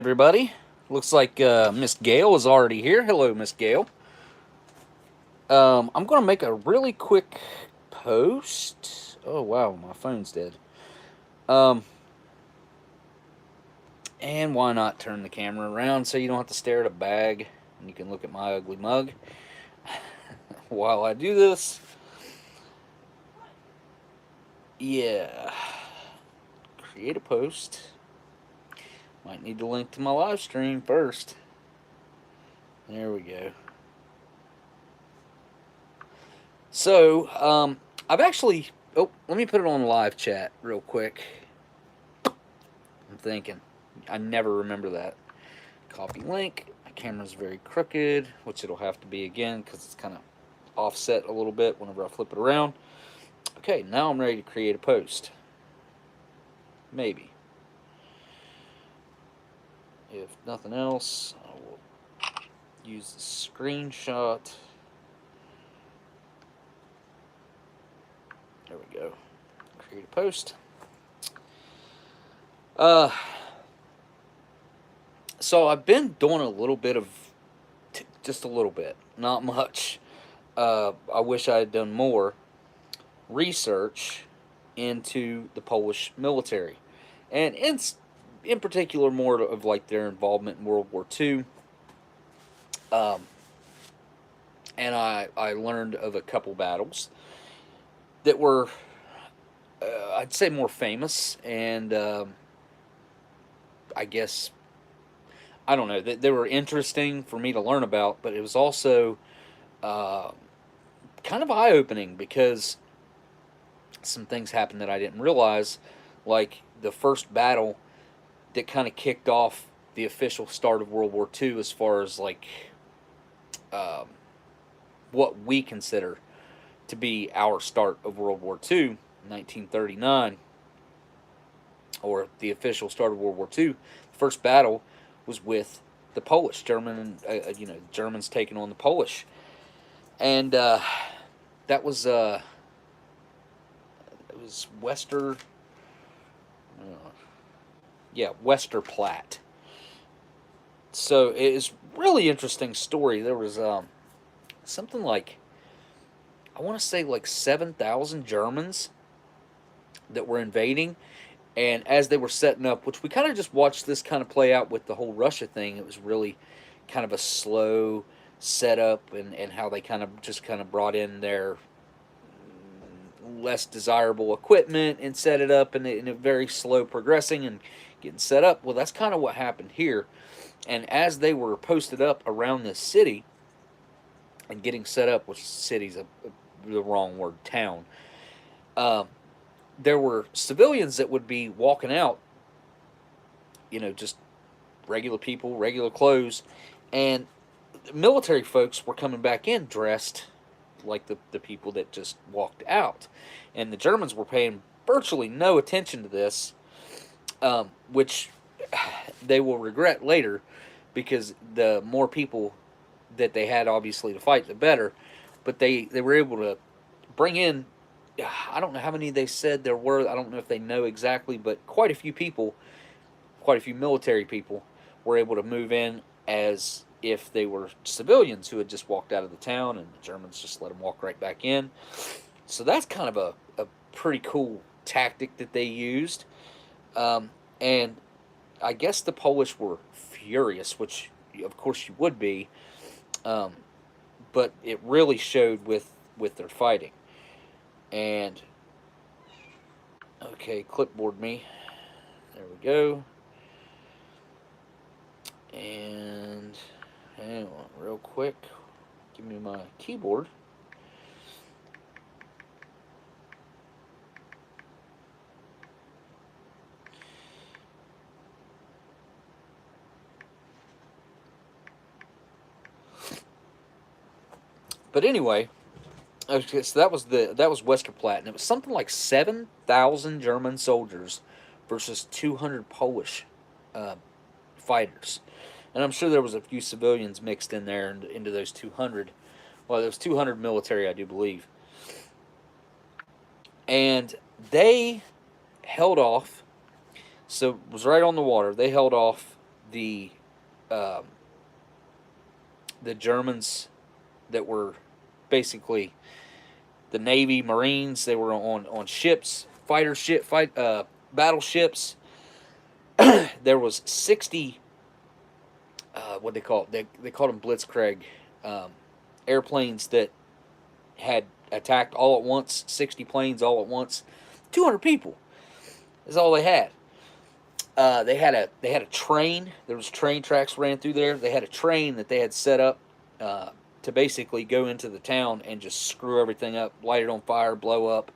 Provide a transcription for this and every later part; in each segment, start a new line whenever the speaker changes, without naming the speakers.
Everybody. Looks like Miss Gail is already here. Hello, Miss Gail. I'm going to make a really quick post. Oh, wow, my phone's dead. Um, and why not turn the camera around so you don't have to stare at a bag and you can look at my ugly mug while I do this. Yeah. Create a post. Might need to link to my live stream first. There we go. So, I've actually. Oh, let me put it on live chat real quick. I'm thinking. I never remember that. Copy link. My camera's very crooked, which it'll have to be again because it's kind of offset a little bit whenever I flip it around. Okay, now I'm ready to create a post. Maybe. If nothing else, I will use the screenshot. There we go. Create a post. So I've been doing a little bit of, just a little bit, not much. I wish I had done more research into the Polish military, and in particular more of like their involvement in World War II. And I learned of a couple battles that were, I'd say, more famous, and I guess, I don't know, they were interesting for me to learn about, but it was also uh, kind of eye opening because some things happened that I didn't realize, like the first battle that kind of kicked off the official start of World War II, as far as like um, what we consider to be our start of World War II, 1939, or the official start of World War II. The first battle was with the Polish, Germans taking on the Polish, and that was it was Westerplatte. So it is really interesting story. There was something like, I want to say like 7,000 Germans that were invading, and as they were setting up, which we kind of just watched this kind of play out with the whole Russia thing. It was really kind of a slow setup, and how they kind of brought in their less desirable equipment and set it up, and a very slow progressing and getting set up. Well, that's kind of what happened here. And as they were posted up around this city and getting set up, which city's the wrong word, town, uh, there were civilians that would be walking out, just regular people, regular clothes, and military folks were coming back in dressed like the people that just walked out. And the Germans were paying virtually no attention to this, which they will regret later, because the more people that they had, obviously, to fight, the better. But they were able to bring in, I don't know how many they said there were. I don't know if they know exactly, but quite a few people, quite a few military people, were able to move in as if they were civilians who had just walked out of the town, and the Germans just let them walk right back in. So that's kind of a pretty cool tactic that they used. And I guess the Polish were furious, which of course you would be, um, but it really showed with their fighting. And okay, clipboard me. There we go. And hang on, real quick. Give me my keyboard. But anyway, okay, so that was Westerplatte, and it was something like 7,000 German soldiers versus 200 Polish uh, fighters, and I'm sure there was a few civilians mixed in there into those 200. Well, there was 200 military, I do believe, and they held off. So it was right on the water. They held off the um, the Germans that were basically the Navy, Marines. They were on ships, battleships. There was 60. What they call it? They called them Blitzkrieg airplanes that had attacked all at once. 60 planes all at once. 200 people is all they had. They had a train. There was train tracks ran through there. They had a train that they had set up to basically go into the town and just screw everything up, light it on fire, blow up.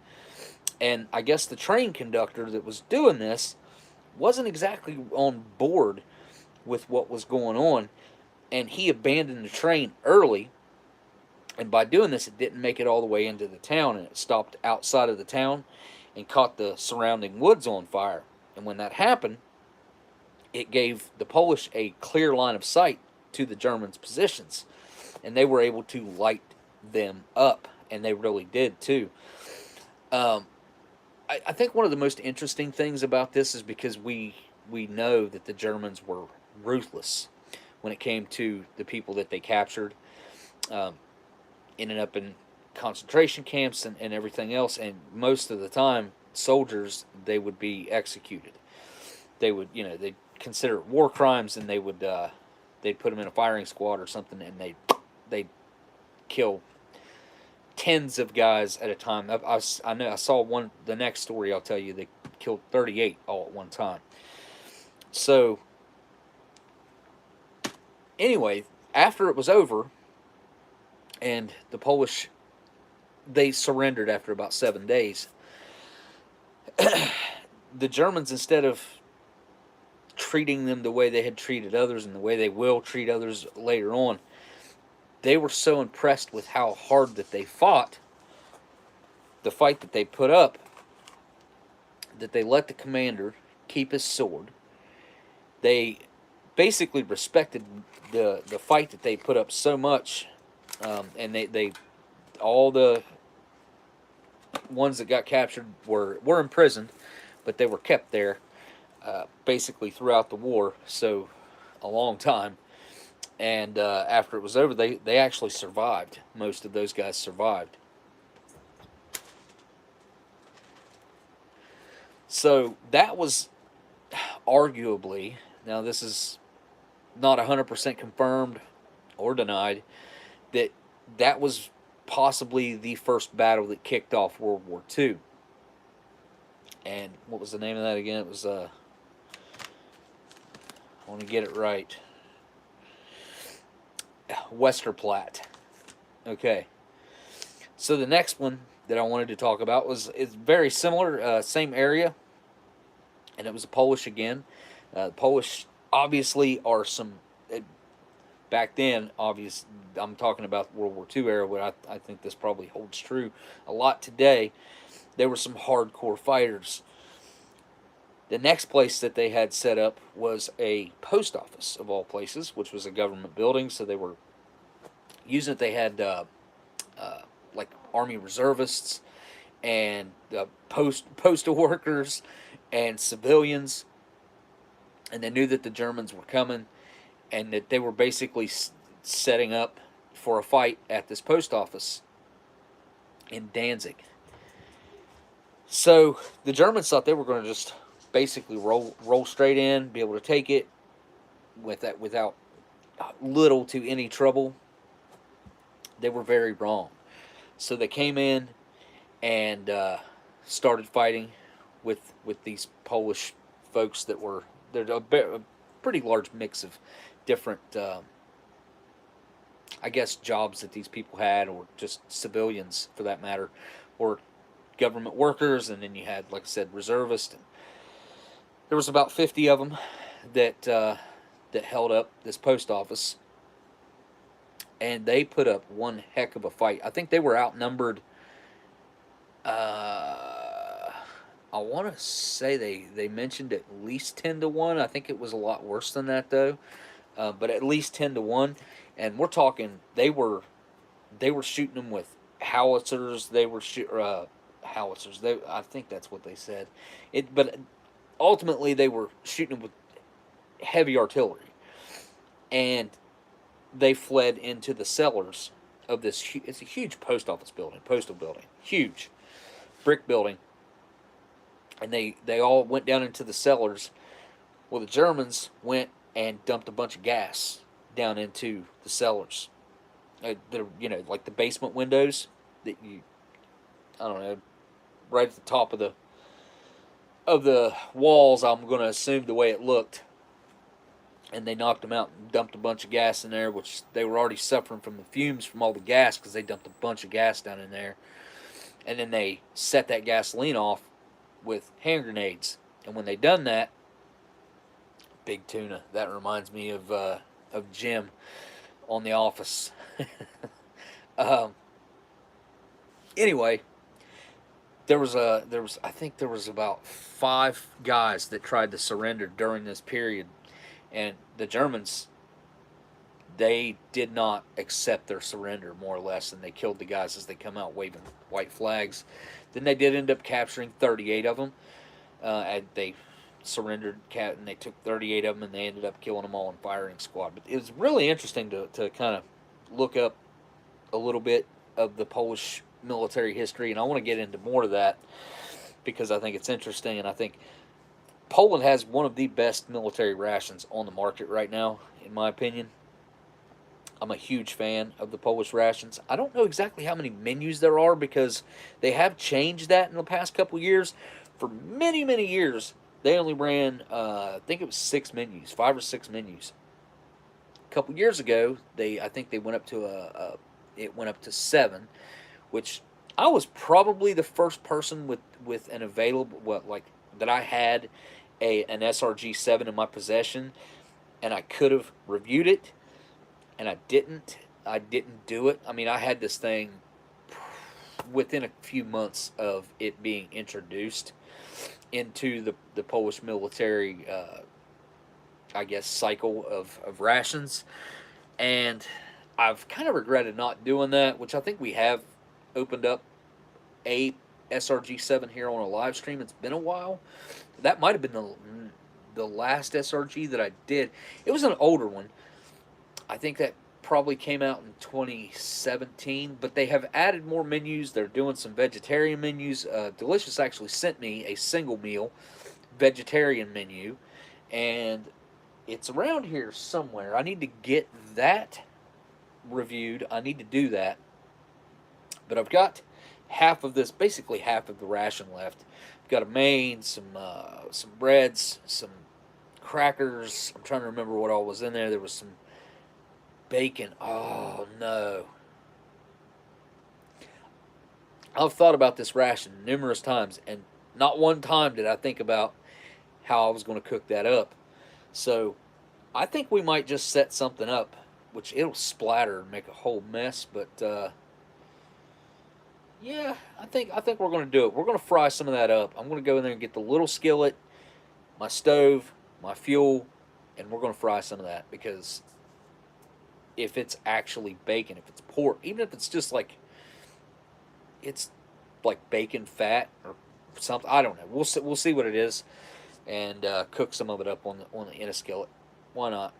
And I guess the train conductor that was doing this wasn't exactly on board with what was going on, and he abandoned the train early. And by doing this, it didn't make it all the way into the town, and it stopped outside of the town and caught the surrounding woods on fire. And when that happened, it gave the Polish a clear line of sight to the Germans' positions, and they were able to light them up, and they really did too. I think one of the most interesting things about this is because we know that the Germans were ruthless when it came to the people that they captured, ended up in concentration camps and everything else, and most of the time, soldiers, they would be executed. They would, they'd consider it war crimes, and they would, they'd put them in a firing squad or something, and they'd kill tens of guys at a time. I know I saw one. The next story I'll tell you, they killed 38 all at one time. So anyway, after it was over, and the Polish, they surrendered after about 7 days. The Germans, instead of treating them the way they had treated others and the way they will treat others later on, they were so impressed with how hard that they fought, the fight that they put up, that they let the commander keep his sword. They basically respected the fight that they put up so much, and they all the ones that got captured were imprisoned, but they were kept there basically throughout the war, so a long time. And after it was over, they actually survived. Most of those guys survived. So that was arguably, now this is not 100% confirmed or denied, that was possibly the first battle that kicked off World War II. And what was the name of that again? It was, I want to get it right. Westerplatte. Okay. So the next one that I wanted to talk about is very similar, same area, and it was a Polish again. Polish obviously are some, back then, obvious. I'm talking about World War II era, but I think this probably holds true a lot today. There were some hardcore fighters. The next place that they had set up was a post office, of all places, which was a government building. So they were using it. They had like Army reservists and postal workers and civilians, and they knew that the Germans were coming, and that they were basically setting up for a fight at this post office in Danzig. So the Germans thought they were going to just basically roll straight in, be able to take it without little to any trouble. They were very wrong. So they came in and started fighting with these Polish folks that were, they're a pretty large mix of different, I guess, jobs that these people had, or just civilians for that matter, or government workers, and then you had, like I said, reservists. And there was about 50 of them that held up this post office, and they put up one heck of a fight. I think they were outnumbered. I want to say they mentioned at least 10-1. I think it was a lot worse than that though, but at least 10-1. And we're talking they were shooting them with howitzers. They were howitzers. I think that's what they said. But ultimately they were shooting them with heavy artillery. And they fled into the cellars of this. It's a huge postal building, huge brick building, and they all went down into the cellars. Well, the Germans went and dumped a bunch of gas down into the cellars. Like the basement windows that I don't know, right at the top of the walls. I'm going to assume the way it looked. And they knocked them out and dumped a bunch of gas in there, which they were already suffering from the fumes from all the gas because they dumped a bunch of gas down in there. And then they set that gasoline off with hand grenades. And when they done that, big tuna. That reminds me of Jim on The Office. Anyway, I think there was about 5 guys that tried to surrender during this period. And the Germans, they did not accept their surrender, more or less, and they killed the guys as they come out waving white flags. Then they did end up capturing 38 of them. And they surrendered, and they took 38 of them, and they ended up killing them all in firing squad. But it was really interesting to kind of look up a little bit of the Polish military history, and I want to get into more of that because I think it's interesting, and I think Poland has one of the best military rations on the market right now, in my opinion. I'm a huge fan of the Polish rations. I don't know exactly how many menus there are because they have changed that in the past couple years. For many, many years, they only ran, I think it was 6 menus, 5 or 6 menus. A couple years ago, I think they went up to it went up to 7, which I was probably the first person with an available, that I had an SRG7 in my possession, and I could have reviewed it, and I didn't. I didn't do it. I mean, I had this thing within a few months of it being introduced into the Polish military, I guess, cycle of rations, and I've kind of regretted not doing that, which I think we have opened up a SRG7 here on a live stream. It's been a while. That might have been the last SRG that I did. It was an older one. I think that probably came out in 2017, but they have added more menus. They're doing some vegetarian menus. Delicious actually sent me a single meal vegetarian menu, and it's around here somewhere. I need to get that reviewed. I need to do that. But I've got basically half of the ration left. I've got a main, some breads, some crackers. I'm trying to remember what all was in there. There was some bacon. Oh, no. I've thought about this ration numerous times, and not one time did I think about how I was going to cook that up. So I think we might just set something up, which it'll splatter and make a whole mess, but yeah, I think we're going to do it. We're going to fry some of that up. I'm going to go in there and get the little skillet, my stove, my fuel, and we're going to fry some of that, because if it's actually bacon, if it's pork, even if it's just like, it's like bacon fat or something, I don't know. We'll see what it is, and cook some of it up in a skillet. Why not?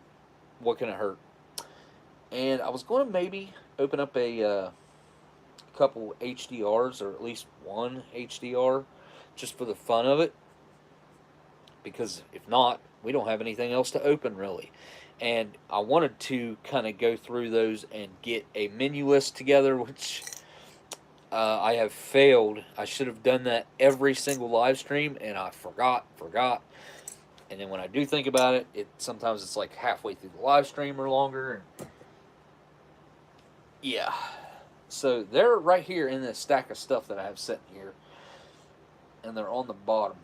What can it hurt? And I was going to maybe open up a couple HDRs, or at least one HDR, just for the fun of it, because if not, we don't have anything else to open really. And I wanted to kind of go through those and get a menu list together, which I have failed. I should have done that every single live stream, and I forgot. And then when I do think about it, sometimes it's like halfway through the live stream or longer. And yeah. So they're right here in this stack of stuff that I have sitting here, and they're on the bottom.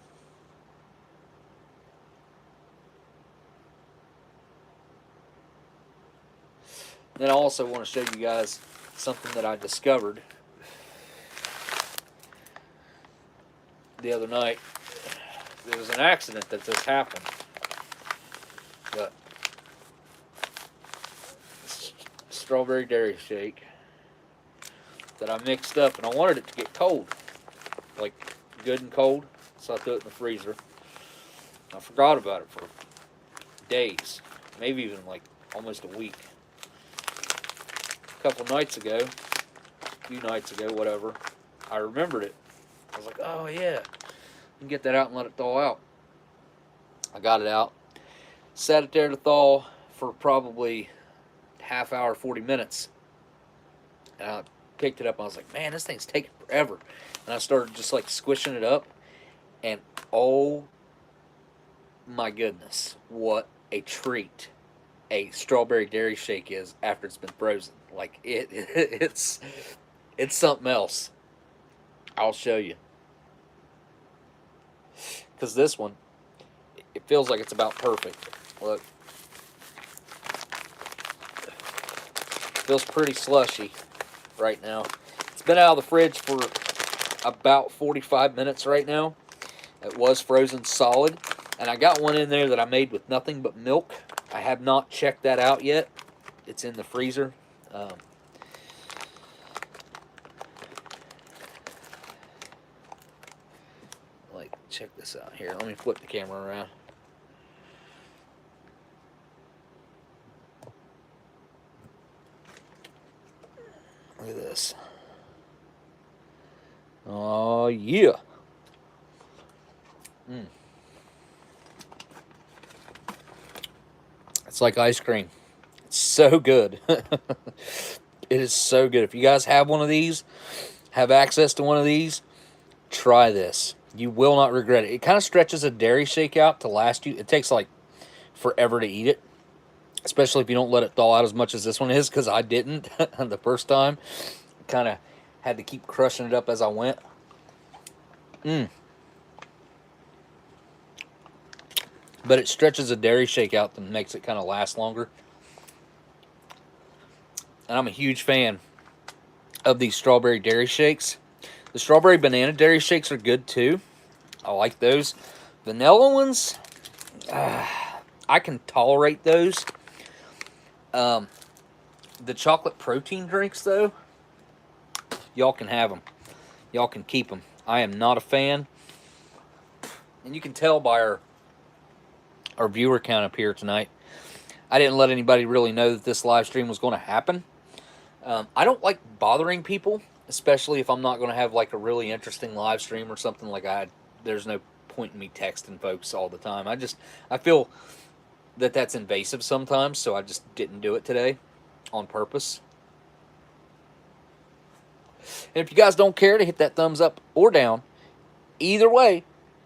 Then I also want to show you guys something that I discovered the other night. There was an accident that this happened, but strawberry dairy shake that I mixed up, and I wanted it to get cold, like good and cold, so I threw it in the freezer. I forgot about it for days, maybe even like almost a week. A couple nights ago, a few nights ago, whatever, I remembered it. I was like, oh yeah, I can get that out and let it thaw out. I got it out, sat it there to thaw for probably half hour, 40 minutes. And I picked it up and I was like, man, this thing's taking forever. And I started just like squishing it up. And oh my goodness, what a treat a strawberry dairy shake is after it's been frozen. Like it's something else. I'll show you. Because this one, it feels like it's about perfect. Look. Feels pretty slushy right now. It's been out of the fridge for about 45 minutes right now. It was frozen solid. And I got one in there that I made with nothing but milk. I have not checked that out yet. It's in the freezer. Like, check this out here. Let me flip the camera around. Look at this. Oh, yeah. It's like ice cream. It's so good. It is so good. If you guys have one of these, have access to one of these, try this. You will not regret it. It kind of stretches a dairy shake out to last you. It takes like forever to eat it, especially if you don't let it thaw out as much as this one is, because I didn't the first time. Kind of had to keep crushing it up as I went. But it stretches a dairy shake out and makes it kind of last longer. And I'm a huge fan of these strawberry dairy shakes. The strawberry banana dairy shakes are good too. I like those. Vanilla ones, I can tolerate those. The chocolate protein drinks though, y'all can have them. Y'all can keep them. I am not a fan. And you can tell by our viewer count up here tonight. I didn't let anybody really know that this live stream was going to happen. I don't like bothering people, especially if I'm not going to have like a really interesting live stream or something. Like there's no point in me texting folks all the time. I feel that that's invasive sometimes, so I just didn't do it today on purpose. And if you guys don't care to hit that thumbs up or down, either way,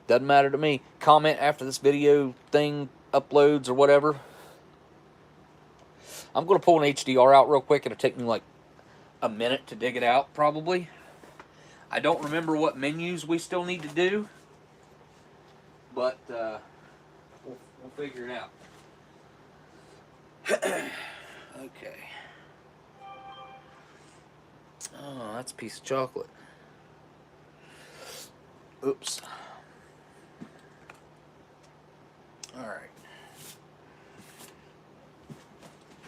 doesn't matter to me. Comment after this video thing uploads or whatever. I'm going to pull an HDR out real quick. It'll take me like a minute to dig it out, probably. I don't remember what menus we still need to do, but we'll figure it out. Okay. Oh, that's a piece of chocolate. Oops. All right.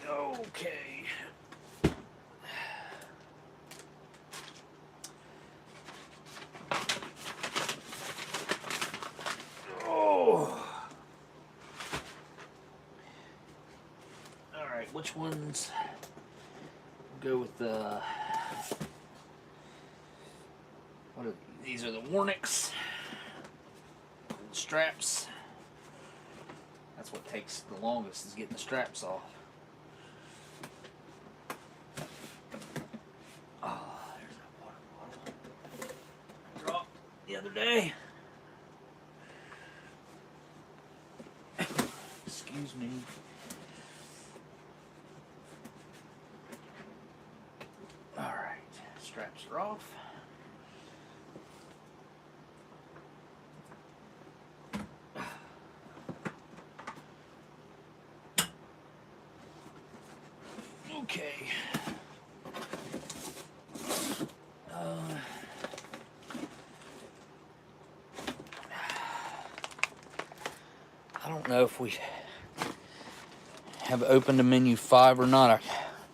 Okay. Oh. All right. Which ones? We'll go with the. These are the Warnicks. Straps. That's what takes the longest, is getting the straps off. Oh, there's that water bottle I dropped the other day. Excuse me. Alright, straps are off. Okay. I don't know if we have opened a menu 5 or not. I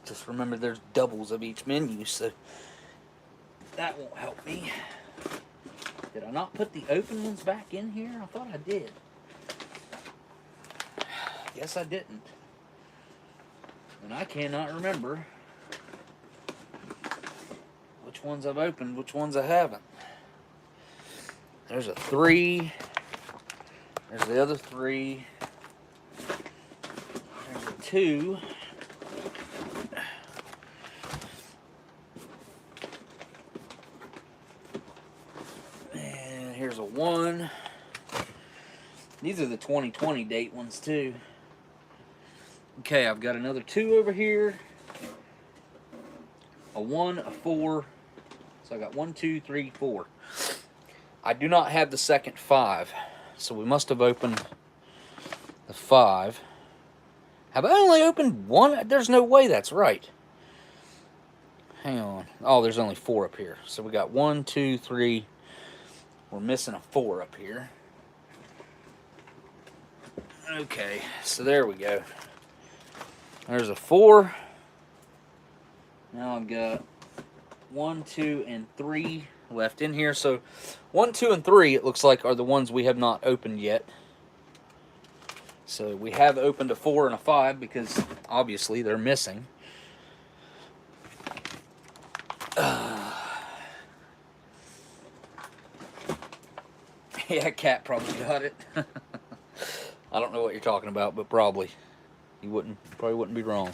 just remember there's doubles of each menu, so that won't help me. Did I not put the open ones back in here? I thought I did. Guess I didn't. And I cannot remember which ones I've opened, which ones I haven't. There's a 3. There's the other 3. There's a 2. And here's a 1. These are the 2020 date ones too. Okay, I've got another 2 over here. A 1, a 4. So I got 1, 2, 3, 4. I do not have the second 5. So we must have opened the 5. Have I only opened 1? There's no way that's right. Hang on. Oh, there's only 4 up here. So we got 1, 2, 3. We're missing a 4 up here. Okay, so there we go. There's a 4. Now I've got 1, 2, and 3 left in here. So 1, 2, and 3, it looks like, are the ones we have not opened yet. So we have opened a 4 and a 5 because obviously they're missing. Yeah, Cat probably got it. I don't know what you're talking about, but probably. You probably wouldn't be wrong.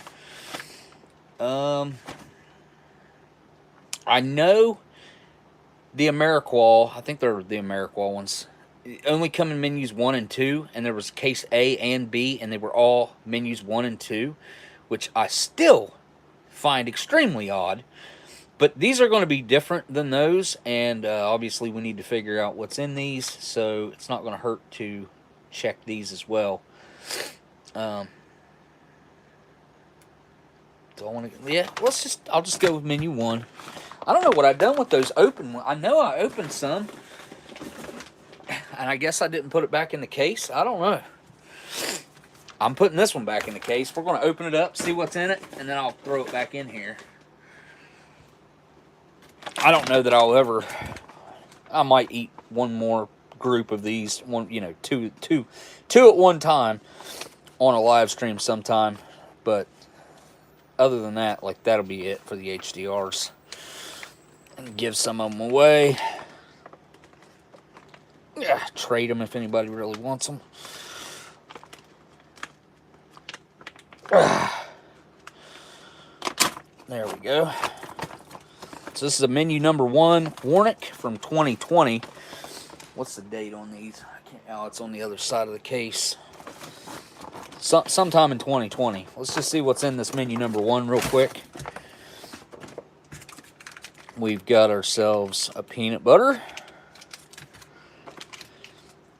I know the AmeriQual, I think they're the AmeriQual ones, only come in menus 1 and 2, and there was case A and B, and they were all menus 1 and 2, which I still find extremely odd. But these are going to be different than those, and obviously we need to figure out what's in these, so it's not going to hurt to check these as well. Do I want to? Yeah, I'll just go with menu 1. I don't know what I've done with those open ones. I know I opened some, and I guess I didn't put it back in the case. I don't know. I'm putting this one back in the case. We're going to open it up, see what's in it, and then I'll throw it back in here. I don't know that I'll ever. I might eat one more group of these, two at one time on a live stream sometime, but other than that, like, that'll be it for the HDRs. And give some of them away. Yeah, trade them if anybody really wants them. There we go. So this is a menu number 1, Warnick from 2020. What's the date on these? Oh, it's on the other side of the case. Sometime in 2020. Let's just see what's in this menu number 1 real quick. We've got ourselves a peanut butter.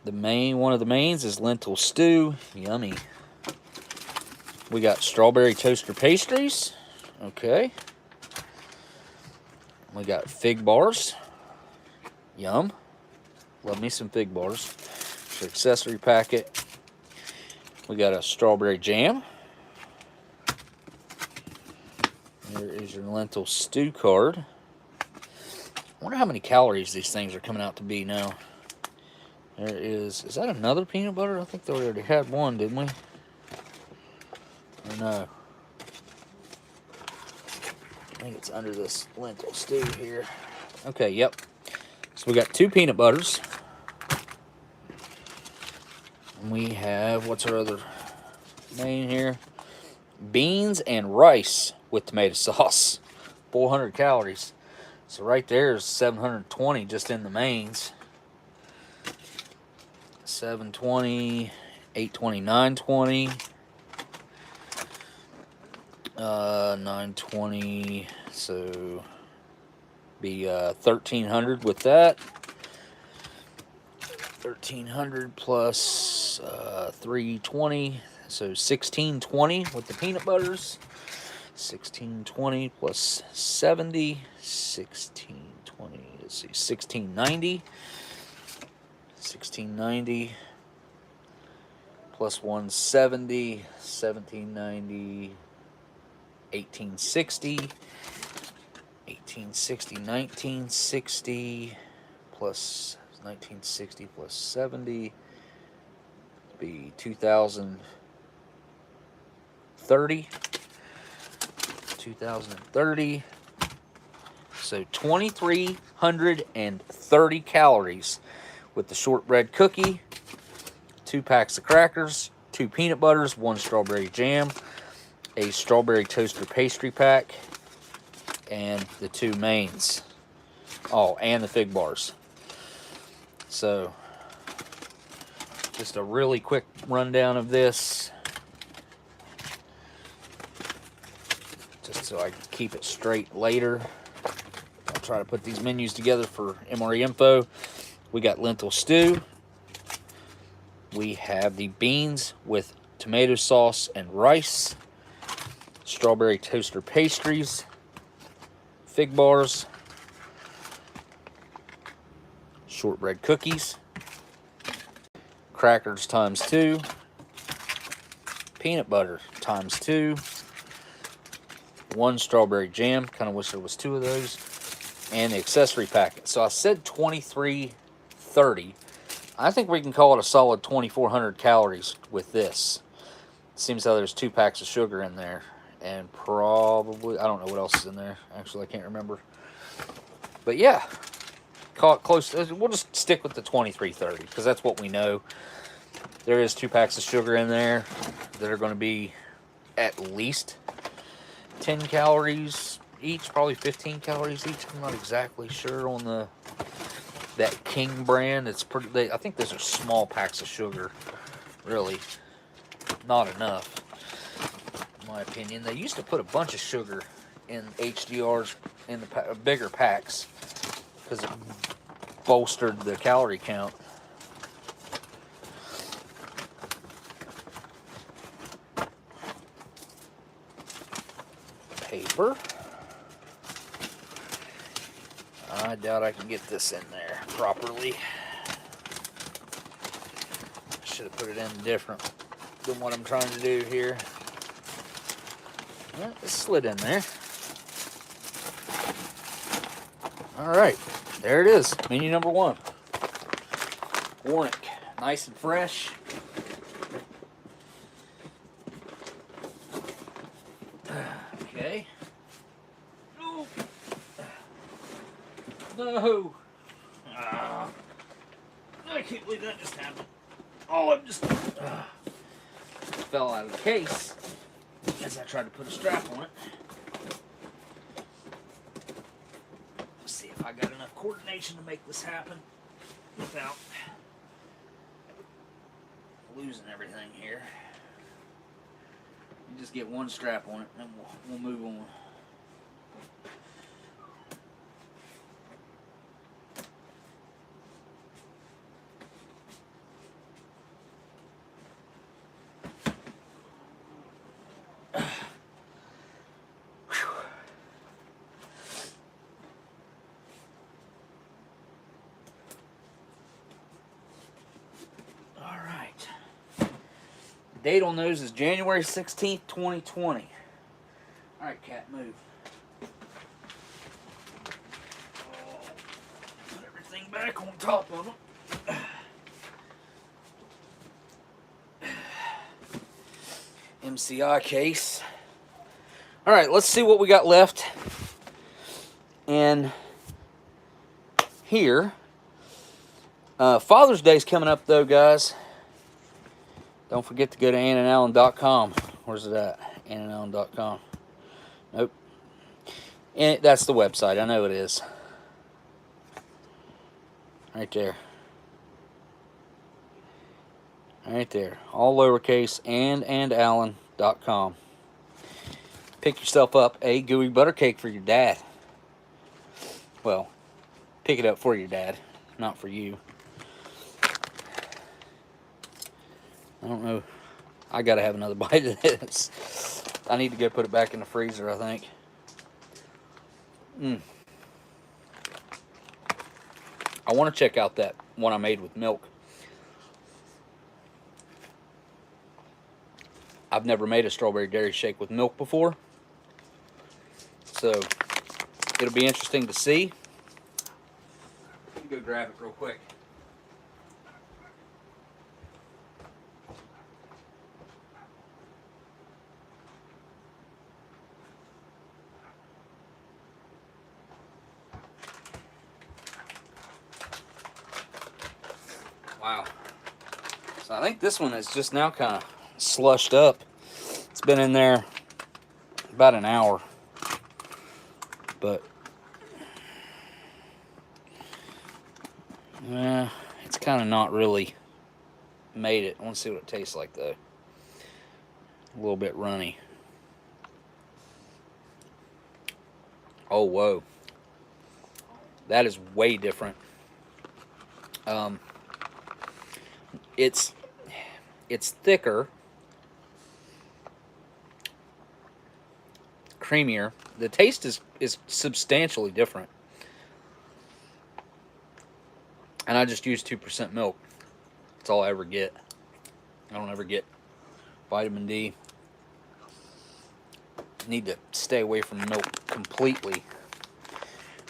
One of the mains is lentil stew. Yummy. We got strawberry toaster pastries. Okay. We got fig bars. Yum. Love me some fig bars. It's an accessory packet. We got a strawberry jam. There is your lentil stew card. I wonder how many calories these things are coming out to be now. There is that another peanut butter? I think they already had one, didn't we? Or no? I think it's under this lentil stew here. Okay, yep. So we got 2 peanut butters. And we have, what's our other main here? Beans and rice with tomato sauce. 400 calories. So right there is 720 just in the mains. 720, 820, 920. 920, so be 1300 with that. 1300 plus 320, so 1620 with the peanut butters. 1620 plus 70, 1620, let's see, 1690. 1690 plus 170, 1790, 1860, 1860, 1960 plus 1960 plus 70 be 2000, 2030. 2030. So 2,330 calories with the shortbread cookie, 2 packs of crackers, 2 peanut butters, 1 strawberry jam, a strawberry toaster pastry pack, and the 2 mains. Oh, and the fig bars. So, just a really quick rundown of this, just so I can keep it straight later. I'll try to put these menus together for MRE info. We got lentil stew. We have the beans with tomato sauce and rice, strawberry toaster pastries, fig bars, shortbread cookies, crackers times 2, peanut butter times 2, 1 strawberry jam, kind of wish there was 2 of those, and the accessory packet. So I said 2,330. I think we can call it a solid 2,400 calories with this. Seems how there's 2 packs of sugar in there, and probably, I don't know what else is in there. Actually, I can't remember. But yeah, call it close. We'll just stick with the 2,330 because that's what we know. There is 2 packs of sugar in there that are going to be at least 10 calories each, probably 15 calories each. I'm not exactly sure on that King brand. It's pretty. I think those are small packs of sugar. Really, not enough, in my opinion. They used to put a bunch of sugar in HDRs in the bigger packs because it bolstered the calorie count. Paper. I doubt I can get this in there properly. I should have put it in different than what I'm trying to do here. Well, it slid in there. Alright, there it is. Menu number 1. Warnick. Nice and fresh. Okay. Oh. No. I can't believe that just happened. Oh, I'm just fell out of the case as I tried to put a strap on it. Let's see if I got enough coordination to make this happen without losing everything here. You just get one strap on it, and then we'll move on. Date on those is January 16th, 2020. Alright, cat, move. Put everything back on top of them. MCI case. Alright, let's see what we got left in here. Father's Day's coming up, though, guys. Don't forget to go to AnnandAllen.com. Where's it at? AnnandAllen.com. Nope. And that's the website. I know it is. Right there. Right there. All lowercase. AnnandAllen.com. Pick yourself up a gooey butter cake for your dad. Well, pick it up for your dad, not for you. I don't know. I gotta have another bite of this. I need to go put it back in the freezer, I think. I want to check out that one I made with milk. I've never made a strawberry dairy shake with milk before. So, it'll be interesting to see. Let me go grab it real quick. Wow. So I think this one is just now kind of slushed up. It's been in there about an hour. But it's kind of not really made it. I want to see what it tastes like though. A little bit runny. Oh, whoa. That is way different. It's thicker, creamier. The taste is substantially different. And I just use 2% milk. That's all I ever get. I don't ever get vitamin D. Need to stay away from milk completely.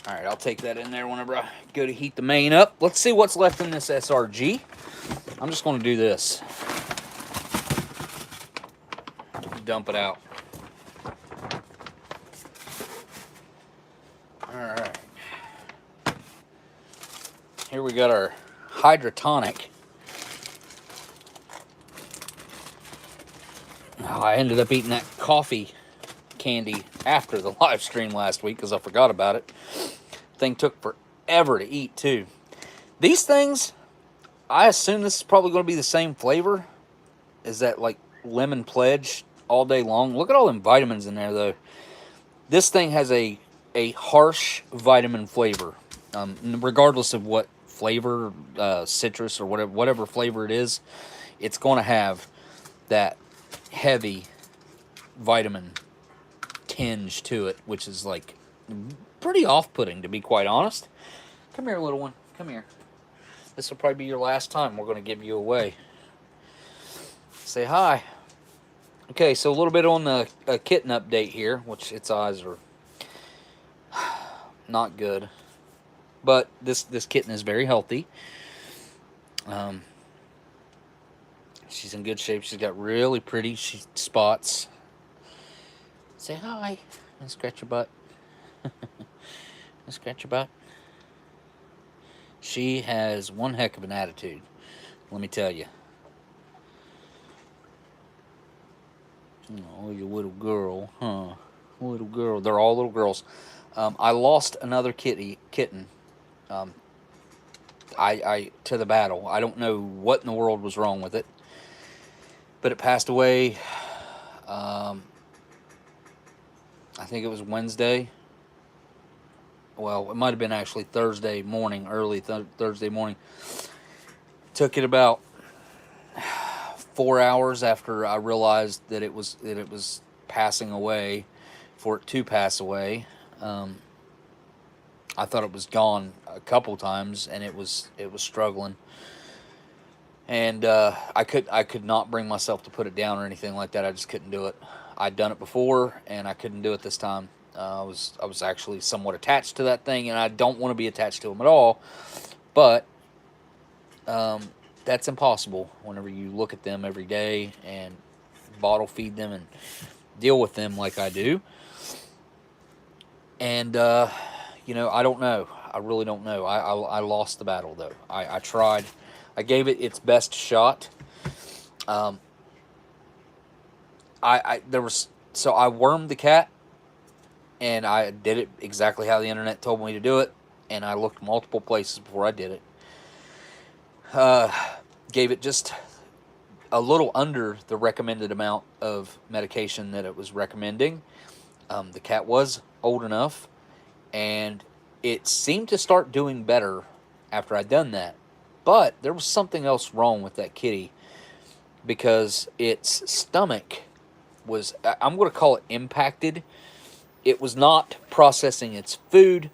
Alright, I'll take that in there whenever I go to heat the main up. Let's see what's left in this SRG. I'm just going to do this. Dump it out. Alright. Here we got our hydrotonic. Oh, I ended up eating that coffee candy after the live stream last week because I forgot about it. Thing took forever to eat too. These things, I assume this is probably going to be the same flavor. Is that like lemon pledge all day long? Look at all them vitamins in there though. This thing has a harsh vitamin flavor, regardless of what flavor, citrus or whatever flavor it is. It's going to have that heavy vitamin tinge to it, which is like pretty off-putting, to be quite honest. Come here, little one. Come here. This will probably be your last time we're going to give you away. Say hi. Okay, so a little bit on the kitten update here, which its eyes are not good. But this kitten is very healthy. She's in good shape. She's got really pretty spots. Say hi. And scratch your butt. Scratch your butt. She has one heck of an attitude, let me tell you. Oh, you little girl, huh? Little girl. They're all little girls. I lost another kitten. I to the battle. I don't know what in the world was wrong with it, but it passed away. I think it was Wednesday. Well, it might have been actually Thursday morning, early Thursday morning. Took it about 4 hours after I realized that it was passing away, for it to pass away. I thought it was gone a couple times, and it was struggling. And I could not bring myself to put it down or anything like that. I just couldn't do it. I'd done it before, and I couldn't do it this time. I was actually somewhat attached to that thing, and I don't want to be attached to them at all. But that's impossible whenever you look at them every day and bottle feed them and deal with them like I do. And you know, I don't know. I really don't know. I lost the battle though. I tried. I gave it its best shot. I wormed the cat. And I did it exactly how the internet told me to do it. And I looked multiple places before I did it. Gave it just a little under the recommended amount of medication that it was recommending. The cat was old enough. And it seemed to start doing better after I'd done that. But there was something else wrong with that kitty. Because its stomach was, I'm going to call it impacted. It was not processing its food.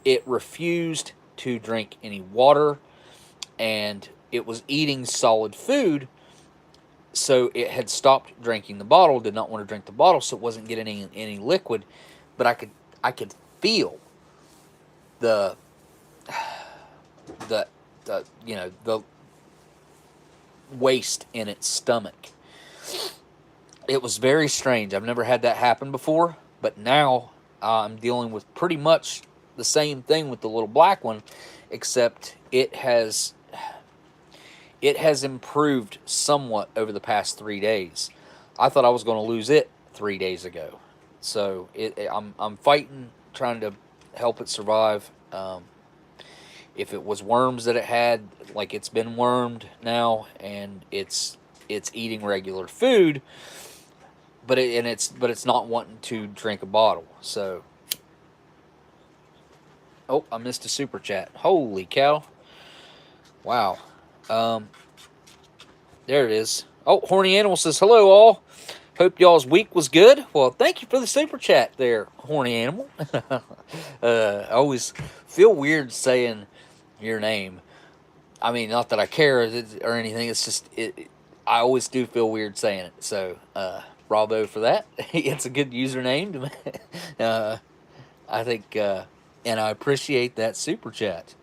It refused to drink any water. And it was eating solid food. So it had stopped drinking the bottle, did not want to drink the bottle, so it wasn't getting any liquid. But I could feel the waste in its stomach. It was very strange. I've never had that happen before. But now I'm dealing with pretty much the same thing with the little black one, except it has it has improved somewhat over the past 3 days. I thought I was going to lose it 3 days ago. So I'm fighting, trying to help it survive. If it was worms that it had, like, it's been wormed now, and it's eating regular food, but it's not wanting to drink a bottle. So, oh, I missed a super chat. Holy cow! Wow. There it is. Oh, Horny Animal says, hello all. Hope y'all's week was good. Well, thank you for the super chat there, Horny Animal. I always feel weird saying your name. I mean, not that I care or anything. It's just, I always do feel weird saying it. So, bravo for that. It's a good username. I think, and I appreciate that super chat.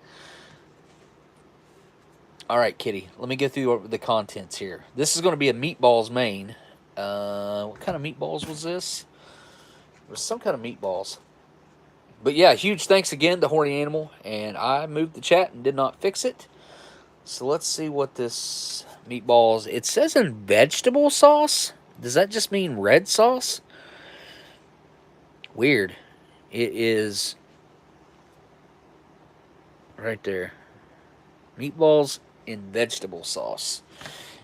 All right, Kitty, let me get through the contents here. This is going to be a meatballs main. What kind of meatballs was this? There was some kind of meatballs. But yeah, huge thanks again to Horny Animal. And I moved the chat and did not fix it. So let's see what this meatballs... It says in vegetable sauce. Does that just mean red sauce? Weird. It is right there. Meatballs in vegetable sauce.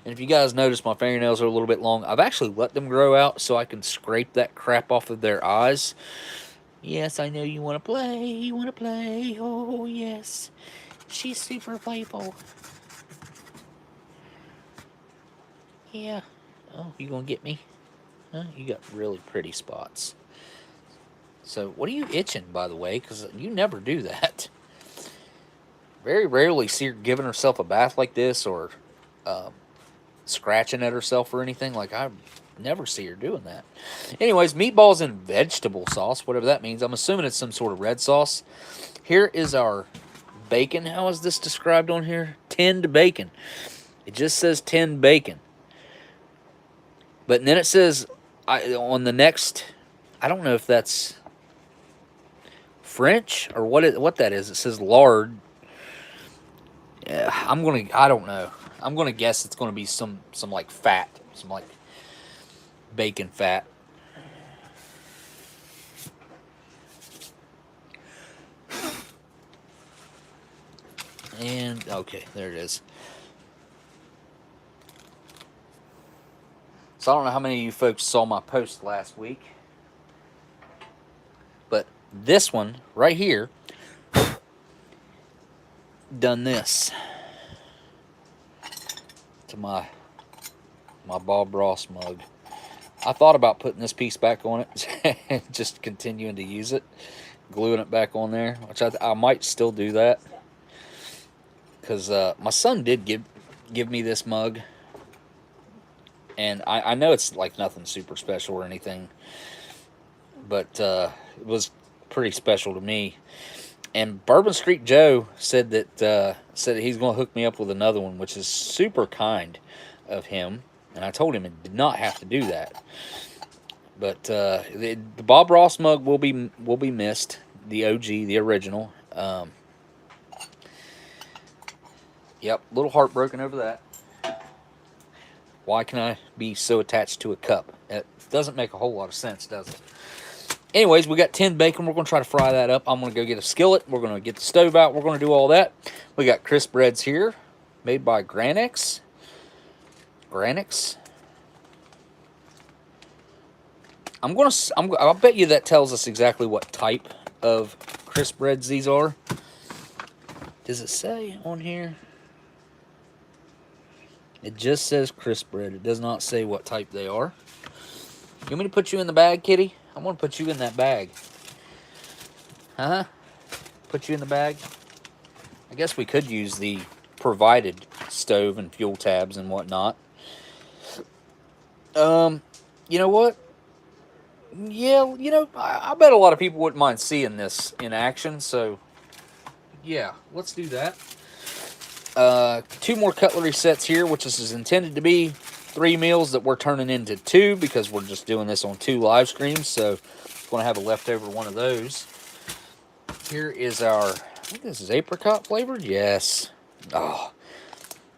And if you guys notice, my fingernails are a little bit long. I've actually let them grow out so I can scrape that crap off of their eyes. Yes, I know you want to play. You want to play. Oh, yes. She's super playful. Yeah. Oh, you gonna get me? Huh? You got really pretty spots. So, what are you itching, by the way? Because you never do that. Very rarely see her giving herself a bath like this, or scratching at herself or anything. Like, I never see her doing that. Anyways, meatballs in vegetable sauce, whatever that means. I'm assuming it's some sort of red sauce. Here is our bacon. How is this described on here? Tinned bacon. It just says tinned bacon. But then it says on the next, I don't know if that's French or what that is. It says lard. I don't know. I'm gonna guess it's gonna be some like fat, some like bacon fat. And okay, there it is. So I don't know how many of you folks saw my post last week, but this one right here done this to my Bob Ross mug. I thought about putting this piece back on it and just continuing to use it, gluing it back on there, which I might still do that, because my son did give me this mug, and I know it's like nothing super special or anything, but it was pretty special to me. And Bourbon Street Joe said that he's going to hook me up with another one, which is super kind of him. And I told him it did not have to do that. But the Bob Ross mug will be missed. The OG, the original. Yep, a little heartbroken over that. Why can I be so attached to a cup? It doesn't make a whole lot of sense, does it? Anyways, we got tinned bacon. We're going to try to fry that up. I'm going to go get a skillet. We're going to get the stove out. We're going to do all that. We got crisp breads here, made by Granix. I'll bet you that tells us exactly what type of crisp breads these are. Does it say on here? It just says crisp bread. It does not say what type they are. You want me to put you in the bag, kitty? I'm going to put you in that bag. Put you in the bag? I guess we could use the provided stove and fuel tabs and whatnot. You know what? Yeah, I bet a lot of people wouldn't mind seeing this in action, so yeah, let's do that. 2 more cutlery sets here, which is intended to be 3 meals that we're turning into 2 because we're just doing this on 2 live streams, so I'm going to have a leftover one of those. Here is our, I think this is apricot flavored, yes. Oh,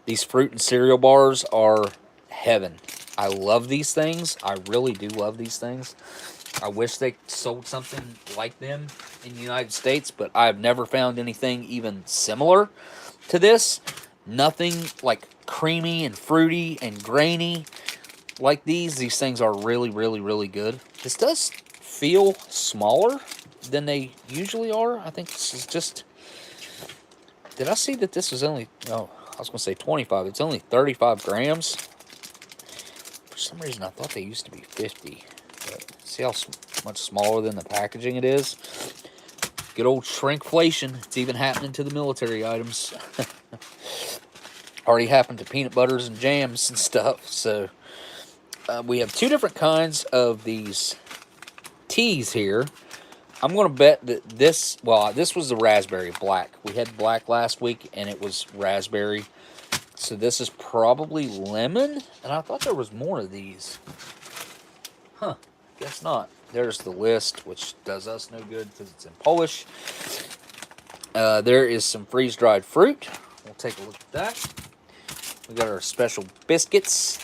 These fruit and cereal bars are heaven. I love these things. I really do love these things. I wish they sold something like them in the United States, but I've never found anything even similar to this. Nothing like creamy and fruity and grainy like these. These things are really, really, really good. This does feel smaller than they usually are. I think this is just... Did I see that this was only... Oh, I was going to say 25. It's only 35 grams. For some reason, I thought they used to be 50. But see how much smaller than the packaging it is? Good old shrinkflation. It's even happening to the military items. Already happened to peanut butters and jams and stuff. So we have two different kinds of these teas here. I'm going to bet that this... Well, this was the raspberry black. We had black last week, and it was raspberry. So this is probably lemon. And I thought there was more of these. Huh. Guess not. There's the list, which does us no good because it's in Polish. There is some freeze-dried fruit. We'll take a look at that. We got our special biscuits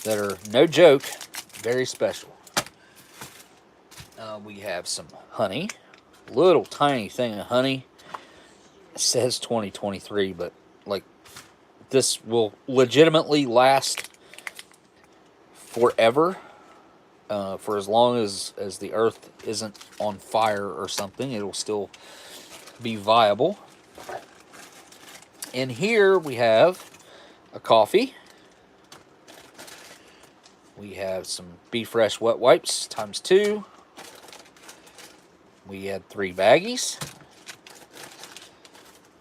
that are, no joke, very special. We have some honey. Little tiny thing of honey. It says 2023, but like this will legitimately last forever. For as long as the earth isn't on fire or something, it'll still be viable. In here we have a coffee. We have some Be Fresh wet wipes ×2. We had 3 baggies.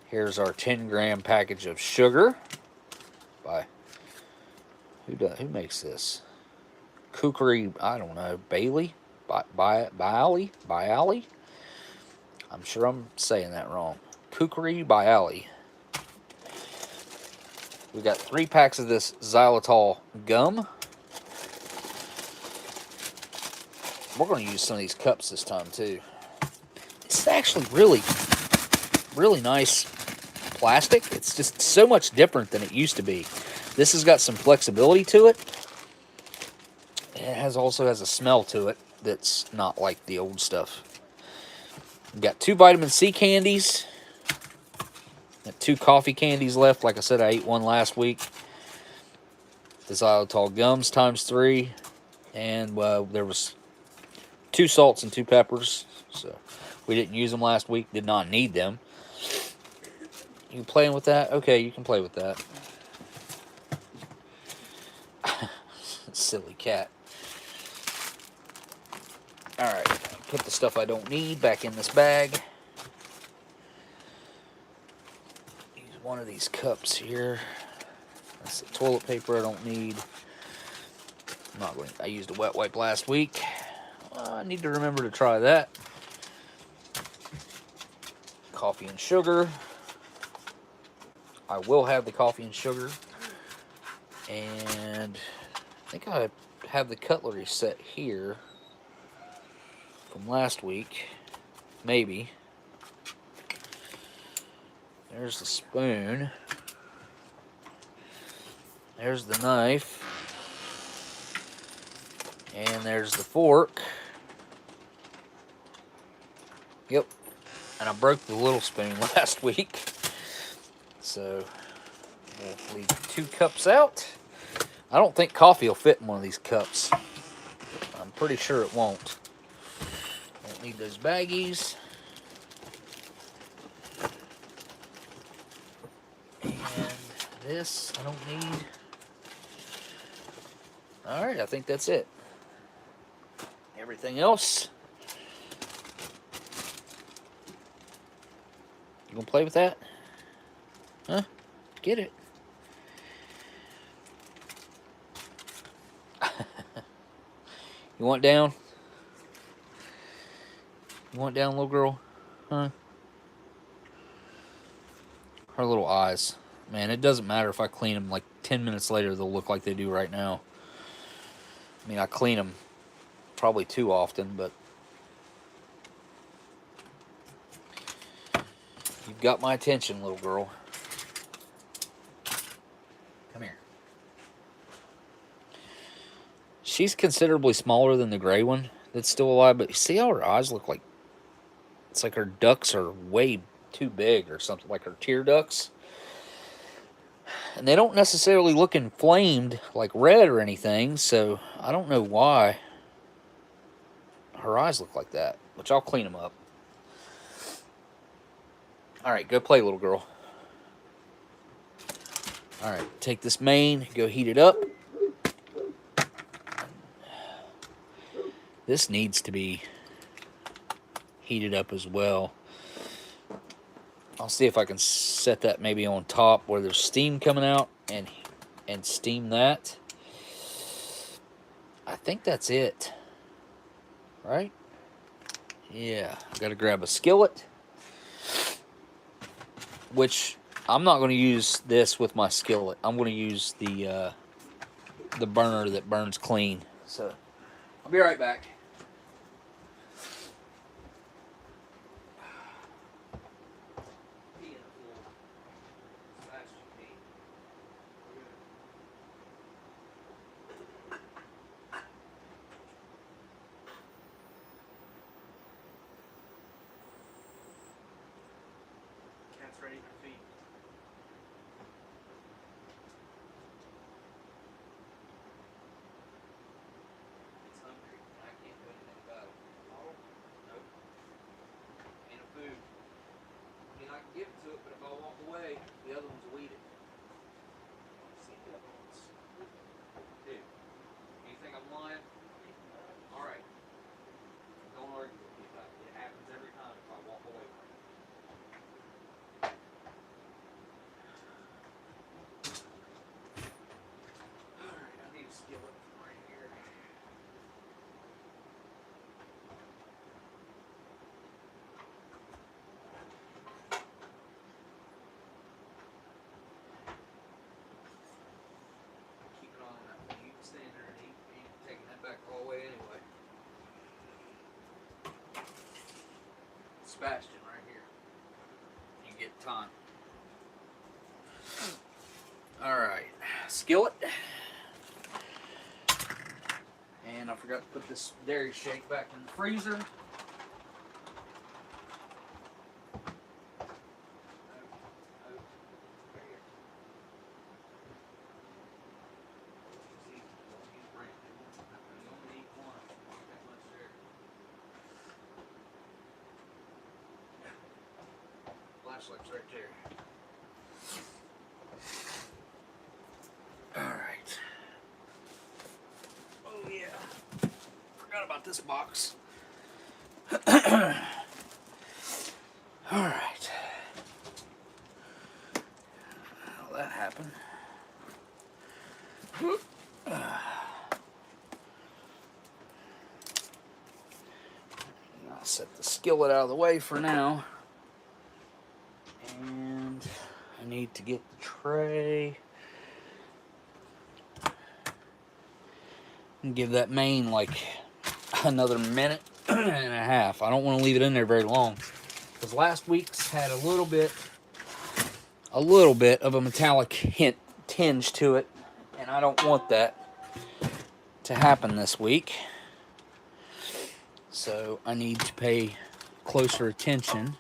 Here's our 10-gram package of sugar. By who makes this? Kukri, I don't know, Bailey? Bialy? I'm sure I'm saying that wrong. Kukri Bialy. We got 3 packs of this xylitol gum. We're going to use some of these cups this time, too. It's actually really, really nice plastic. It's just so much different than it used to be. This has got some flexibility to it. It also has a smell to it that's not like the old stuff. We've got 2 vitamin C candies. Got 2 coffee candies left. Like I said, I ate one last week. The xylitol gums ×3. And there was 2 salts and 2 peppers. So we didn't use them last week. Did not need them. You playing with that? Okay, you can play with that. Silly cat. Alright, put the stuff I don't need back in this bag. Use one of these cups here. That's the toilet paper I don't need. I used a wet wipe last week. I need to remember to try that. Coffee and sugar. I will have the coffee and sugar. And I think I have the cutlery set here from last week. Maybe. There's the spoon. There's the knife. And there's the fork. Yep. And I broke the little spoon last week. So we'll leave 2 cups out. I don't think coffee will fit in one of these cups. I'm pretty sure it won't. Don't need those baggies. And this I don't need. Alright, I think that's it. Everything else. You gonna play with that? Huh? Get it. You want down? You want down, little girl? Huh? Her little eyes. Man, it doesn't matter if I clean them. Like 10 minutes later, they'll look like they do right now. I mean, I clean them probably too often, but you've got my attention, little girl. she's considerably smaller than the gray one that's still alive, but you see how her eyes look like, it's like her ducts are way too big or something, like her tear ducts. And they don't necessarily look inflamed like red or anything, so I don't know why her eyes look like that, which I'll clean them up. All right, go play, little girl. All right, take this main, go heat it up. This needs to be heated up as well. I'll see if I can set that maybe on top where there's steam coming out and steam that. I think that's it, right? Yeah, I gotta grab a skillet, which I'm not going to use this with my skillet. I'm going to use the burner that burns clean. So I'll be right back. Cat's ready for feed. It's hungry. I can't do anything about it. Oh, nope. Ain't no food. I mean, I can give it to it, but if I walk away, the other ones will eat it. See the other ones. Dude, you think I'm lying? All right. Don't argue with me about it. It happens every time if I walk away from it. Alright, I need a skillet right here. Keep it on that thing. You can stand there and eat. You ain't taking that back all the way anyway. Sebastian right here. You get time. Alright, skillet. And I forgot to put this dairy shake back in the freezer. Flashlight's right there. Alright. Oh yeah. Forgot about this box. Alright. Well, that happened. I'll set the skillet out of the way for now. And I need to get the tray. And give that main like another minute and a half. I don't want to leave it in there very long, because last week's had a little bit of a metallic tinge to it, and I don't want that to happen this week. So I need to pay closer attention.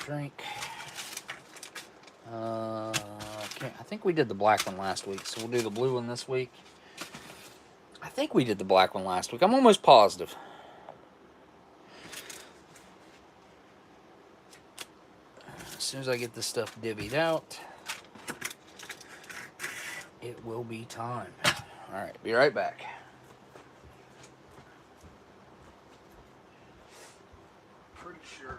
Drink. Okay, I think we did the black one last week, so we'll do the blue one this week. I think we did the black one last week. I'm almost positive. As soon as I get this stuff divvied out, it will be time. All right, be right back. Pretty sure.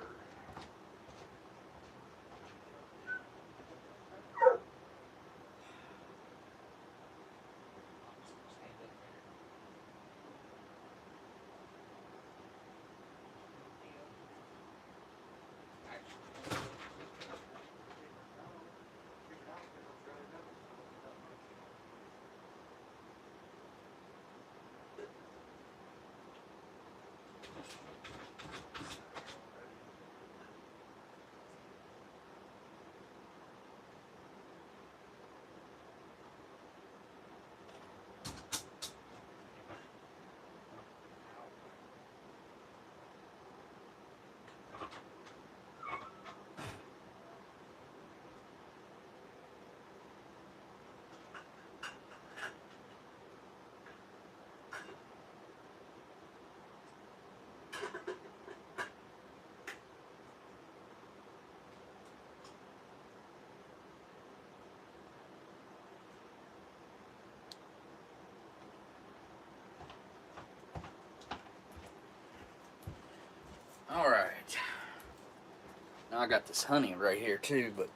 I got this honey right here too, but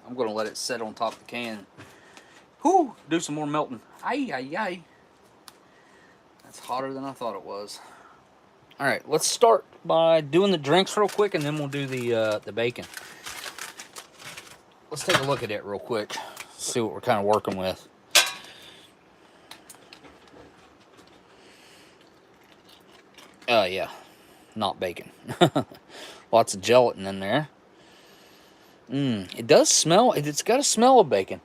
I'm going to let it set on top of the can. Whew, do some more melting. Ay, ay, ay. That's hotter than I thought it was. All right, let's start by doing the drinks real quick, and then we'll do the bacon. Let's take a look at it real quick, see what we're kind of working with. Yeah, not bacon. Lots of gelatin in there. It does smell, it's got a smell of bacon.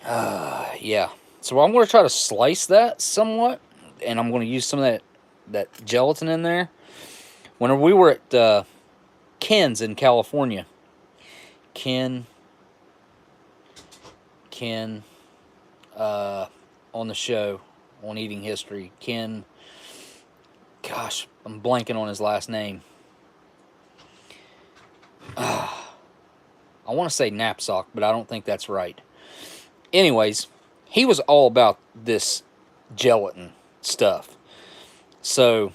Yeah. So I'm going to try to slice that somewhat, and I'm going to use some of that gelatin in there. Whenever we were at Ken's in California, Ken, on the show, on Eating History, Ken, gosh, I'm blanking on his last name. I want to say Knapsack, but I don't think that's right. Anyways, he was all about this gelatin stuff. So,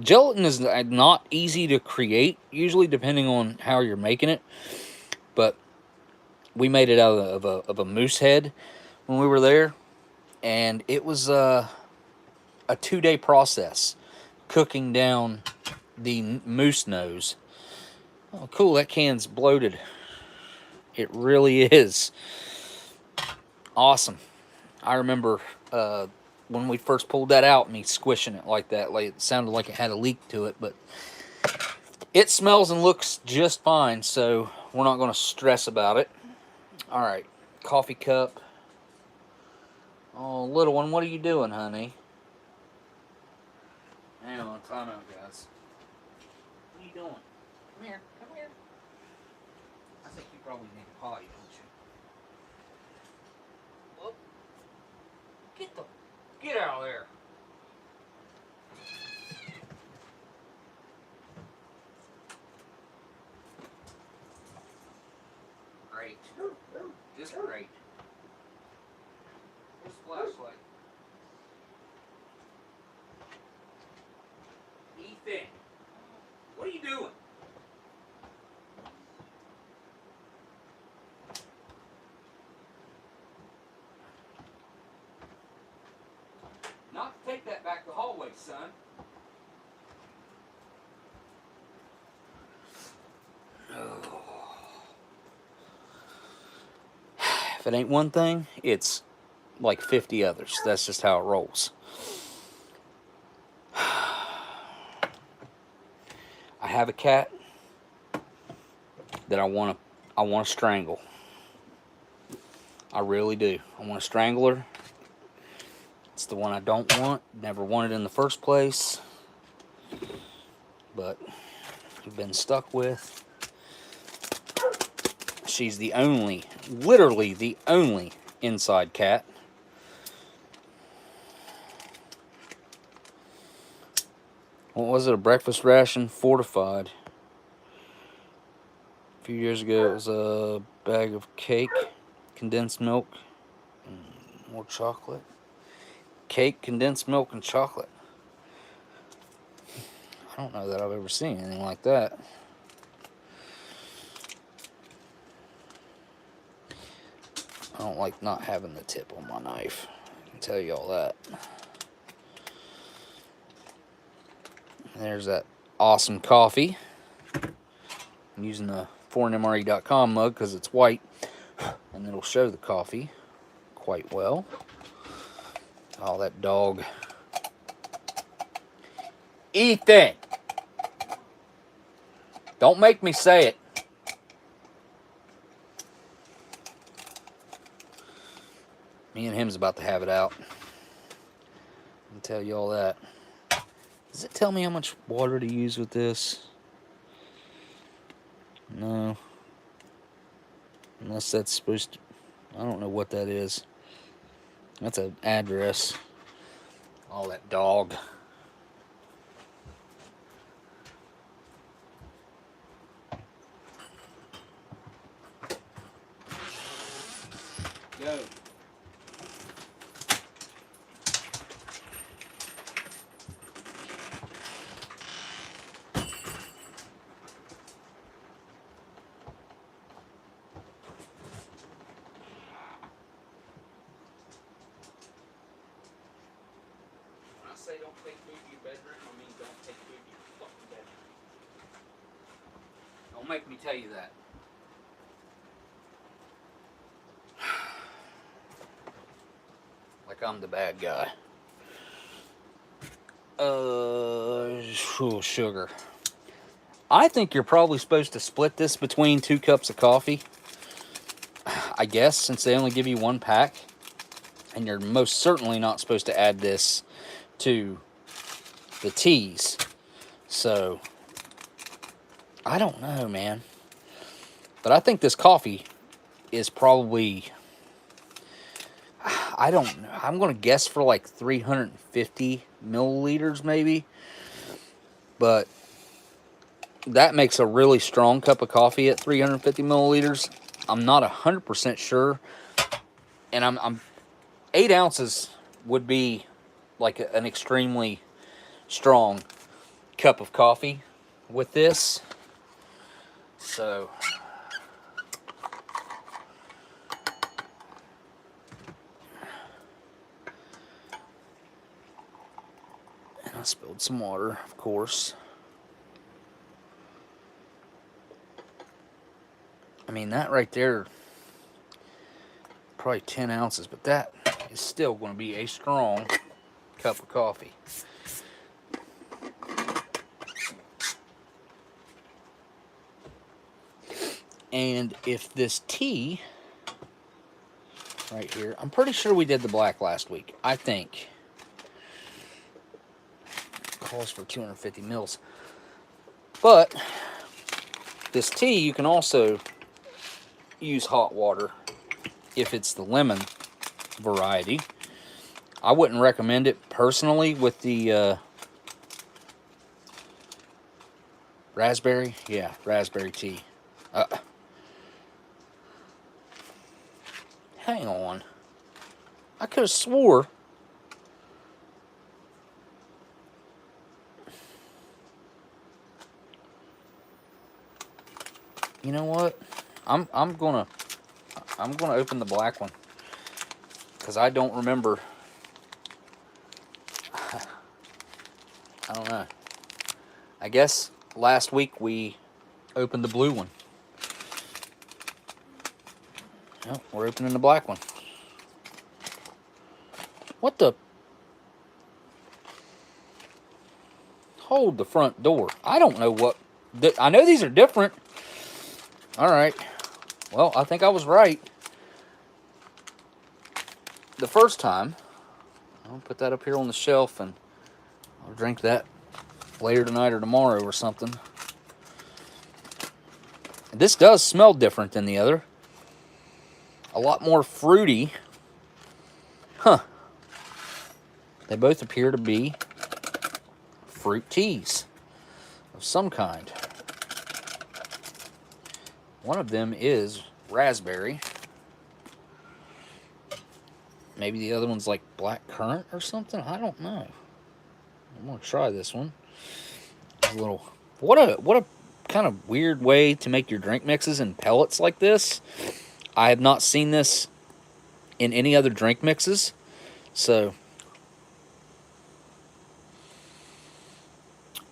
gelatin is not easy to create, usually, depending on how you're making it. But we made it out of a moose head when we were there. And it was a 2-day process, cooking down the moose nose. Oh, cool, that can's bloated. It really is. Awesome. I remember when we first pulled that out, me squishing it like that. Like, it sounded like it had a leak to it, but it smells and looks just fine, so we're not going to stress about it. All right, coffee cup. Oh, little one, what are you doing, honey? Hang on, time out, guys. What are you doing? Come here, come here. I think you probably need a potty, don't you? Whoop. Get out of there. Great. Just great. Where's the flashlight? Ethan, what are you doing? Not to take that back the hallway, son. If it ain't one thing, it's like 50 others. That's just how it rolls. I have a cat that I want to strangle. I really do. I want to strangle her. It's the one I don't want. Never wanted in the first place. But I've been stuck with. She's the only, literally the only inside cat. What was it? A breakfast ration, fortified. A few years ago, it was a bag of cake, condensed milk, and more chocolate. Cake, condensed milk, and chocolate. I don't know that I've ever seen anything like that. I don't like not having the tip on my knife. I can tell you all that. There's that awesome coffee. I'm using the foreignmre.com mug because it's white, and it'll show the coffee quite well. Oh, that dog. Ethan! Don't make me say it. Me and him's about to have it out. I can tell you all that. Does it tell me how much water to use with this? No. Unless that's supposed to... I don't know what that is. That's an address. Oh, that dog. Go. Don't make me tell you that. Like I'm the bad guy. Sugar. I think you're probably supposed to split this between 2 cups of coffee. I guess, since they only give you 1 pack. And you're most certainly not supposed to add this to the teas. So, I don't know, man. But I think this coffee is probably, I don't know, I'm going to guess for like 350 milliliters maybe. But that makes a really strong cup of coffee at 350 milliliters. I'm not 100% sure. And I'm 8 ounces would be like an extremely strong cup of coffee with this. So, and I spilled some water, of course. I mean, that right there, probably 10 ounces, but that is still going to be a strong cup of coffee. And if this tea right here, I'm pretty sure we did the black last week. I think. Calls for 250 mils. But this tea, you can also use hot water if it's the lemon variety. I wouldn't recommend it personally with the raspberry. Yeah, raspberry tea. Hang on. I could have swore. You know what? I'm gonna open the black one because I don't remember. I don't know. I guess last week we opened the blue one. Oh, we're opening the black one. What the? Hold the front door. I don't know what. I know these are different. All right. Well, I think I was right the first time. I'll put that up here on the shelf and I'll drink that later tonight or tomorrow or something. This does smell different than the other. A lot more fruity. Huh. They both appear to be fruit teas of some kind. One of them is raspberry. Maybe the other one's like black currant or something. I don't know. I'm gonna try this one. A little. What a kind of weird way to make your drink mixes in pellets like this. I have not seen this in any other drink mixes. So,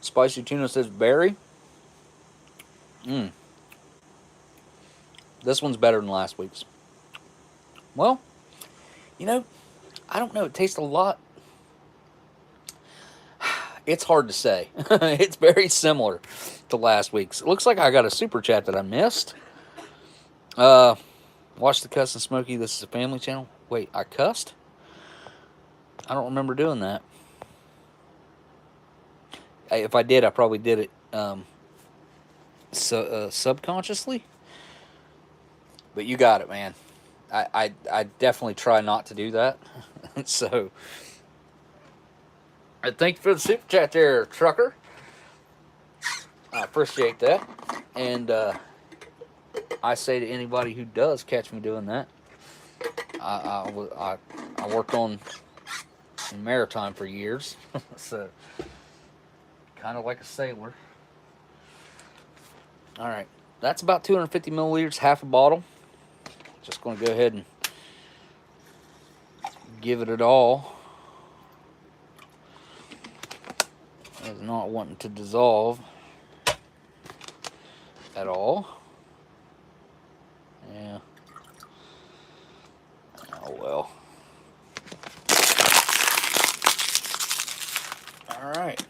Spicy Tuna says berry. This one's better than last week's. Well, you know, I don't know. It tastes a lot. It's hard to say. It's very similar to last week's. It looks like I got a super chat that I missed. Watch the Cuss and Smokey. This is a family channel. Wait, I cussed? I don't remember doing that. If I did, I probably did it subconsciously. But you got it, man. I definitely try not to do that. So, thank you for the super chat there, trucker. I appreciate that. And I say to anybody who does catch me doing that, I worked on in maritime for years, so kind of like a sailor. All right, that's about 250 milliliters, half a bottle. Just going to go ahead and give it all. It's not wanting to dissolve. at all. Yeah. Oh well. All right.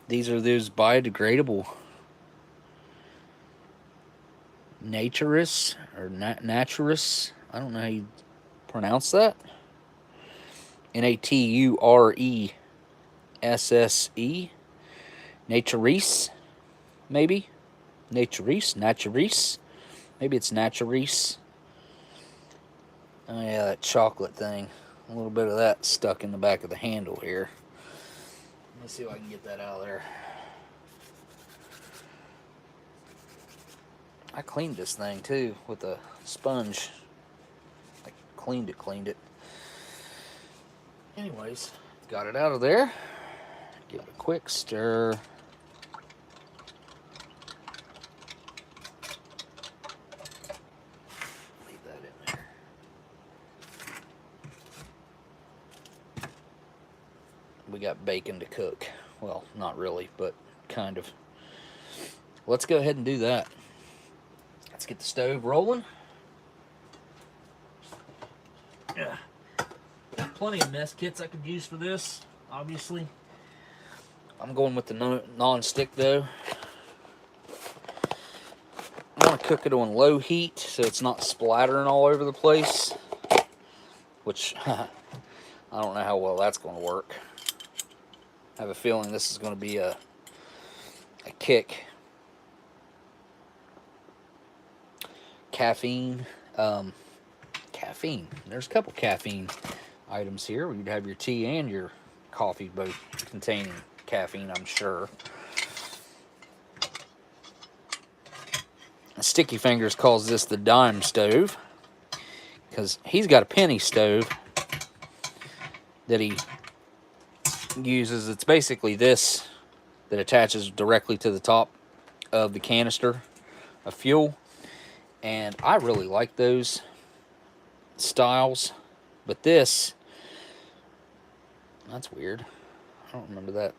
These are those biodegradable Naturus or Naturus. I don't know how you pronounce that. Naturesse. Naturese, maybe. Naturese. Maybe it's Naturese. Oh yeah, that chocolate thing. A little bit of that stuck in the back of the handle here. Let me see if I can get that out of there. I cleaned this thing too with a sponge. I cleaned it. Anyways, got it out of there. Give it a quick stir. Leave that in there. We got bacon to cook. Well, not really, but kind of. Let's go ahead and do that. Let's get the stove rolling. Yeah. Got plenty of mess kits I could use for this, obviously. I'm going with the non-stick though. I want to cook it on low heat so it's not splattering all over the place. Which, I don't know how well that's going to work. I have a feeling this is going to be a kick. Caffeine. Caffeine. There's a couple caffeine items here. You'd have your tea and your coffee both containing caffeine, I'm sure. Sticky Fingers calls this the dime stove because he's got a penny stove that he uses. It's basically this that attaches directly to the top of the canister of fuel, and I really like those styles, but this, that's weird. I don't remember that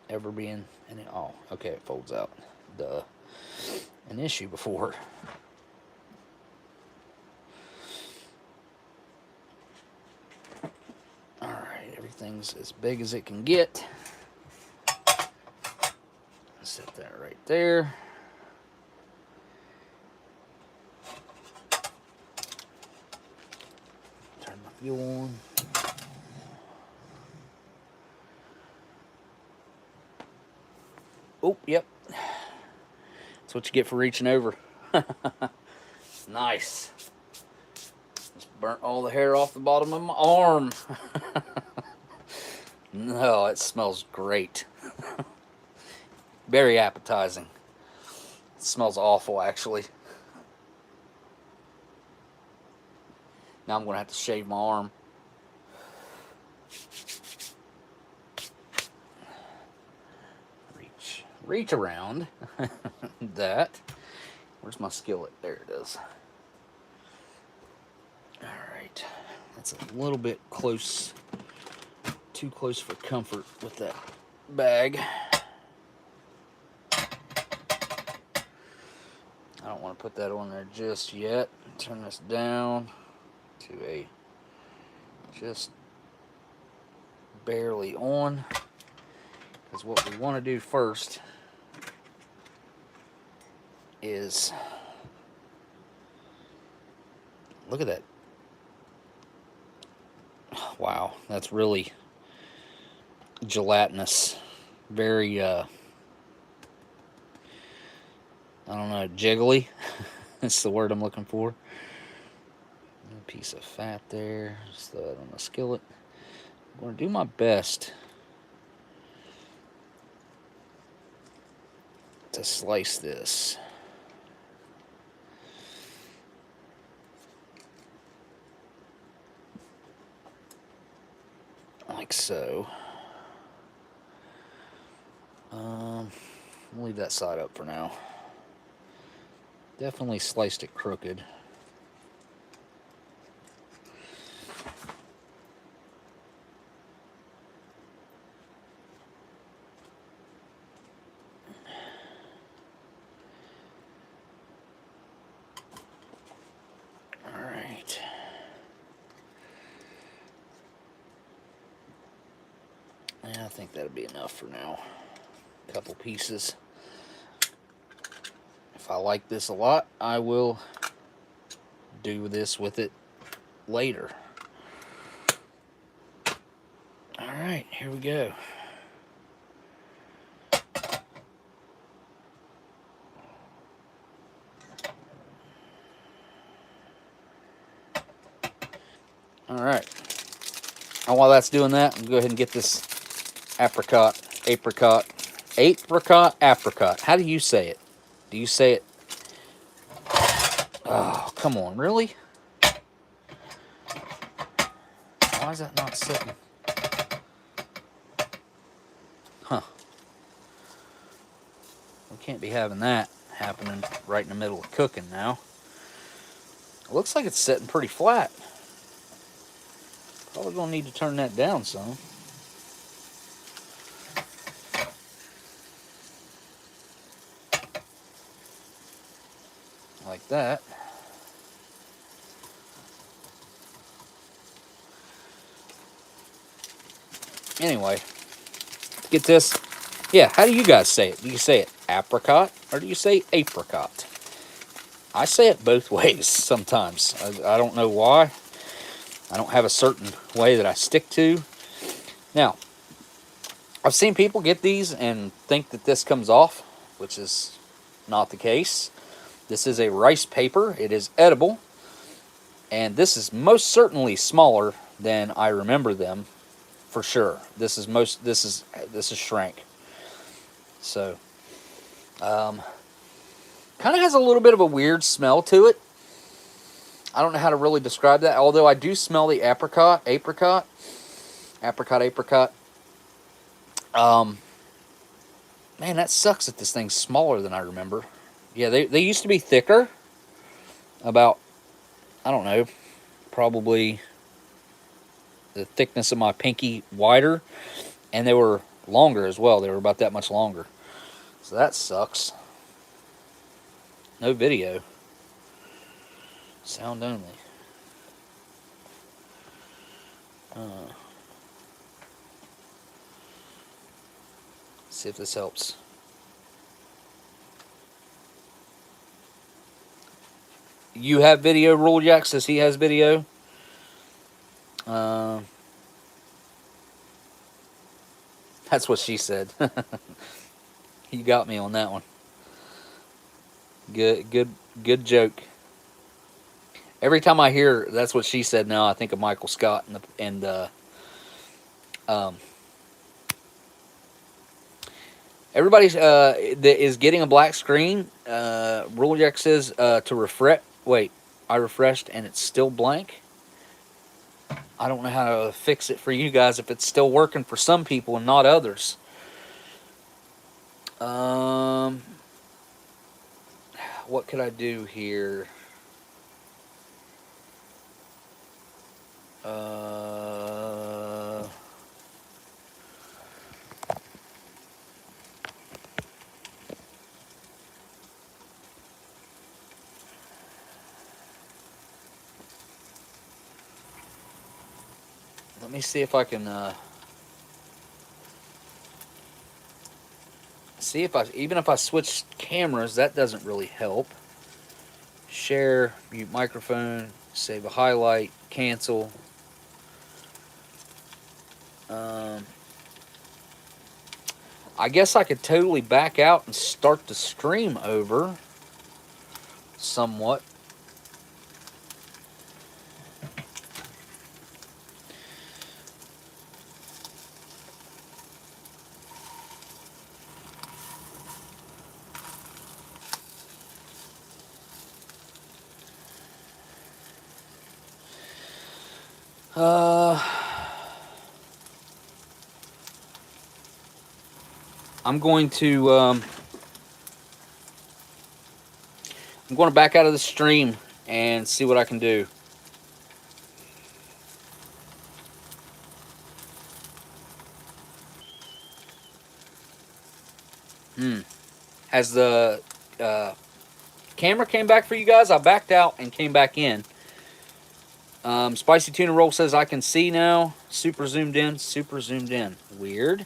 ever being any. Oh, okay, it folds out. Duh. An issue before. Alright, everything's as big as it can get. Set that right there. Turn my fuel on. Oh, yep. That's what you get for reaching over. Nice. Just burnt all the hair off the bottom of my arm. No, it smells great. Very appetizing. It smells awful, actually. Now I'm going to have to shave my arm. Reach around that. Where's my skillet? There it is. Alright. That's a little bit close. Too close for comfort with that bag. I don't want to put that on there just yet. Turn this down to a just barely on. Because what we want to do first is, look at that. Wow, that's really gelatinous. Very, I don't know, jiggly. That's the word I'm looking for. A piece of fat there. Just throw it on the skillet. I'm going to do my best to slice this. Like so. I'll leave that side up for now. Definitely sliced it crooked. Alright. Yeah, I think that'll be enough for now. A couple pieces. If I like this a lot, I will do this with it later. Alright, here we go. Alright. And while that's doing that, I'm going to go ahead and get this apricot. How do you say it? Do you say it? Oh, come on, really? Why is that not sitting? Huh. We can't be having that happening right in the middle of cooking now. It looks like it's sitting pretty flat. Probably gonna need to turn that down some. Like that. Anyway, get this. Yeah, how do you guys say it? Do you say it apricot or do you say apricot? I say it both ways sometimes. I don't know why. I don't have a certain way that I stick to. Now, I've seen people get these and think that this comes off, which is not the case. This is a rice paper. It is edible. And this is most certainly smaller than I remember them, for sure. This is shrank. So, kind of has a little bit of a weird smell to it. I don't know how to really describe that, although I do smell the apricot. Man, that sucks that this thing's smaller than I remember. Yeah, they used to be thicker. About, I don't know, probably the thickness of my pinky wider. And they were longer as well. They were about that much longer. So that sucks. No video. Sound only. See if this helps. You have video, Rule Jack says he has video. That's what she said. You got me on that one. Good joke. Every time I hear that's what she said now, I think of Michael Scott and everybody that is getting a black screen. Rule Jack says to refresh. Wait, I refreshed and it's still blank. I don't know how to fix it for you guys if it's still working for some people and not others. What could I do here? Let me see if I can see if even if I switch cameras, that doesn't really help. Share, mute microphone, save a highlight, cancel. I guess I could totally back out and start the stream over somewhat. I'm going to I'm going to back out of the stream and see what I can do. Has the camera came back for you guys? I backed out and came back in. Spicy Tuna Roll says I can see now. Super zoomed in. Super zoomed in. Weird.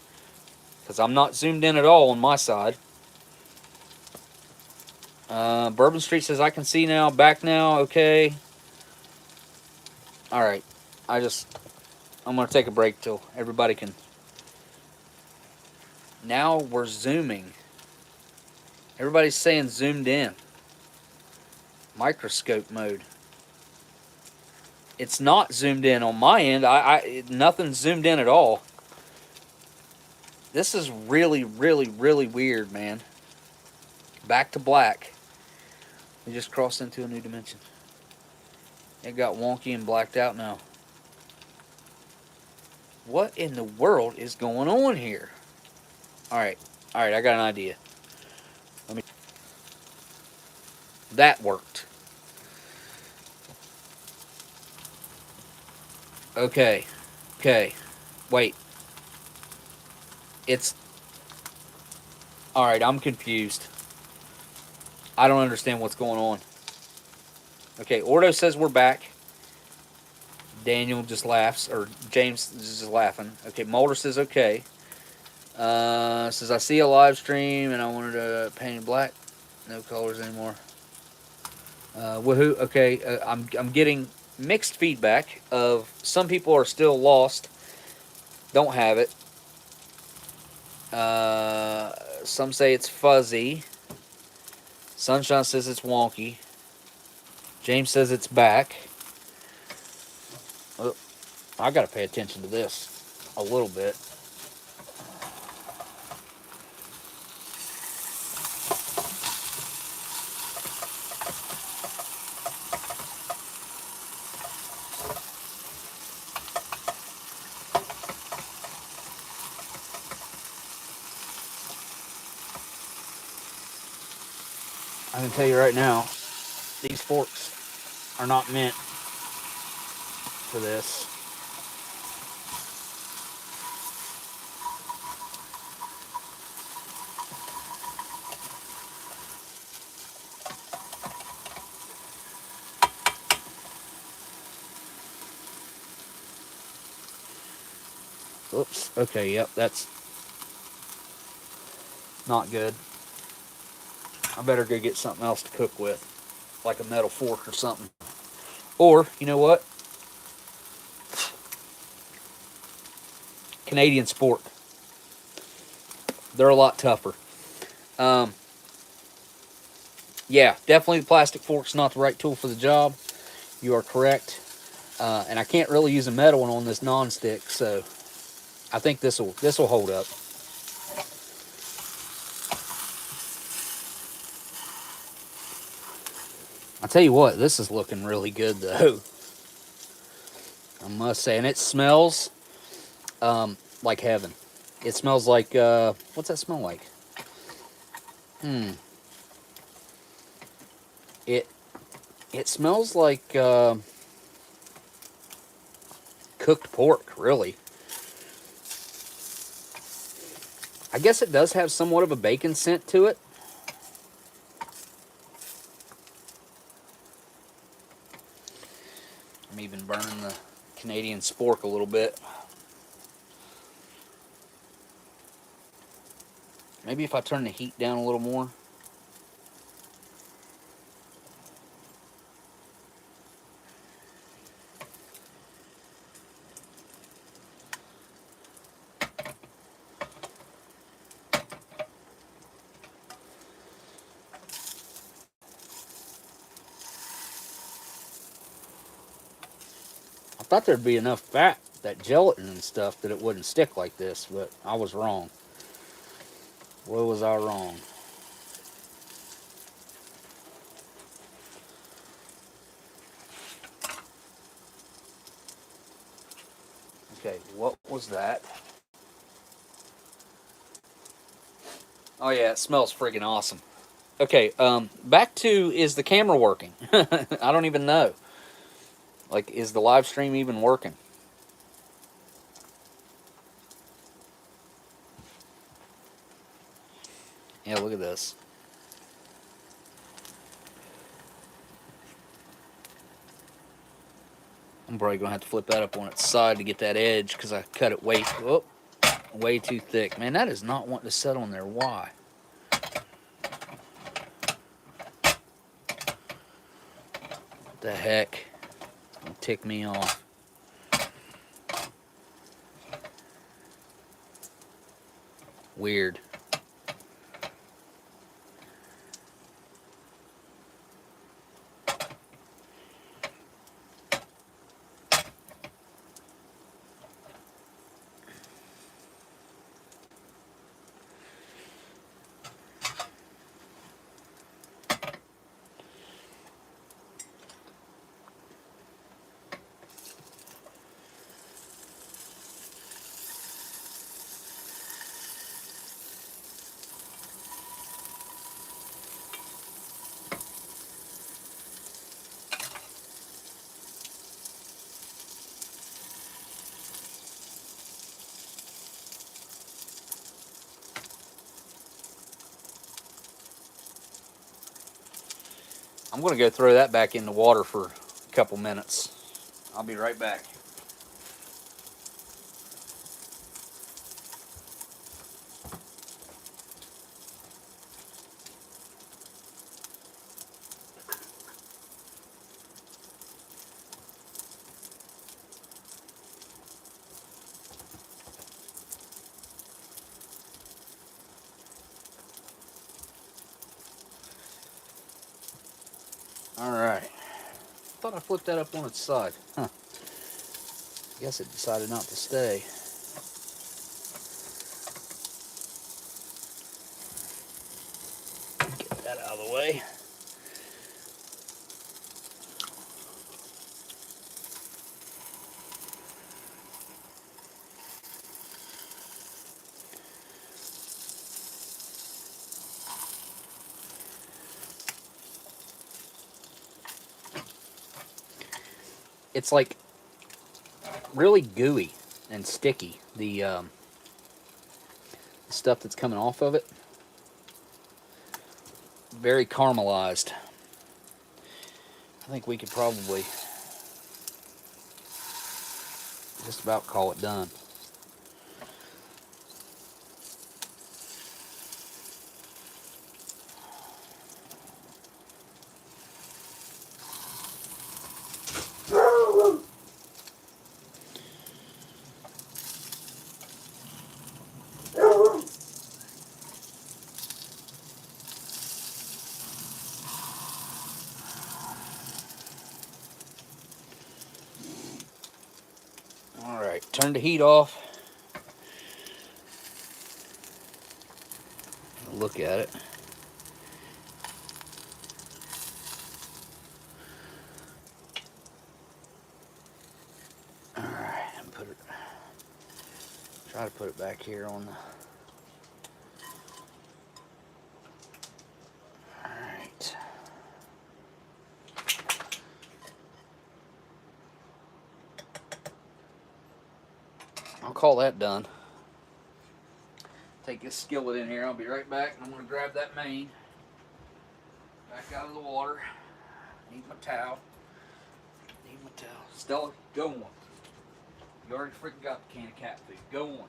Because I'm not zoomed in at all on my side. Bourbon Street says I can see now. Back now. Okay. Alright. I'm going to take a break till everybody can. Now we're zooming. Everybody's saying zoomed in. Microscope mode. It's not zoomed in on my end. Nothing's zoomed in at all. This is really, really, really weird, man. Back to black. We just crossed into a new dimension. It got wonky and blacked out now. What in the world is going on here? Alright, I got an idea. That worked. Okay. Wait. It's... Alright, I'm confused. I don't understand what's going on. Okay, Ordo says we're back. Daniel just laughs, or James is just laughing. Okay, Mulder says okay. Says I see a live stream and I wanted to paint it black. No colors anymore. Woohoo! Okay, I'm getting mixed feedback of some people are still lost, don't have it. Some say it's fuzzy. Sunshine says it's wonky. James says it's back. Oh, I gotta pay attention to this a little bit. I can tell you right now, these forks are not meant for this. Oops. Okay, yep, that's not good. I better go get something else to cook with, like a metal fork or something. Or, you know what? Canadian sport. They're a lot tougher. Yeah, definitely the plastic fork's not the right tool for the job. You are correct. And I can't really use a metal one on this non-stick, so I think this will hold up. I'll tell you what, this is looking really good though. I must say, and it smells like heaven. It smells like what's that smell like? It smells like cooked pork, really. I guess it does have somewhat of a bacon scent to it. I'm even burning the Canadian spork a little bit. Maybe if I turn the heat down a little more. I thought there'd be enough fat, that gelatin and stuff, that it wouldn't stick like this, but I was wrong. Where was I wrong? Okay, what was that? Oh yeah, it smells friggin' awesome. Okay, back to, is the camera working? I don't even know. Like, is the live stream even working? Yeah, look at this. I'm probably going to have to flip that up on its side to get that edge because I cut it way too thick. Man, that is not wanting to set on there. Why? What the heck? It's going to tick me off. Weird. I'm going to go throw that back in the water for a couple minutes. I'll be right back. Alright. Thought I flipped that up on its side. Huh. Guess it decided not to stay. Get that out of the way. It's like really gooey and sticky, the stuff that's coming off of it. Very caramelized. I think we could probably just about call it done. Alright, turn the heat off. Look at it. Alright, and try to put it back here on the... Alright. I'll call that done. Take this skillet in here. I'll be right back. I'm going to grab that main back out of the water. Need my towel. Stella, go on. You already freaking got the can of cat food. Go on.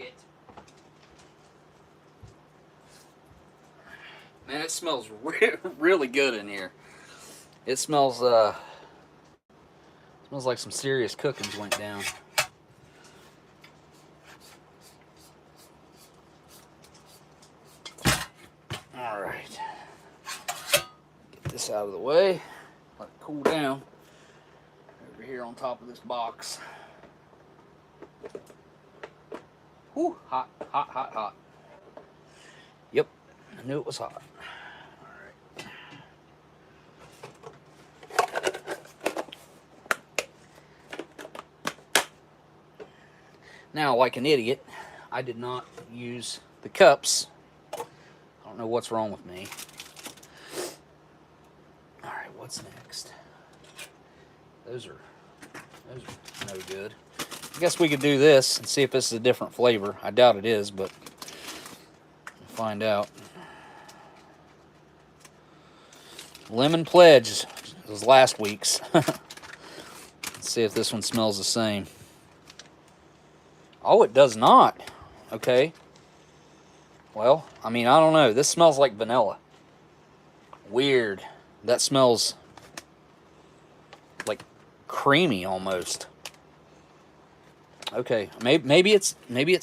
it. Man, it smells really good in here. It smells smells like some serious cookings went down. All right. Get this out of the way. Let it cool down. Over here on top of this box. Whew, hot, hot, hot, hot. Yep, I knew it was hot. All right. Now, like an idiot, I did not use the cups. I don't know what's wrong with me. All right, what's next? Those are no good. I guess we could do this and see if this is a different flavor. I doubt it is, but we'll find out. Lemon Pledge was last week's. Let's see if this one smells the same. Oh, it does not. Okay. Well, I mean, I don't know. This smells like vanilla. Weird. That smells like creamy almost. Okay, maybe it's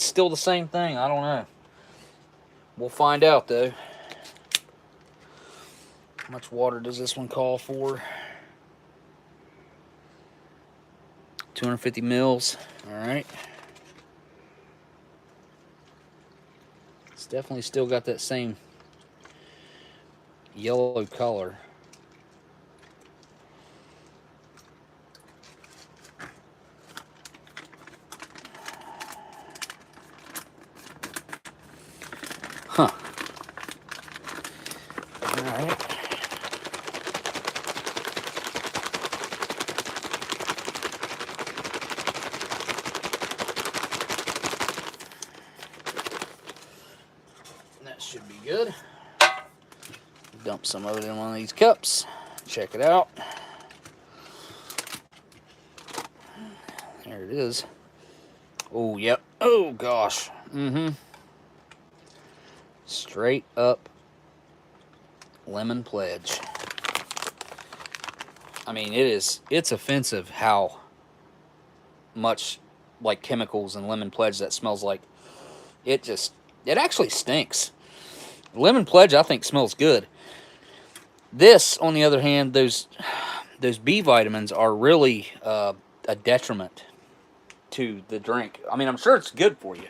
still the same thing. I don't know. We'll find out though. How much water does this one call for? 250 mils. All right. It's definitely still got that same yellow color. Huh. All right. That should be good. Dump some of it in one of these cups. Check it out. There it is. Oh, yep. Oh, gosh. Mm-hmm. Straight up Lemon Pledge. I mean, it's offensive how much like chemicals and Lemon Pledge that smells like. It actually stinks. Lemon Pledge, I think, smells good. This, on the other hand, those B vitamins are really a detriment to the drink. I mean, I'm sure it's good for you.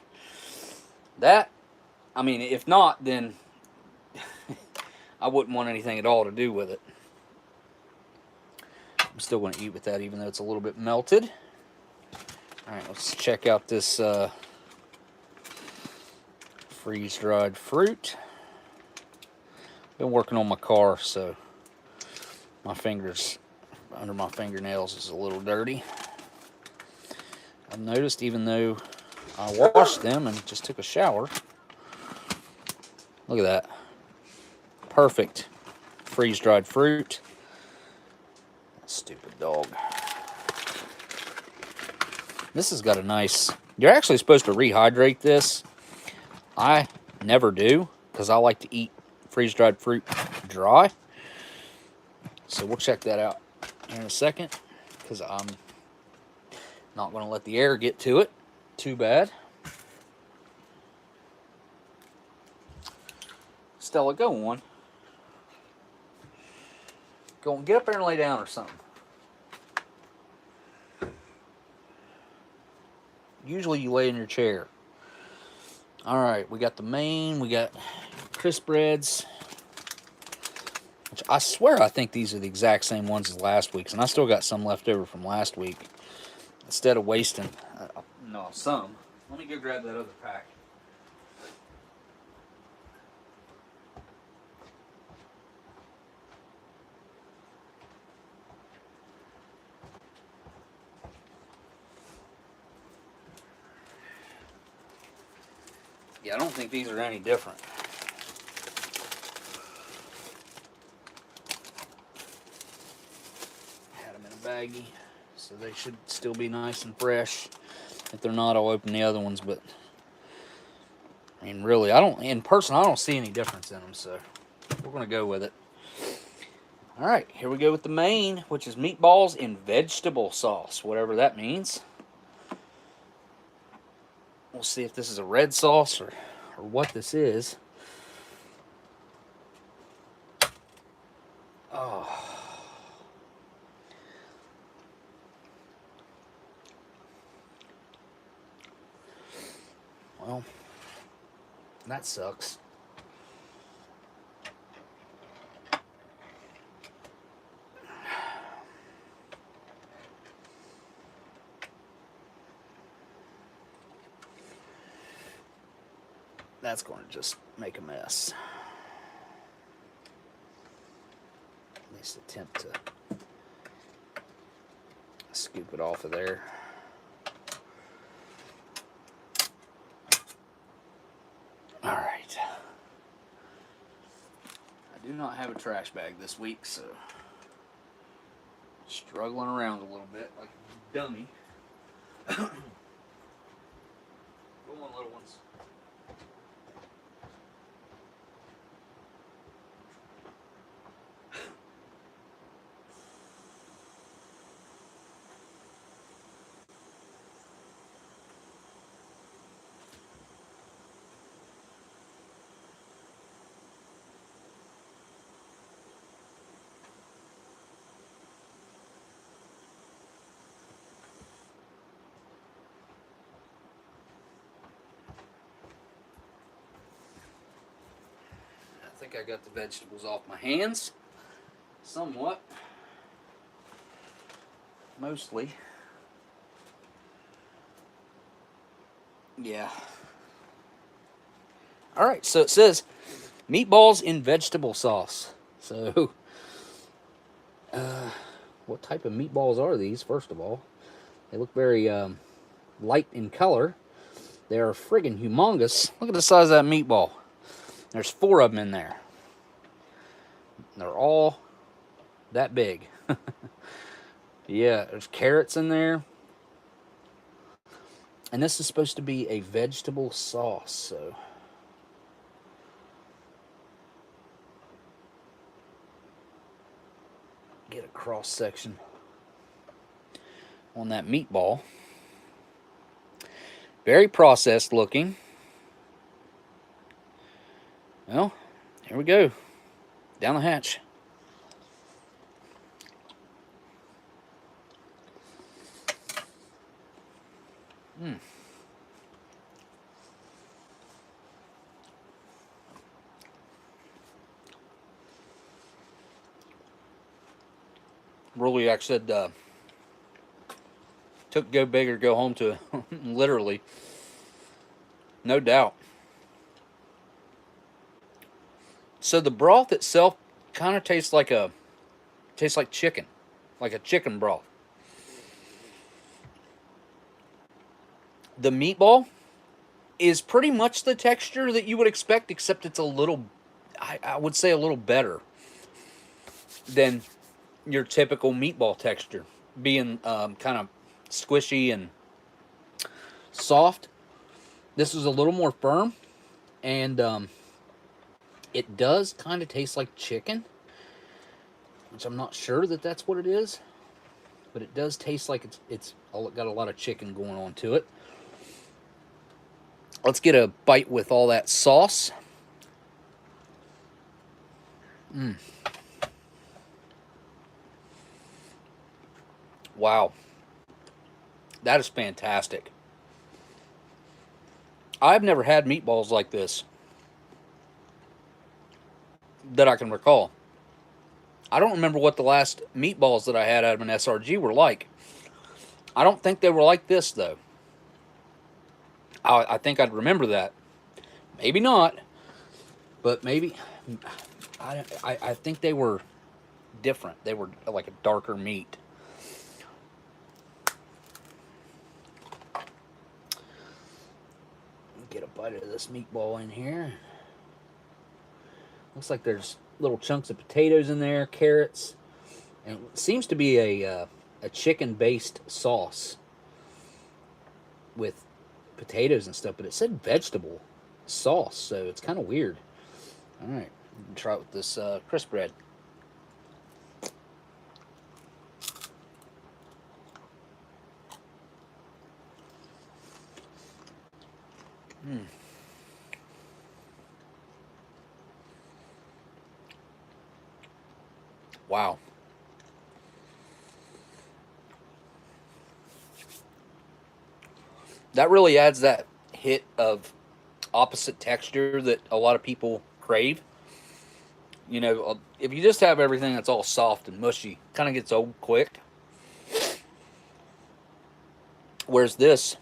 I mean, if not, then I wouldn't want anything at all to do with it. I'm still going to eat with that, even though it's a little bit melted. All right, let's check out this freeze-dried fruit. Been working on my car, so my fingers under my fingernails is a little dirty. I've noticed, even though I washed them and just took a shower. Look at that. Perfect freeze-dried fruit. Stupid dog. This has got a nice... You're actually supposed to rehydrate this. I never do, because I like to eat freeze-dried fruit dry. So we'll check that out in a second, because I'm not going to let the air get to it too bad. Stella, go on. Go on, get up there and lay down or something. Usually you lay in your chair. Alright, we got the main, we got crisp breads. Which I swear I think these are the exact same ones as last week's, and I still got some left over from last week. Instead of wasting, some. Let me go grab that other pack. Yeah, I don't think these are any different. Had them in a baggie, so they should still be nice and fresh. If they're not, I'll open the other ones, but I mean, really, in person, I don't see any difference in them, so we're going to go with it. All right, here we go with the main, which is meatballs in vegetable sauce, whatever that means. We'll see if this is a red sauce or what this is. Oh. Well, that sucks. That's going to just make a mess. At least attempt to scoop it off of there. All right. I do not have a trash bag this week, so struggling around a little bit like a dummy. Go on, little ones. I think I got the vegetables off my hands, somewhat, mostly. Yeah. All right, so it says meatballs in vegetable sauce. So, what type of meatballs are these, first of all? They look very light in color. They are friggin' humongous. Look at the size of that meatball. There's 4 of them in there. They're all that big. Yeah, there's carrots in there. And this is supposed to be a vegetable sauce, so... Get a cross section on that meatball. Very processed looking. Well, here we go. Down the hatch. Really, I said, took go big or go home to literally. No doubt. So the broth itself kind of tastes like chicken, like a chicken broth. The meatball is pretty much the texture that you would expect, except it's a little, I would say a little better than your typical meatball texture, being kind of squishy and soft. This is a little more firm, and it does kind of taste like chicken, which I'm not sure that that's what it is, but it does taste like it's got a lot of chicken going on to it. Let's get a bite with all that sauce. Wow. That is fantastic. I've never had meatballs like this that I can recall. I don't remember what the last meatballs that I had out of an SRG were like. I don't think they were like this, though. I think I'd remember that. Maybe not, but maybe. I think they were different. They were like a darker meat. Get a bite of this meatball in here. Looks like there's little chunks of potatoes in there, carrots, and it seems to be a chicken-based sauce with potatoes and stuff, but it said vegetable sauce, so it's kind of weird. All right, try it with this crisp bread. Wow. That really adds that hit of opposite texture that a lot of people crave. You know, if you just have everything that's all soft and mushy, kind of gets old quick. Whereas this,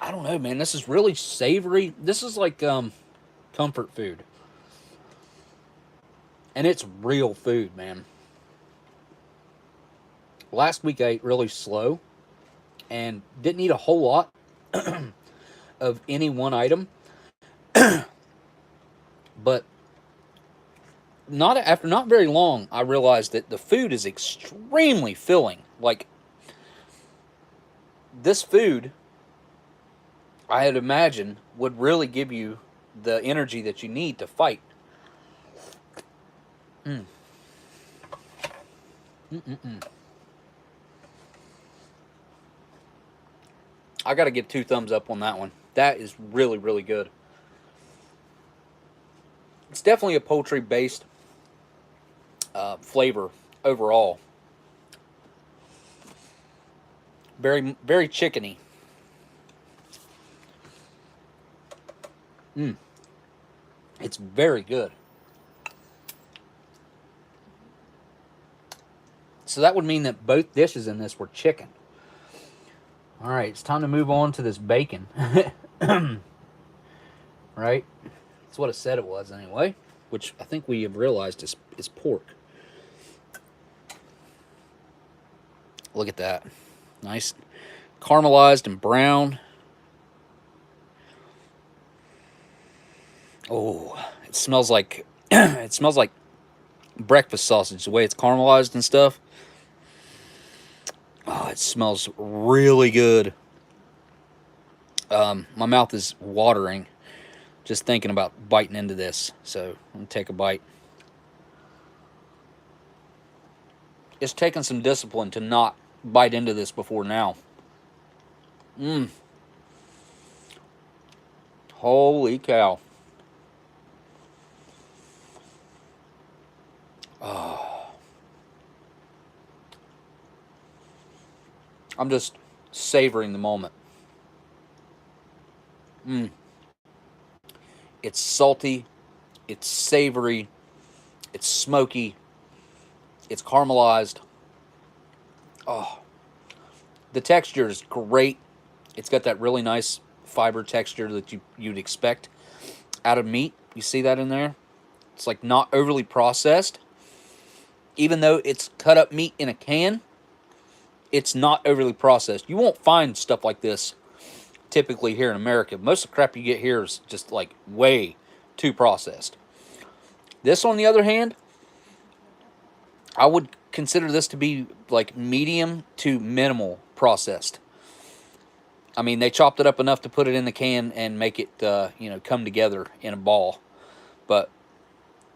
I don't know, man, this is really savory. This is like comfort food. And it's real food, man. Last week I ate really slow and didn't eat a whole lot of any one item. But not very long, I realized that the food is extremely filling. Like, this food, I had imagined, would really give you the energy that you need to fight. I gotta give 2 thumbs up on that one. That is really, really good. It's definitely a poultry-based flavor overall. Very, very chickeny. It's very good. So that would mean that both dishes in this were chicken. All right, it's time to move on to this bacon. Right? That's what it said it was anyway, which I think we have realized is pork. Look at that. Nice caramelized and brown. Oh, it smells like it smells like breakfast sausage, the way it's caramelized and stuff. Oh, it smells really good. My mouth is watering just thinking about biting into this. So I'm gonna take a bite. It's taken some discipline to not bite into this before now. Holy cow. Oh. I'm just savoring the moment. It's salty, it's savory, it's smoky, it's caramelized. Oh, the texture is great. It's got that really nice fiber texture that you'd expect out of meat. You see that in there? It's like not overly processed. Even though it's cut up meat in a can, it's not overly processed. You won't find stuff like this typically here in America. Most of the crap you get here is just like way too processed. This, on the other hand, I would consider this to be like medium to minimal processed. I mean, they chopped it up enough to put it in the can and make it, come together in a ball. But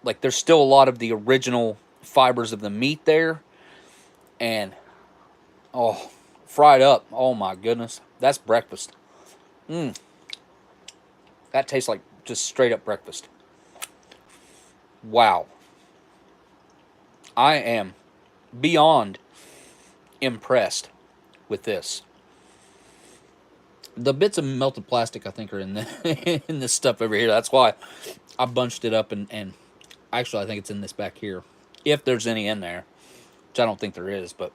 like, there's still a lot of the original fibers of the meat there, and fried up. Oh my goodness, that's breakfast. That tastes like just straight up breakfast. Wow. I am beyond impressed with this. The bits of melted plastic, I think, are in the in this stuff over here. That's why I bunched it up, and actually I think it's in this back here, if there's any in there, which I don't think there is. But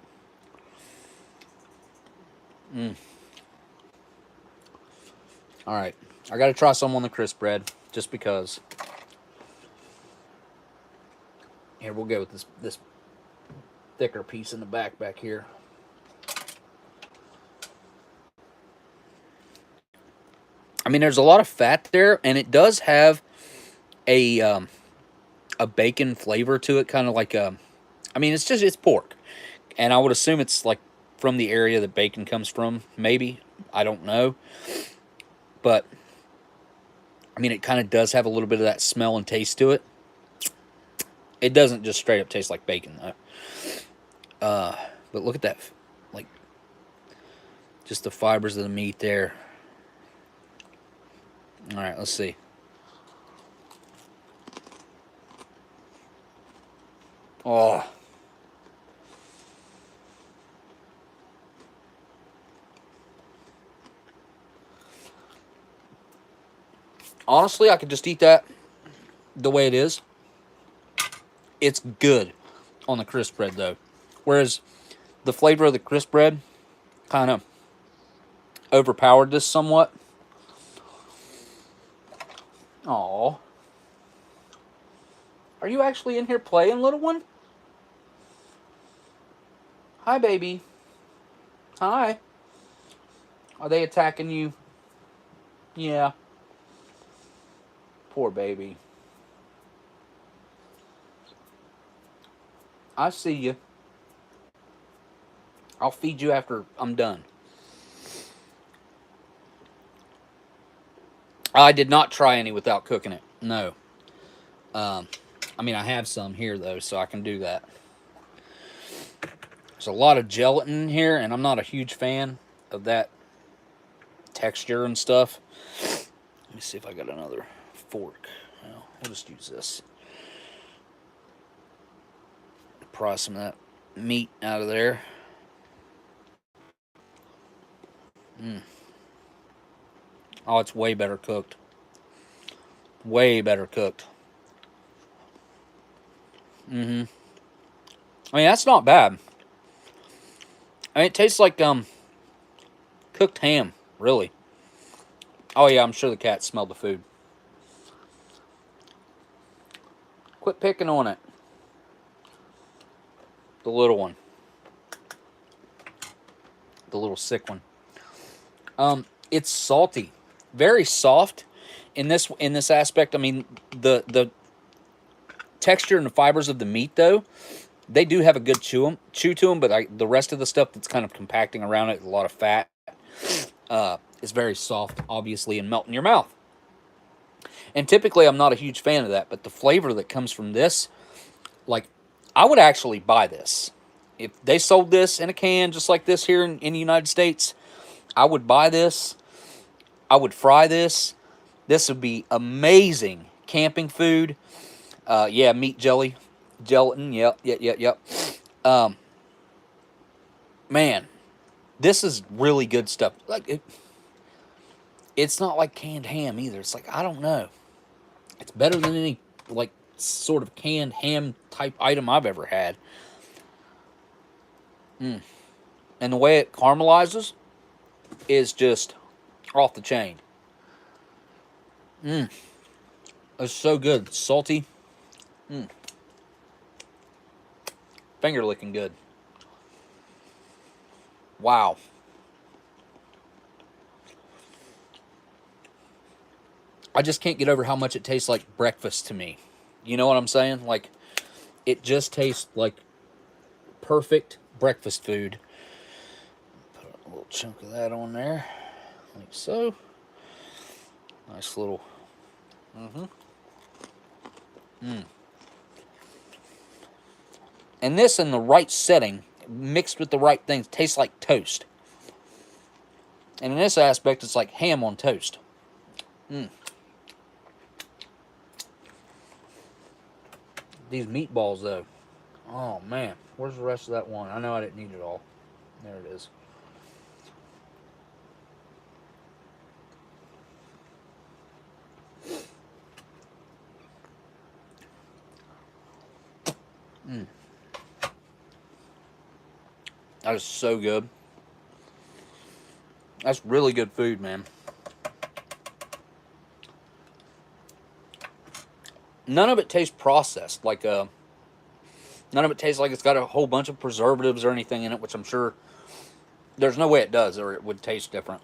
all right, I got to try some on the crisp bread just because. Here, we'll go with this thicker piece in the back here. I mean, there's a lot of fat there, and it does have a bacon flavor to it, kind of like I mean, it's pork, and I would assume it's like from the area that bacon comes from. Maybe, I don't know, but I mean, it kind of does have a little bit of that smell and taste to it. It doesn't just straight up taste like bacon, though. But look at that, like, just the fibers of the meat there. All right, let's see. Oh. Honestly, I could just eat that the way it is. It's good on the crisp bread, though. Whereas the flavor of the crisp bread kind of overpowered this somewhat. Aw. Are you actually in here playing, little one? Hi, baby. Hi. Are they attacking you? Yeah. Poor baby. I see you. I'll feed you after I'm done. I did not try any without cooking it. No. I mean, I have some here, though, so I can do that. There's a lot of gelatin in here, and I'm not a huge fan of that texture and stuff. Let me see if I got another fork. Well, we'll just use this. Pry some of that meat out of there. Oh, it's way better cooked. Way better cooked. I mean, that's not bad. I mean, it tastes like cooked ham, really. Oh yeah, I'm sure the cat smelled the food. Quit picking on it. The little one. The little sick one. It's salty. Very soft in this aspect. I mean, the texture and the fibers of the meat, though, they do have a good chew to them, but the rest of the stuff that's kind of compacting around it, a lot of fat, is very soft, obviously, and melt in your mouth. And typically, I'm not a huge fan of that, but the flavor that comes from this, like, I would actually buy this. If they sold this in a can just like this here in the United States, I would buy this. I would fry this. This would be amazing camping food. Yeah, meat jelly, gelatin. Yep. Man, this is really good stuff. Like it's not like canned ham either. It's like, I don't know. It's better than any like sort of canned ham type item I've ever had. And the way it caramelizes is just off the chain. It's so good. Salty. Finger licking good. Wow. I just can't get over how much it tastes like breakfast to me. You know what I'm saying? Like, it just tastes like perfect breakfast food. Put a little chunk of that on there, like so. Nice little. And this, in the right setting, mixed with the right things, tastes like toast. And in this aspect, it's like ham on toast. These meatballs, though. Oh, man. Where's the rest of that one? I know I didn't eat it all. There it is. That is so good. That's really good food, man. None of it tastes processed. Like, none of it tastes like it's got a whole bunch of preservatives or anything in it, which I'm sure there's no way it does, or it would taste different.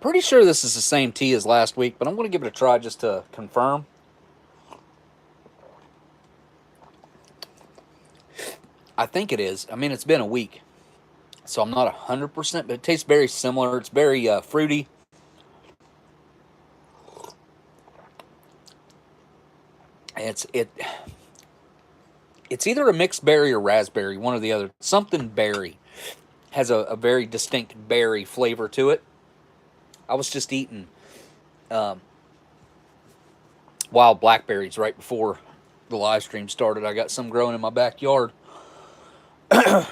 Pretty sure this is the same tea as last week, but I'm going to give it a try just to confirm. I think it is. I mean, it's been a week, so I'm not 100%, but it tastes very similar. It's very fruity. It's either a mixed berry or raspberry, one or the other. Something berry. Has a very distinct berry flavor to it. I was just eating wild blackberries right before the live stream started. I got some growing in my backyard. I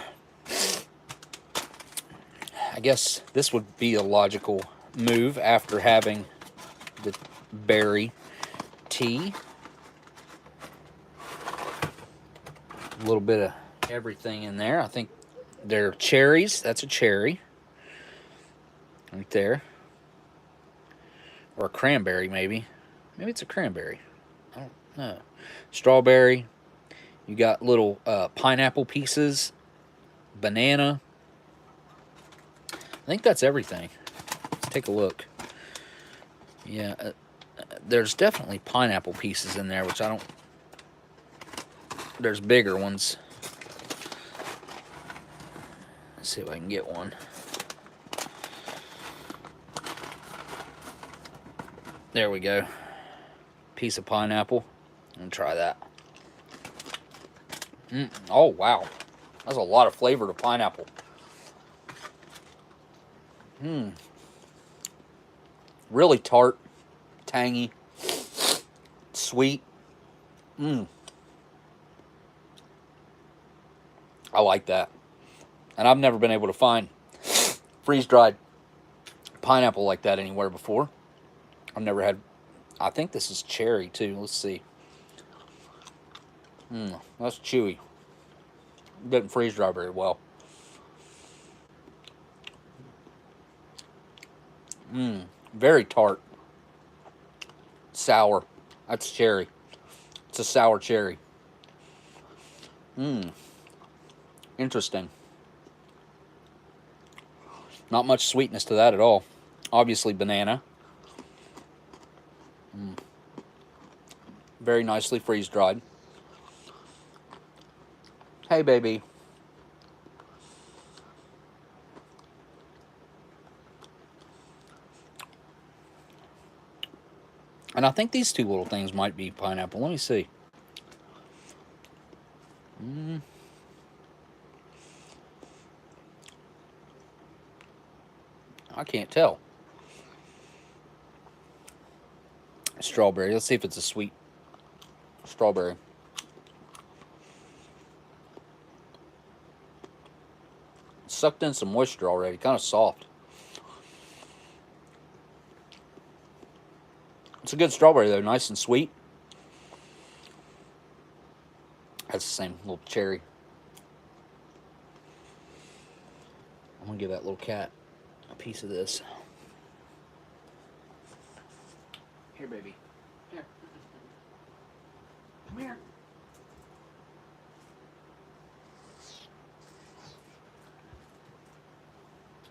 guess this would be a logical move after having the berry tea. A little bit of everything in there. I think they're cherries. That's a cherry. Right there. Or a cranberry, maybe. Maybe it's a cranberry. I don't know. Strawberry. You got little pineapple pieces. Banana. I think that's everything. Let's take a look. Yeah, there's definitely pineapple pieces in there, which I don't... There's bigger ones. Let's see if I can get one. There we go. Piece of pineapple. I'm gonna try that. Oh, wow. That's a lot of flavor to pineapple. Really tart, tangy, sweet. I like that. And I've never been able to find freeze-dried pineapple like that anywhere before. I've never had... I think this is cherry, too. Let's see. That's chewy. Doesn't freeze-dry very well. Very tart. Sour. That's cherry. It's a sour cherry. Interesting. Not much sweetness to that at all. Obviously banana. Very nicely freeze-dried. Hey, baby. And I think these two little things might be pineapple. Let me see. I can't tell. Strawberry. Let's see if it's a sweet strawberry. Sucked in some moisture already. Kind of soft. It's a good strawberry, though. Nice and sweet. That's the same little cherry. I'm going to give that little cat a piece of this. Here, baby. Here. Come here.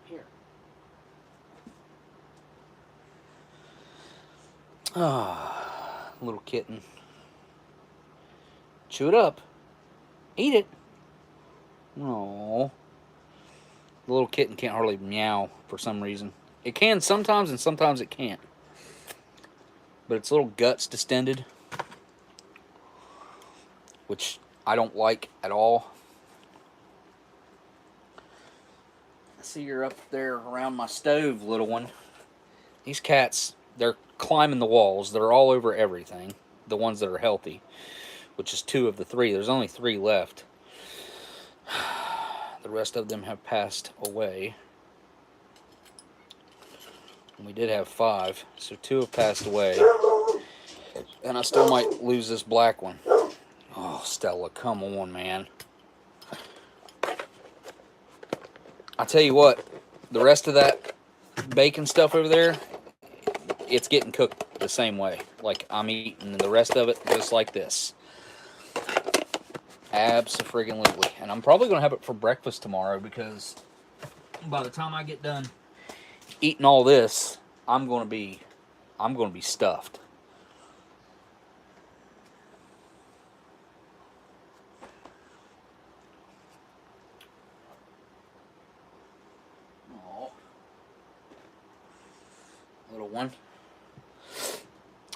Here. Ah, little kitten. Chew it up. Eat it. Oh. The little kitten can't hardly meow for some reason. It can sometimes, and sometimes it can't. But its little gut's distended, which I don't like at all. I see you're up there around my stove, little one. These cats, they're climbing the walls. They're all over everything. The ones that are healthy, which is 2 of the 3. There's only 3 left. The rest of them have passed away. And we did have 5, so 2 have passed away. And I still might lose this black one. Oh, Stella, come on, man. I tell you what, the rest of that bacon stuff over there, it's getting cooked the same way. Like, I'm eating the rest of it just like this. Abso-friggin-lutely. And I'm probably going to have it for breakfast tomorrow, because by the time I get done eating all this, I'm gonna be stuffed. Oh, little one.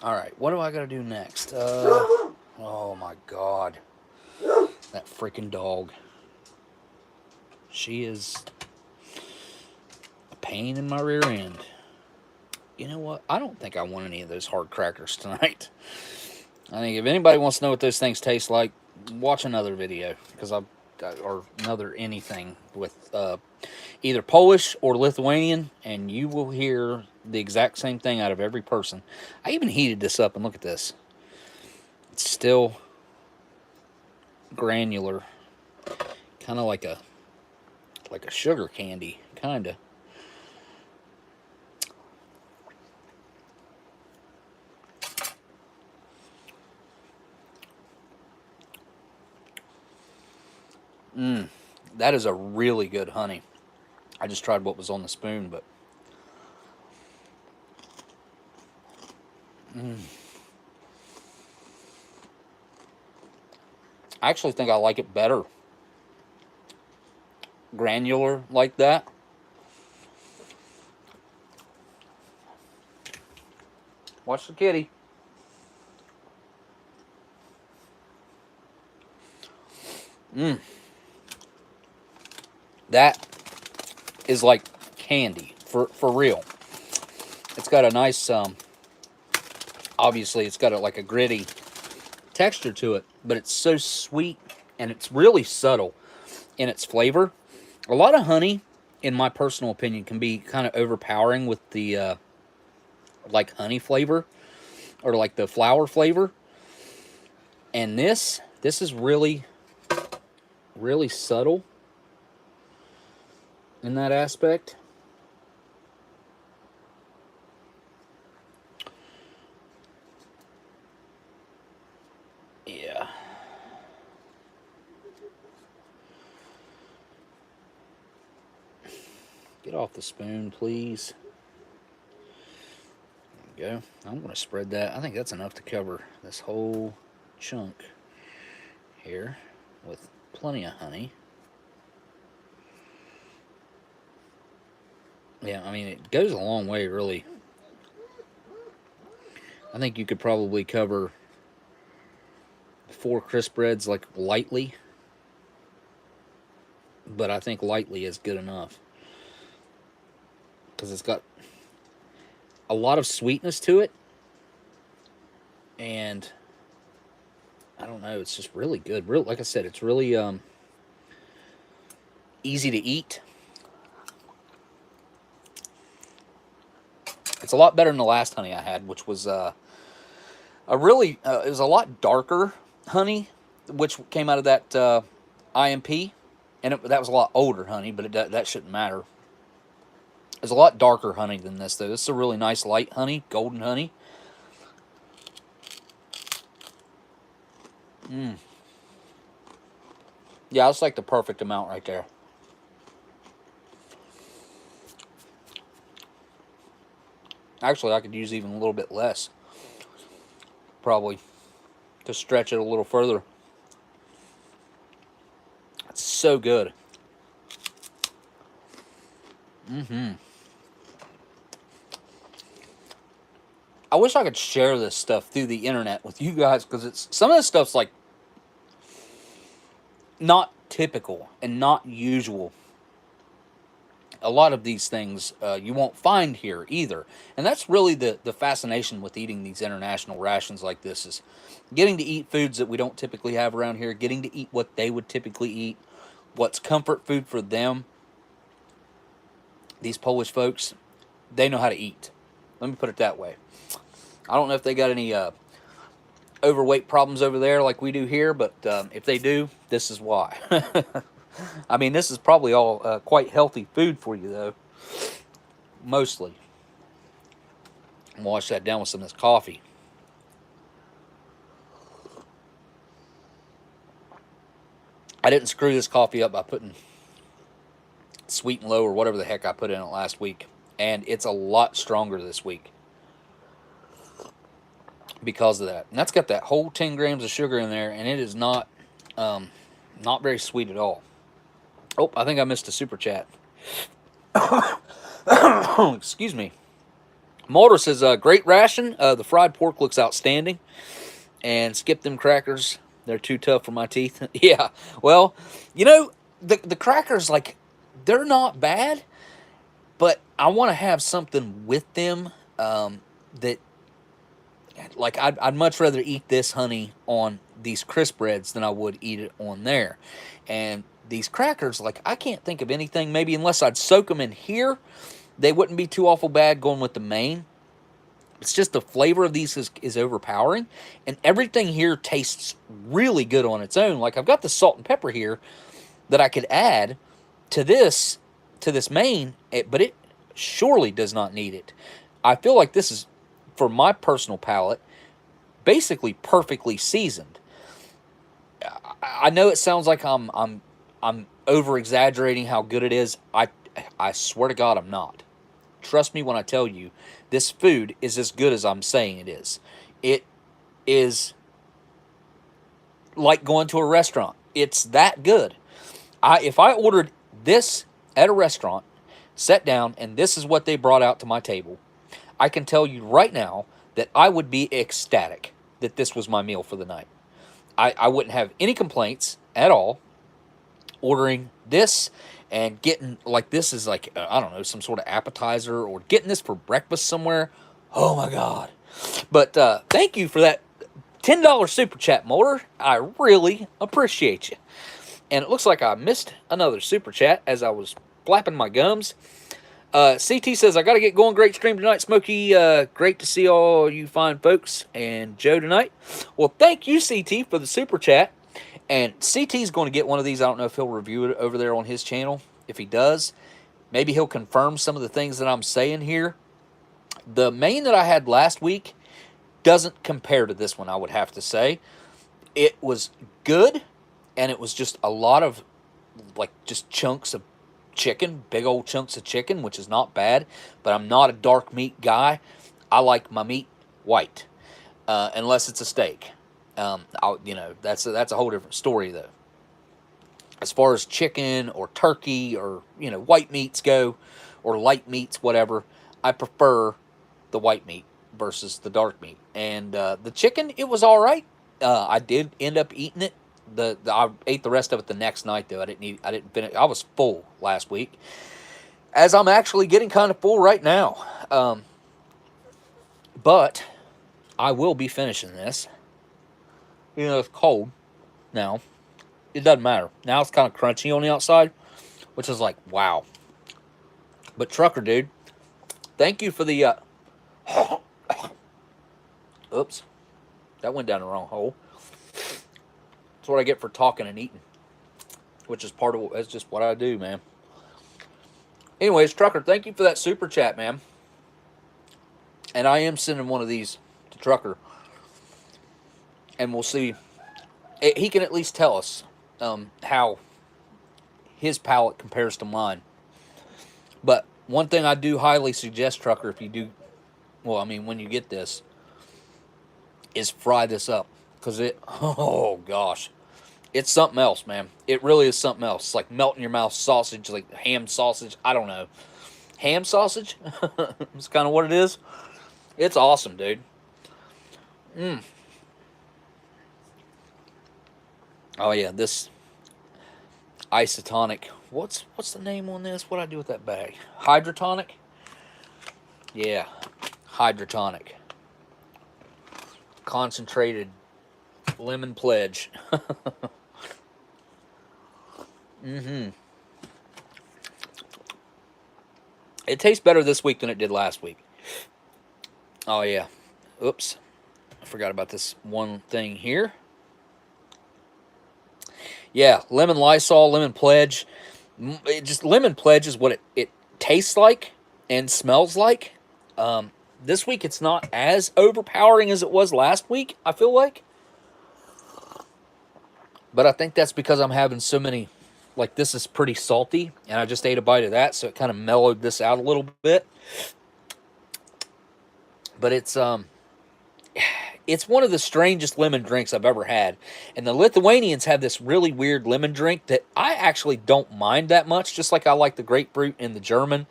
All right, what do I gotta do next? Oh my God, that freaking dog. She is a pain in my rear end. You know what? I don't think I want any of those hard crackers tonight. I think if anybody wants to know what those things taste like, watch another video, because or another anything with either Polish or Lithuanian, and you will hear the exact same thing out of every person. I even heated this up, and look at this. It's still granular, kind of like a sugar candy, kind of. That is a really good honey. I just tried what was on the spoon, but I actually think I like it better granular like that. Watch the kitty. That is like candy, for real. It's got a nice, obviously it's got like a gritty texture to it, but it's so sweet, and it's really subtle in its flavor. A lot of honey, in my personal opinion, can be kind of overpowering with the, like honey flavor, or like the flower flavor. And this is really, really subtle in that aspect. Yeah. Get off the spoon, please. There you go. I'm going to spread that. I think that's enough to cover this whole chunk here with plenty of honey. Yeah, I mean, it goes a long way, really. I think you could probably cover 4 crisp breads, like, lightly. But I think lightly is good enough, because it's got a lot of sweetness to it. And I don't know, it's just really good. Like I said, it's really easy to eat. It's a lot better than the last honey I had, which was it was a lot darker honey, which came out of that IMP, and that was a lot older honey, but that shouldn't matter. It's a lot darker honey than this, though. This is a really nice light honey, golden honey. Yeah, that's like the perfect amount right there. Actually, I could use even a little bit less, probably, to stretch it a little further. It's so good. I wish I could share this stuff through the internet with you guys, because some of this stuff's like not typical and not usual. A lot of these things you won't find here either. And that's really the fascination with eating these international rations like this, is getting to eat foods that we don't typically have around here, getting to eat what they would typically eat, what's comfort food for them. These Polish folks, they know how to eat. Let me put it that way. I don't know if they got any overweight problems over there like we do here, but if they do, this is why. I mean, this is probably all quite healthy food for you, though. Mostly. I'm going to wash that down with some of this coffee. I didn't screw this coffee up by putting sweet and low or whatever the heck I put in it last week. and it's a lot stronger this week because of that. And that's got that whole 10 grams of sugar in there, and it is not very sweet at all. Oh, I think I missed a super chat. Excuse me. Mulder says, great ration. The fried pork looks outstanding. And skip them crackers. They're too tough for my teeth. Yeah. Well, you know, the crackers, like, they're not bad, but I want to have something with them that, like, I'd much rather eat this honey on these crisp breads than I would eat it on there. And these crackers, like, I can't think of anything, maybe unless I'd soak them in here, they wouldn't be too awful bad going with the main. It's just the flavor of these is overpowering, and everything here tastes really good on its own. Like, I've got the salt and pepper here that I could add to this main, but it surely does not need it. I feel like this is, for my personal palate, basically perfectly seasoned. I know it sounds like I'm over exaggerating how good it is. I swear to God, I'm not. Trust me when I tell you, this food is as good as I'm saying it is. It is like going to a restaurant. It's that good. If I ordered this at a restaurant, sat down, and this is what they brought out to my table, I can tell you right now that I would be ecstatic that this was my meal for the night. I wouldn't have any complaints at all ordering this and getting, like, this is like, I don't know, some sort of appetizer, or getting this for breakfast somewhere. Oh my God. But thank you for that $10 super chat, Mulder. I really appreciate you. And it looks like I missed another super chat as I was flapping my gums. CT says, I got to get going. Great stream tonight, Smokey. Great to see all you fine folks and Joe tonight. Well, thank you, CT, for the super chat. And CT's going to get one of these. I don't know if he'll review it over there on his channel. If he does, maybe he'll confirm some of the things that I'm saying here. The main that I had last week doesn't compare to this one, I would have to say. It was good, and it was just a lot of, like, just chunks of chicken, big old chunks of chicken, which is not bad, but I'm not a dark meat guy. I like my meat white, unless it's a steak. That's a whole different story, though. As far as chicken or turkey or, white meats go, or light meats, whatever, I prefer the white meat versus the dark meat. And the chicken, it was all right. I did end up eating it. I ate the rest of it the next night, though. I didn't finish. I was full last week, as I'm actually getting kind of full right now. But I will be finishing this. It's cold now. It doesn't matter. Now it's kind of crunchy on the outside, which is like, wow. But Trucker Dude, thank you for the... Oops. That went down the wrong hole. That's what I get for talking and eating, which is that's just what I do, man. Anyways, Trucker, thank you for that super chat, man. And I am sending one of these to Trucker. And we'll see. He can at least tell us how his palate compares to mine. But one thing I do highly suggest, Trucker, if you do, when you get this, is fry this up. Because oh gosh, it's something else, man. It really is something else. It's like melt in your mouth sausage, like ham sausage. I don't know. Ham sausage? That's kind of what it is. It's awesome, dude. Oh yeah, this isotonic. What's the name on this? What do I do with that bag? Hydrotonic? Yeah, hydrotonic. Concentrated lemon pledge. It tastes better this week than it did last week. Oh yeah. Oops. I forgot about this one thing here. Yeah, lemon Lysol, lemon pledge. Lemon pledge is what it tastes like and smells like. This week it's not as overpowering as it was last week, I feel like. But I think that's because I'm having so many like this is pretty salty, and I just ate a bite of that, so it kind of mellowed this out a little bit. But it's one of the strangest lemon drinks I've ever had. And the Lithuanians have this really weird lemon drink that I actually don't mind that much, just like I like the grapefruit in the German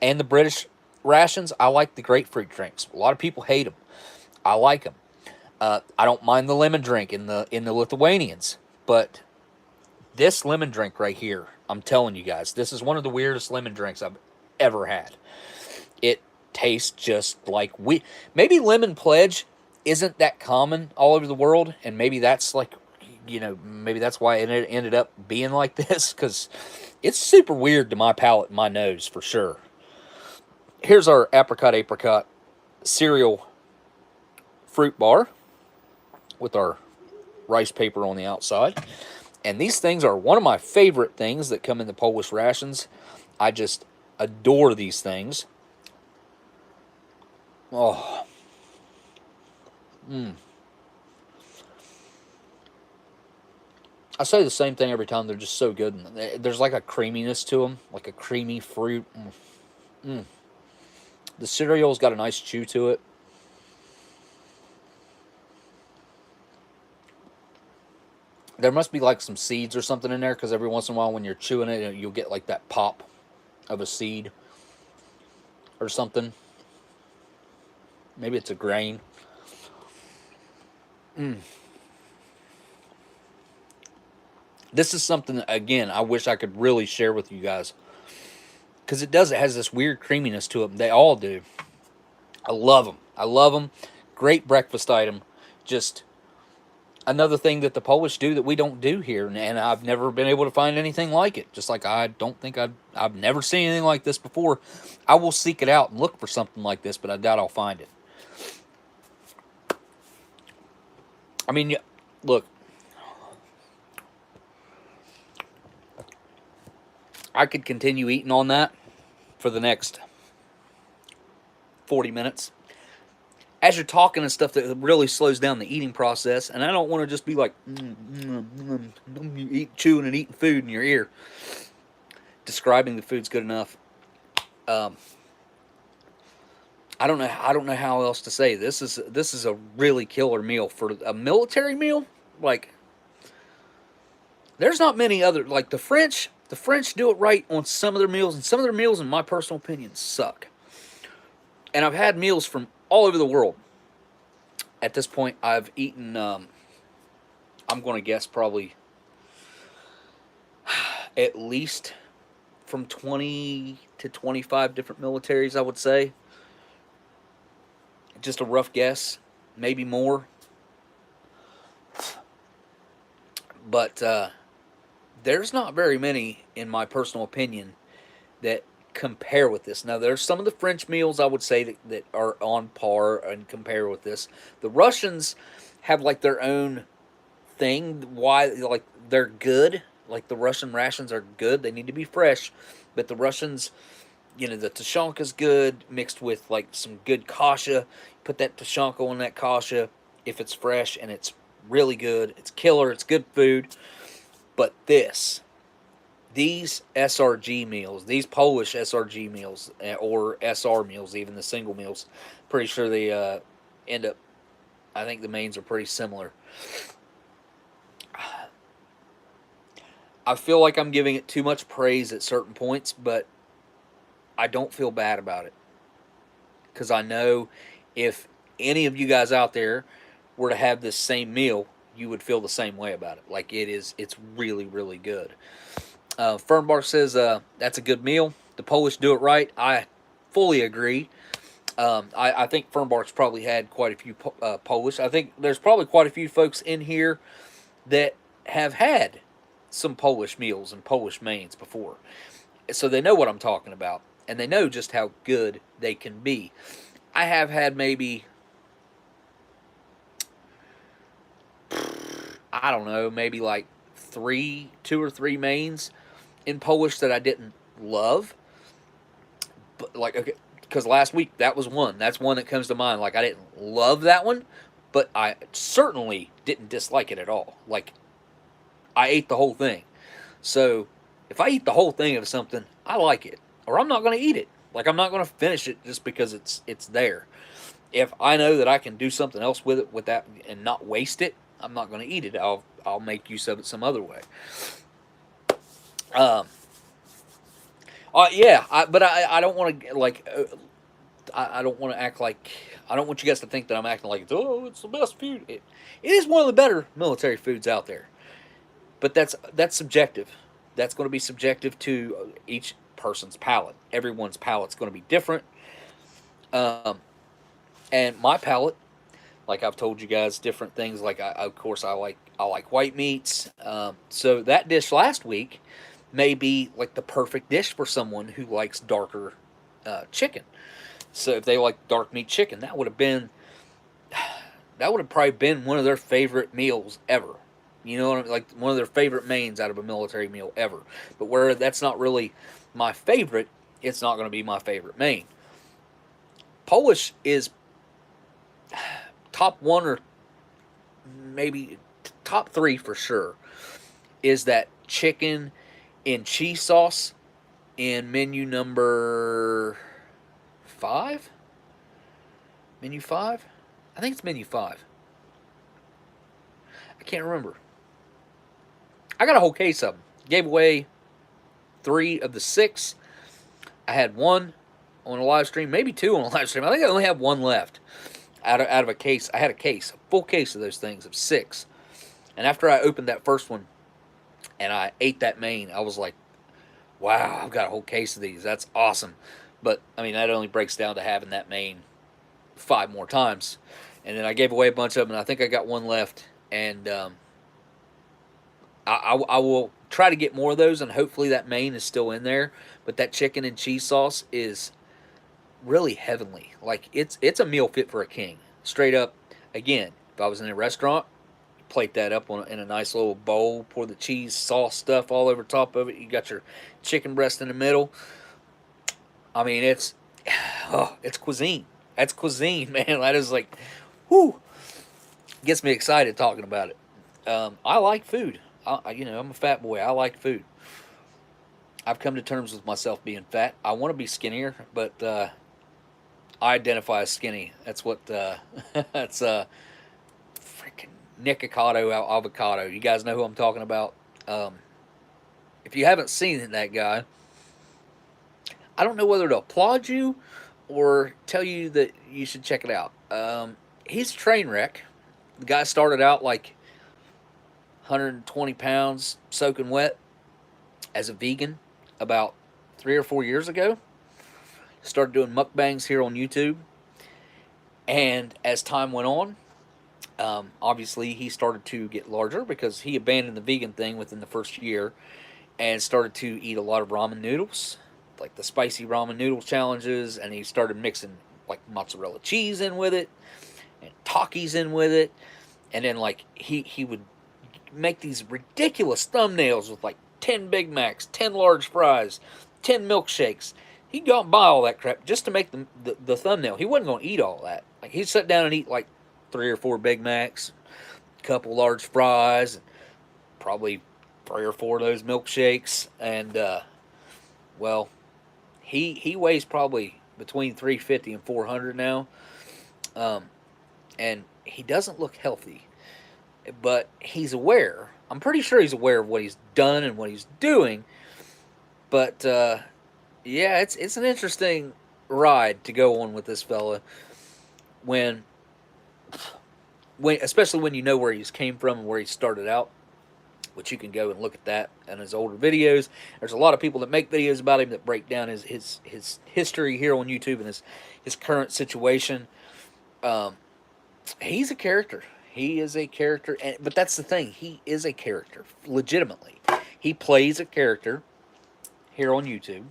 and the British rations. I like the grapefruit drinks. A lot of people hate them. I like them. I don't mind the lemon drink in the Lithuanians, but this lemon drink right here, I'm telling you guys, this is one of the weirdest lemon drinks I've ever had. It tastes just like maybe Lemon Pledge isn't that common all over the world, and maybe that's like, maybe that's why it ended up being like this, because it's super weird to my palate and my nose for sure. Here's our apricot cereal fruit bar with our rice paper on the outside. And these things are one of my favorite things that come in the Polish rations. I just adore these things. Oh. I say the same thing every time. They're just so good. There's like a creaminess to them, like a creamy fruit. The cereal's got a nice chew to it. There must be like some seeds or something in there, because every once in a while when you're chewing it, you'll get like that pop of a seed or something. Maybe it's a grain. This is something, again, I wish I could really share with you guys, because it has this weird creaminess to it. They all do. I love them. I love them. Great breakfast item. Just another thing that the Polish do that we don't do here, and I've never been able to find anything like it. Just like I don't think I've never seen anything like this before. I will seek it out and look for something like this, but I doubt I'll find it. I mean, look, I could continue eating on that for the next 40 minutes. As you're talking and stuff, that really slows down the eating process, and I don't want to just be like chewing and eating food in your ear. Describing the food's good enough. I don't know how else to say. This is a really killer meal for a military meal. Like, there's not many other, like the French do it right on some of their meals, and some of their meals, in my personal opinion, suck. And I've had meals from all over the world. At this point, I've eaten, I'm going to guess probably at least from 20 to 25 different militaries, I would say. Just a rough guess, maybe more. But there's not very many, in my personal opinion, that compare with this. Now, there's some of the French meals I would say that are on par and compare with this. The Russians have like their own thing, why, like, they're good. Like, the Russian rations are good. They need to be fresh. But the Russians, the tushonka's good, mixed with like some good kasha. Put that tushonka on that kasha if it's fresh, and it's really good. It's killer. It's good food. But these SRG meals, these Polish SRG meals, or SR meals, even the single meals, pretty sure they end up, I think the mains are pretty similar. I feel like I'm giving it too much praise at certain points, but I don't feel bad about it. Because I know if any of you guys out there were to have this same meal, you would feel the same way about it. Like, it's really, really good. Fernbark says that's a good meal. The Polish do it right. I fully agree. I think Fernbark's probably had quite a few Polish. I think there's probably quite a few folks in here that have had some Polish meals and Polish mains before. So they know what I'm talking about. And they know just how good they can be. I have had maybe, I don't know, maybe like 2 or 3 mains in Polish that I didn't love. But like, okay, because last week that was one. That's one that comes to mind. Like, I didn't love that one, but I certainly didn't dislike it at all. Like, I ate the whole thing. So If I eat the whole thing of something, I like it, or I'm not going to eat it. Like, I'm not going to finish it just because it's there. If I know that I can do something else with it with that and not waste it, I'm not going to eat it. I'll make use of it some other way. Um, yeah, but I don't want to like I don't want to act like I don't want you guys to think that I'm acting like it's the best food. It is one of the better military foods out there, but that's subjective. That's going to be subjective to each person's palate. Everyone's palate's going to be different. Um, and my palate, like I've told you guys, different things. Like of course I like white meats. So that dish last week may be like the perfect dish for someone who likes darker chicken. So if they like dark meat chicken, that would have probably been one of their favorite meals ever. You know, like one of their favorite mains out of a military meal ever. But where that's not really my favorite, it's not going to be my favorite main. Polish is top one or maybe top three for sure. Is that chicken in cheese sauce in menu number 5? Menu 5? I think it's menu 5. I can't remember. I got a whole case of them. Gave away 3 of the 6. I had 1 on a live stream, maybe 2 on a live stream. I think I only have 1 left out of a case. I had a full case of those things of 6. And after I opened that first one and I ate that main, I was like, wow, I've got a whole case of these. That's awesome. But, I mean, that only breaks down to having that main 5 more times. And then I gave away a bunch of them, and I think I got 1 left. And I will try to get more of those, and hopefully that main is still in there. But that chicken and cheese sauce is really heavenly. Like, it's a meal fit for a king. Straight up, again, if I was in a restaurant, plate that up in a nice little bowl, pour the cheese sauce stuff all over top of it. You got your chicken breast in the middle. I mean, it's cuisine. That's cuisine, man. That is like, whoo, gets me excited talking about it. I like food. I'm a fat boy. I like food. I've come to terms with myself being fat. I want to be skinnier, but I identify as skinny. That's what that's freaking Nikocado avocado. You guys know who I'm talking about. If you haven't seen that guy, I don't know whether to applaud you or tell you that you should check it out. He's a train wreck. The guy started out like 120 pounds soaking wet as a vegan about 3 or 4 years ago. Started doing mukbangs here on YouTube. And as time went on, obviously he started to get larger because he abandoned the vegan thing within the first year and started to eat a lot of ramen noodles, like the spicy ramen noodle challenges, and he started mixing like mozzarella cheese in with it and Takis in with it. And then like he would make these ridiculous thumbnails with like 10 Big Macs, 10 large fries, 10 milkshakes. He'd go out and buy all that crap just to make the thumbnail. He wasn't going to eat all that. Like, he'd sit down and eat like 3 or 4 Big Macs, a couple large fries, and probably 3 or 4 of those milkshakes. And, well, he weighs probably between 350 and 400 now. And he doesn't look healthy. But he's aware. I'm pretty sure he's aware of what he's done and what he's doing. But, yeah, it's an interesting ride to go on with this fella when especially when you know where he's came from and where he started out, which you can go and look at that in his older videos. There's a lot of people that make videos about him that break down his history here on YouTube and his current situation. He's a character. He is a character, but that's the thing. He is a character, legitimately. He plays a character here on YouTube,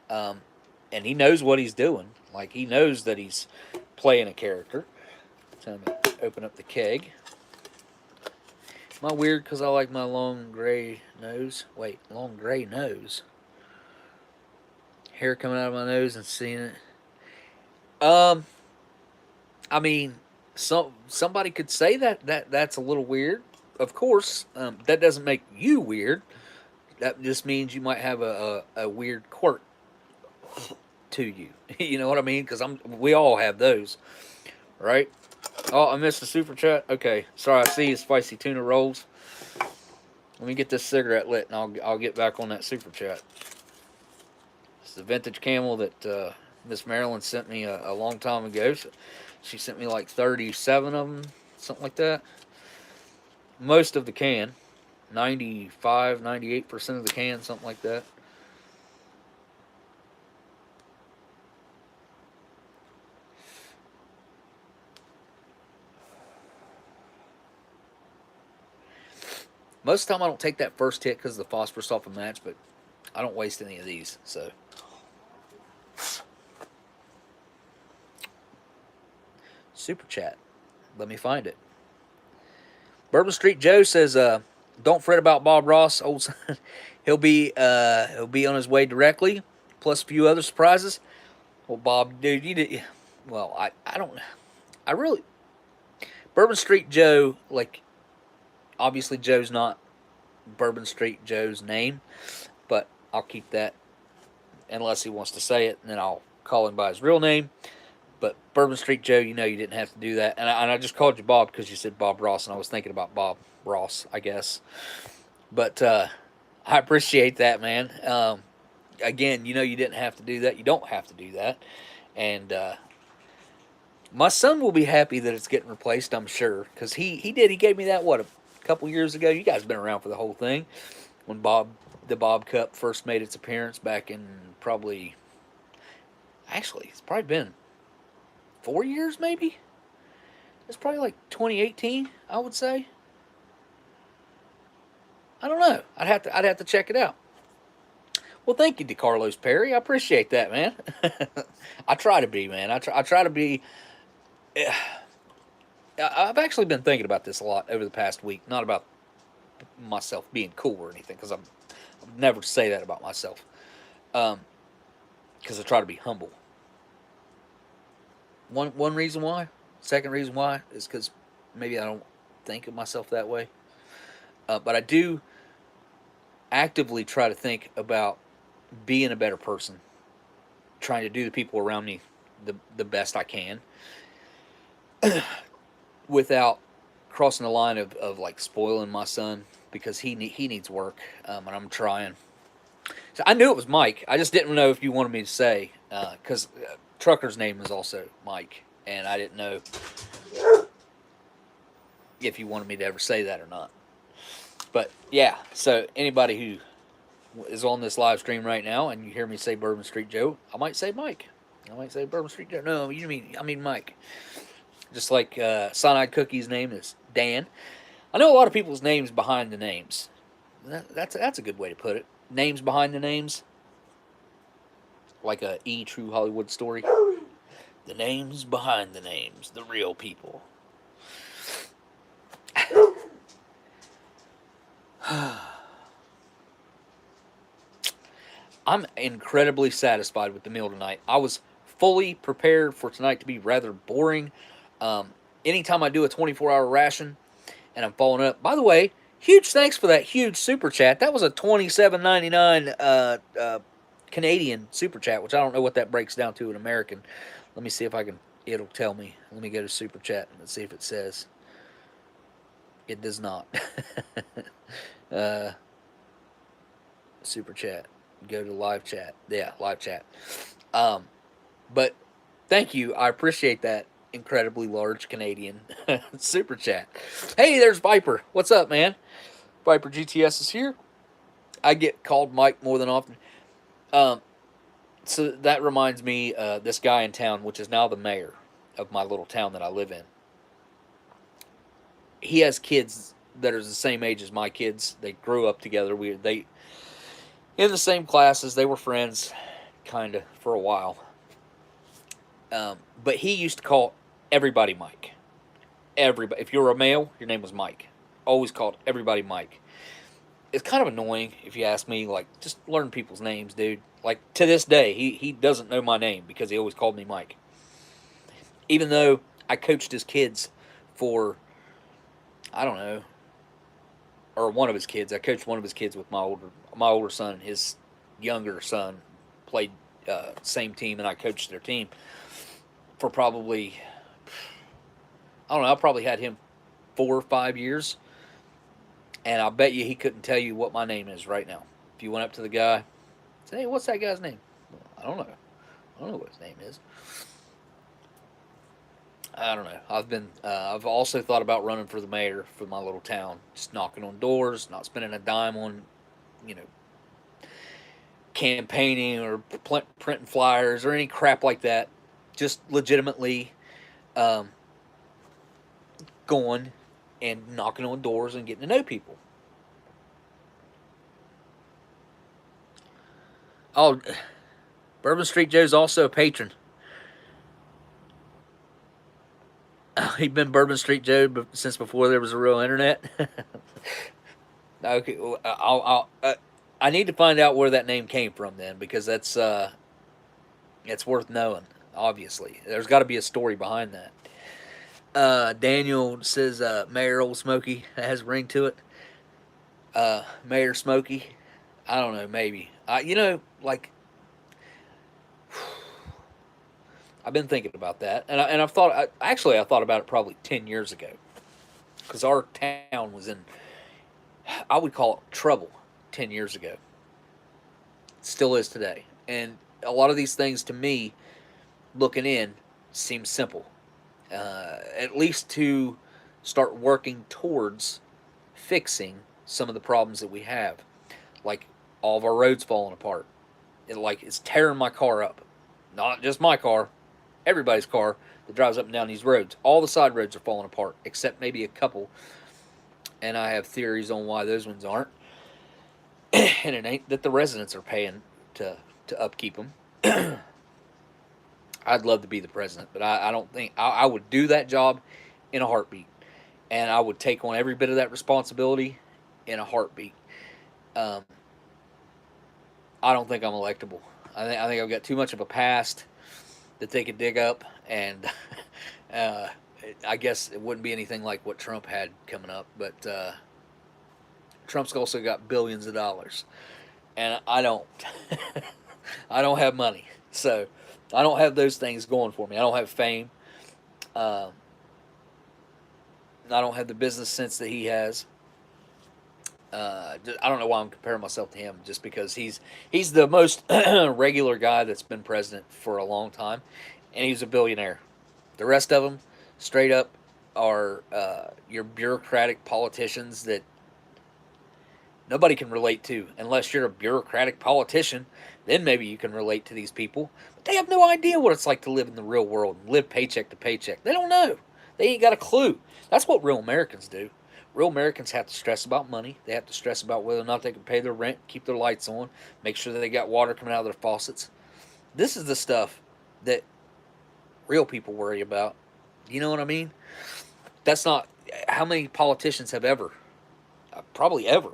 and he knows what he's doing. Like, he knows that he's playing a character. So let me open up the keg. Am I weird because I like my long gray nose? Wait, long gray nose? Hair coming out of my nose and seeing it? I mean, somebody could say that's a little weird. Of course, that doesn't make you weird. that just means you might have a weird quirk to you. You know what I mean? Because we all have those, right? Oh, I missed the super chat. Okay, sorry. I see spicy tuna rolls. Let me get this cigarette lit, and I'll get back on that super chat. It's the vintage Camel that Miss Marilyn sent me a long time ago. So she sent me like 37 of them, something like that. Most of the can, 95, 98% of the can, something like that. Most of the time I don't take that first hit because of the phosphorus off a match, but I don't waste any of these, so. Super chat. Let me find it. Bourbon Street Joe says, "Don't fret about Bob Ross. Old, he'll be on his way directly, plus a few other surprises." Well, Bob, dude, you did. Well, I don't. I really. Bourbon Street Joe, like, obviously Joe's not Bourbon Street Joe's name, but I'll keep that unless he wants to say it, and then I'll call him by his real name. But Bourbon Street Joe, you know you didn't have to do that. And I just called you Bob because you said Bob Ross, and I was thinking about Bob Ross, I guess. But I appreciate that, man. Again, you know you didn't have to do that. You don't have to do that. And my son will be happy that it's getting replaced, I'm sure. Because he did. He gave me that, what, a couple years ago? You guys have been around for the whole thing. When the Bob Cup first made its appearance back in probably... Actually, it's probably been 4 years, maybe? It's probably like 2018, I would say. I don't know. I'd have to check it out. Well, thank you, DeCarlos Perry. I appreciate that, man. I try to be, man. I try to be. I've actually been thinking about this a lot over the past week. Not about myself being cool or anything, because I'd never say that about myself. Because I try to be humble. One reason why. Second reason why is because maybe I don't think of myself that way. But I do actively try to think about being a better person, trying to do the people around me the best I can, without crossing the line of like spoiling my son, because he needs work, and I'm trying. So I knew it was Mike. I just didn't know if you wanted me to say, because Trucker's name is also Mike, and I didn't know if you wanted me to ever say that or not. But yeah, so anybody who is on this live stream right now and you hear me say Bourbon Street Joe, I might say Mike. I might say Bourbon Street Joe. No, I mean Mike. Just like Cyanide Cookie's name is Dan. I know a lot of people's names behind the names. That's a good way to put it. Names behind the names. Like a True Hollywood Story. The names behind the names. The real people. I'm incredibly satisfied with the meal tonight. I was fully prepared for tonight to be rather boring. Anytime I do a 24-hour ration and I'm following up. By the way, huge thanks for that huge super chat. That was a $27.99 Canadian super chat, which I don't know what that breaks down to in American. Let me see if I can. It'll tell me. Let me go to super chat and see if it says. It does not. Super chat. Go to live chat. Yeah, live chat. But thank you. I appreciate that incredibly large Canadian super chat. Hey, there's Viper. What's up, man? Viper GTS is here. I get called Mike more than often. So that reminds me, this guy in town, which is now the mayor of my little town that I live in. He has kids that are the same age as my kids. They grew up together. They in the same classes. They were friends, kind of, for a while. But he used to call everybody Mike. Everybody. If you were a male, your name was Mike. Always called everybody Mike. It's kind of annoying, if you ask me. Like, just learn people's names, dude. Like, to this day, he doesn't know my name because he always called me Mike. Even though I coached his kids for, I don't know, or one of his kids. I coached one of his kids with my older son, and his younger son played same team, and I coached their team for probably, I don't know, I probably had him 4 or 5 years, and I bet you he couldn't tell you what my name is right now. If you went up to the guy, say, "Hey, what's that guy's name?" Well, I don't know. I don't know what his name is. I don't know. I've also thought about running for the mayor for my little town, just knocking on doors, not spending a dime on, you know, campaigning or printing flyers or any crap like that. Just legitimately um, going and knocking on doors and getting to know people. Oh, Bourbon Street Joe's also a patron. He'd been Bourbon Street Joe since before there was a real internet. Okay, well, I need to find out where that name came from then, because it's worth knowing. Obviously, there's got to be a story behind that. Daniel says Mayor Oldsmokey has a ring to it. Mayor Smokey, I don't know, maybe. Like I've been thinking about that, and I've thought actually I thought about it probably 10 years ago, because our town was in, I would call it, trouble 10 years ago. It still is today, and a lot of these things to me, looking in, seem simple. At least to start working towards fixing some of the problems that we have, like all of our roads falling apart. It's tearing my car up, not just my car, everybody's car that drives up and down these roads. All the side roads are falling apart, except maybe a couple, and I have theories on why those ones aren't. And it ain't that the residents are paying to upkeep them. I'd love to be the president, but I don't think I would do that job in a heartbeat, and I would take on every bit of that responsibility in a heartbeat. Um, I don't think I'm electable. I think I've got too much of a past that they could dig up, and uh, I guess it wouldn't be anything like what Trump had coming up. But Trump's also got billions of dollars, and I don't. I don't have money, so I don't have those things going for me. I don't have fame. Uh, I don't have the business sense that he has. I don't know why I'm comparing myself to him, just because he's the most regular guy that's been president for a long time, and he's a billionaire. The rest of them, straight up, are your bureaucratic politicians that nobody can relate to, unless you're a bureaucratic politician. Then maybe you can relate to these people, but they have no idea what it's like to live in the real world and live paycheck to paycheck. They don't know. They ain't got a clue. That's what real Americans do. Real Americans have to stress about money. They have to stress about whether or not they can pay their rent, keep their lights on, make sure that they got water coming out of their faucets. This is the stuff that real people worry about. You know what I mean? That's not how many politicians have ever, probably ever,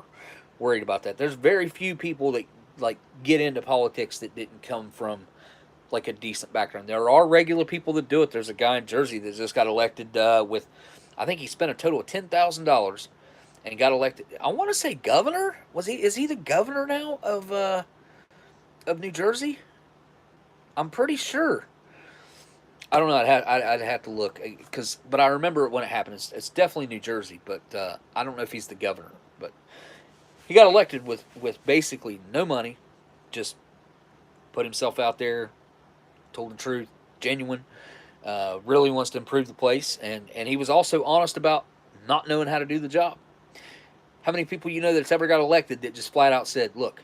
worried about that. There's very few people that like get into politics that didn't come from like a decent background. There are regular people that do it. There's a guy in Jersey that just got elected with, I think he spent a total of $10,000 and got elected. I want to say governor. Was he? Is he the governor now of New Jersey? I'm pretty sure. I don't know. I'd have to look, but I remember when it happened. It's definitely New Jersey, but I don't know if he's the governor. But he got elected with basically no money, just put himself out there, told the truth, genuine, really wants to improve the place, and he was also honest about not knowing how to do the job. How many people you know that's ever got elected that just flat out said, "Look,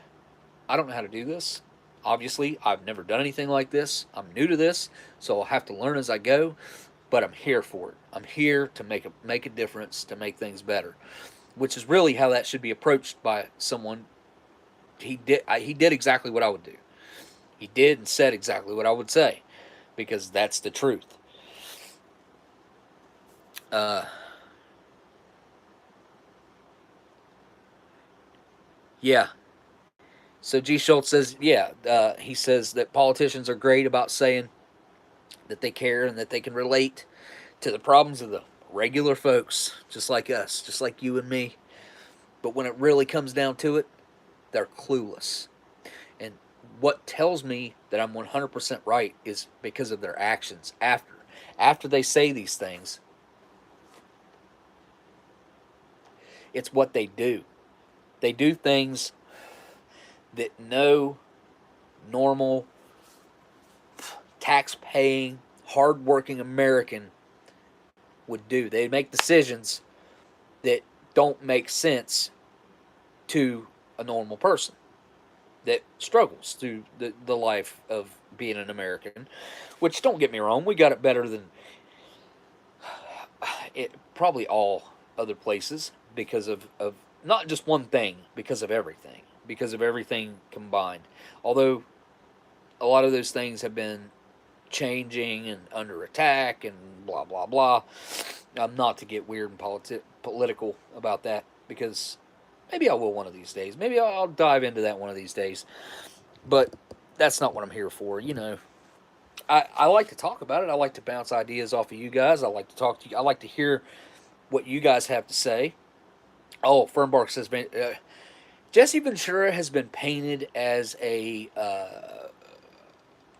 I don't know how to do this. Obviously, I've never done anything like this. I'm new to this, so I'll have to learn as I go, but I'm here for it. I'm here to make a difference, to make things better," which is really how that should be approached by someone. He did exactly what I would do. He did and said exactly what I would say, because that's the truth. Uh, yeah. So G. Schultz says, yeah, he says that politicians are great about saying that they care and that they can relate to the problems of the regular folks, just like us, just like you and me. But when it really comes down to it, they're clueless. And what tells me that I'm 100% right is because of their actions after they say these things. It's what they do. They do things that no normal, tax-paying, hard-working American would do. They make decisions that don't make sense to a normal person that struggles through the life of being an American. Which, don't get me wrong, we got it better than probably all other places because of not just one thing, because of everything combined. Although a lot of those things have been changing and under attack and blah blah blah. Not to get weird and political about that, because maybe I will one of these days. Maybe I'll dive into that one of these days. But that's not what I'm here for. I like to talk about it. I like to bounce ideas off of you guys. I like to talk to you. I like to hear what you guys have to say. Oh, Fernbark says Jesse Ventura has been painted as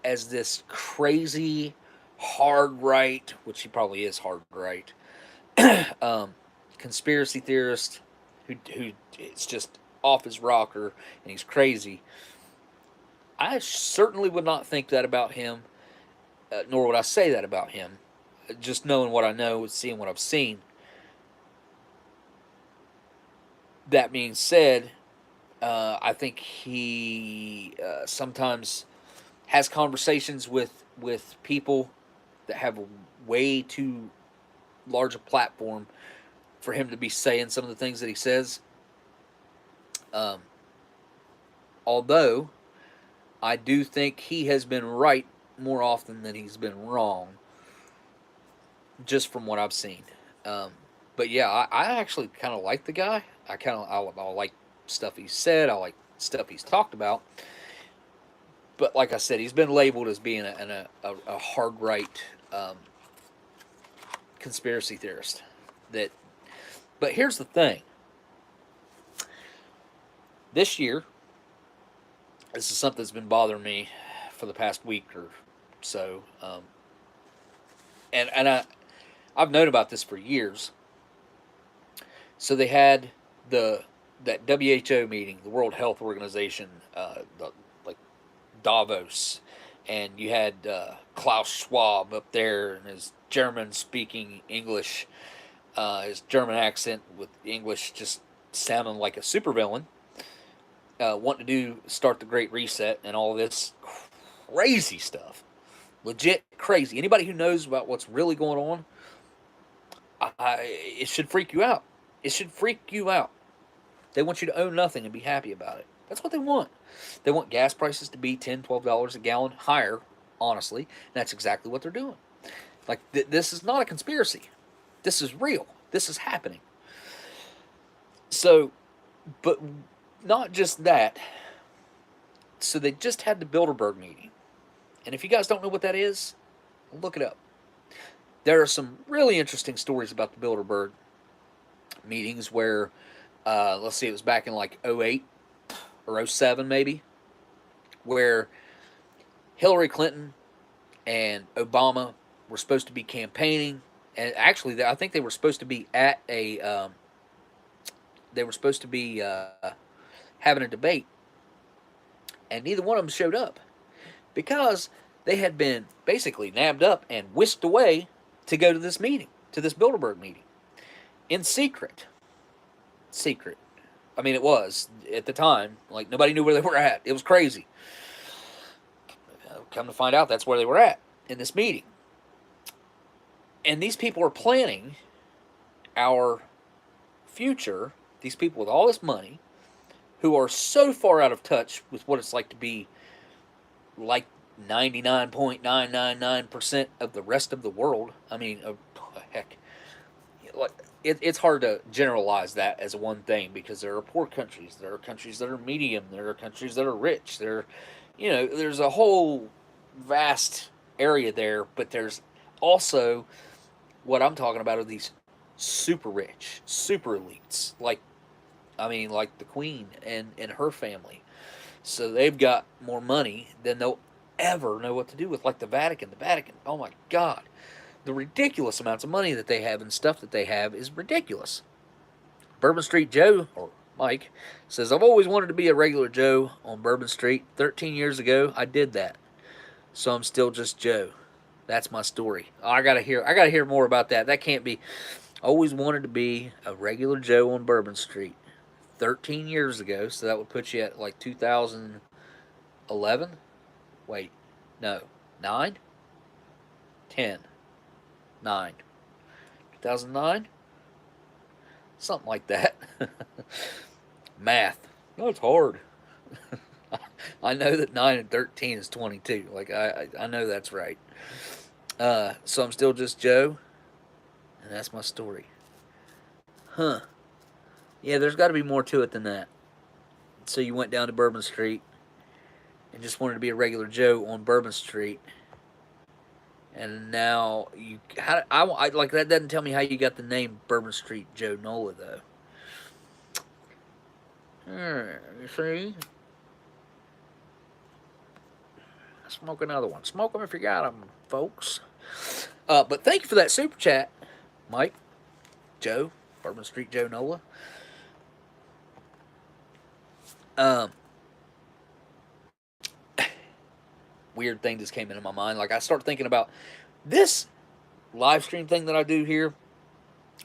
as this crazy hard right, which he probably is hard right, conspiracy theorist who is just off his rocker and he's crazy. I certainly would not think that about him, nor would I say that about him. Just knowing what I know, seeing what I've seen. That being said, I think he sometimes has conversations with people that have a way too large a platform for him to be saying some of the things that he says. Although I do think he has been right more often than he's been wrong, just from what I've seen. But yeah, I actually kind of like the guy. I like stuff he said. I like stuff he's talked about. But like I said, he's been labeled as being a hard right conspiracy theorist. But here's the thing. This year, this is something that's been bothering me for the past week or so, and I've known about this for years. So they had that WHO meeting, the World Health Organization, like Davos, and you had Klaus Schwab up there and his German-speaking English, his German accent with English just sounding like a supervillain, wanting to start the Great Reset and all this crazy stuff. Legit crazy. Anybody who knows about what's really going on, it should freak you out. It should freak you out. They want you to own nothing and be happy about it. That's what they want. They want gas prices to be $10, $12 a gallon higher, honestly. And that's exactly what they're doing. Like, this is not a conspiracy. This is real. This is happening. So, but not just that. So they just had the Bilderberg meeting. And if you guys don't know what that is, look it up. There are some really interesting stories about the Bilderberg meetings where, let's see, it was back in like 08 or 07 maybe, where Hillary Clinton and Obama were supposed to be campaigning. And actually, I think they were supposed to be at a, having a debate. And neither one of them showed up because they had been basically nabbed up and whisked away to go to this meeting, to this Bilderberg meeting, in secret. Secret. I mean, it was, at the time, like, nobody knew where they were at. It was crazy. Come to find out, that's where they were at, in this meeting. And these people are planning our future, these people with all this money, who are so far out of touch with what it's like to be like 99.999% of the rest of the world. I mean, heck, like, it's hard to generalize that as one thing, because there are poor countries, there are countries that are medium, there are countries that are rich, there's a whole vast area there, but there's also what I'm talking about are these super rich, super elites, like I mean, like the Queen and her family. So they've got more money than they'll ever know what to do with. Like the Vatican. The Vatican, oh my God. The ridiculous amounts of money that they have and stuff that they have is ridiculous. Bourbon Street Joe, or Mike, says, I've always wanted to be a regular Joe on Bourbon Street. 13 years ago, I did that. So I'm still just Joe. That's my story. I gotta hear more about that. That can't be. Always wanted to be a regular Joe on Bourbon Street. 13 years ago, so that would put you at like 2011. Wait, no, 9, 10, 9, 2009, something like that. Math. No, it's hard. I know that 9 and 13 is 22. Like I know that's right. So I'm still just Joe, and that's my story. Huh. Yeah, there's got to be more to it than that. So you went down to Bourbon Street and just wanted to be a regular Joe on Bourbon Street, and now you I like that doesn't tell me how you got the name Bourbon Street Joe Nola though. You see, smoke another one. Smoke them if you got them, folks. But thank you for that super chat, Mike, Joe, Bourbon Street Joe Nola. Weird thing just came into my mind. Like I start thinking about this live stream thing that I do here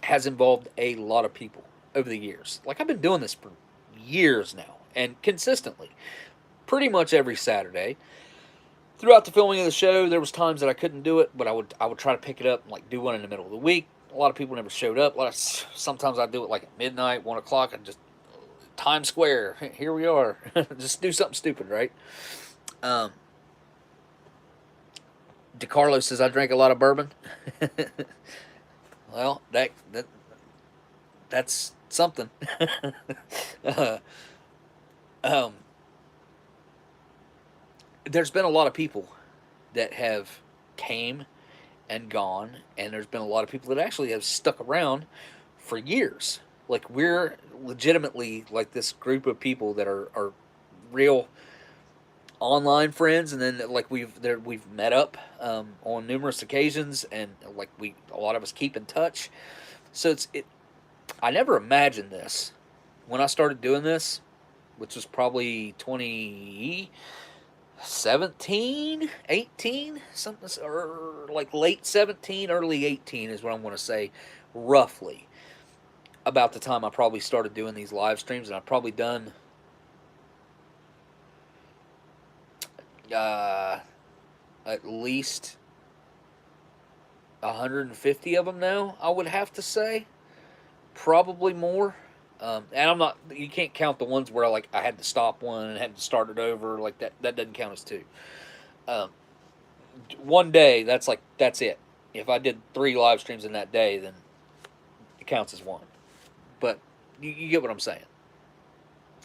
has involved a lot of people over the years. Like I've been doing this for years now and consistently, pretty much every Saturday. Throughout the filming of the show, there was times that I couldn't do it, but I would try to pick it up and like do one in the middle of the week. A lot of people never showed up. Sometimes I'd do it like at midnight, 1 o'clock, and just Times Square. Here we are. Just do something stupid, right? DeCarlo says I drank a lot of bourbon. Well, that's something. um, there's been a lot of people that have came and gone, and there's been a lot of people that actually have stuck around for years. Like we're legitimately like this group of people that are real online friends, and then like we've met up on numerous occasions, and like a lot of us keep in touch. So I never imagined this when I started doing this, which was probably 2017, 18, something, or like late 17, early 18 is what I'm going to say, roughly about the time I probably started doing these live streams, and I've probably done at least 150 of them now, I would have to say. Probably more. And I'm not, you can't count the ones where like I had to stop one and had to start it over. Like that doesn't count as two. One day, that's it. If I did 3 live streams in that day, then it counts as one. But you get what I'm saying.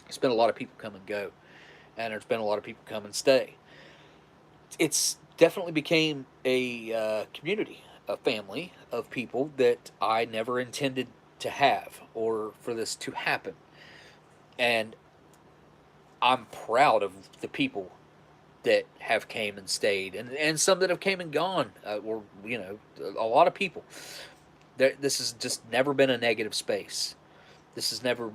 There's been a lot of people come and go, and there's been a lot of people come and stay. It's definitely became a community, a family of people that I never intended to have or for this to happen. And I'm proud of the people that have came and stayed, and some that have came and gone, or a lot of people. This has just never been a negative space. It's never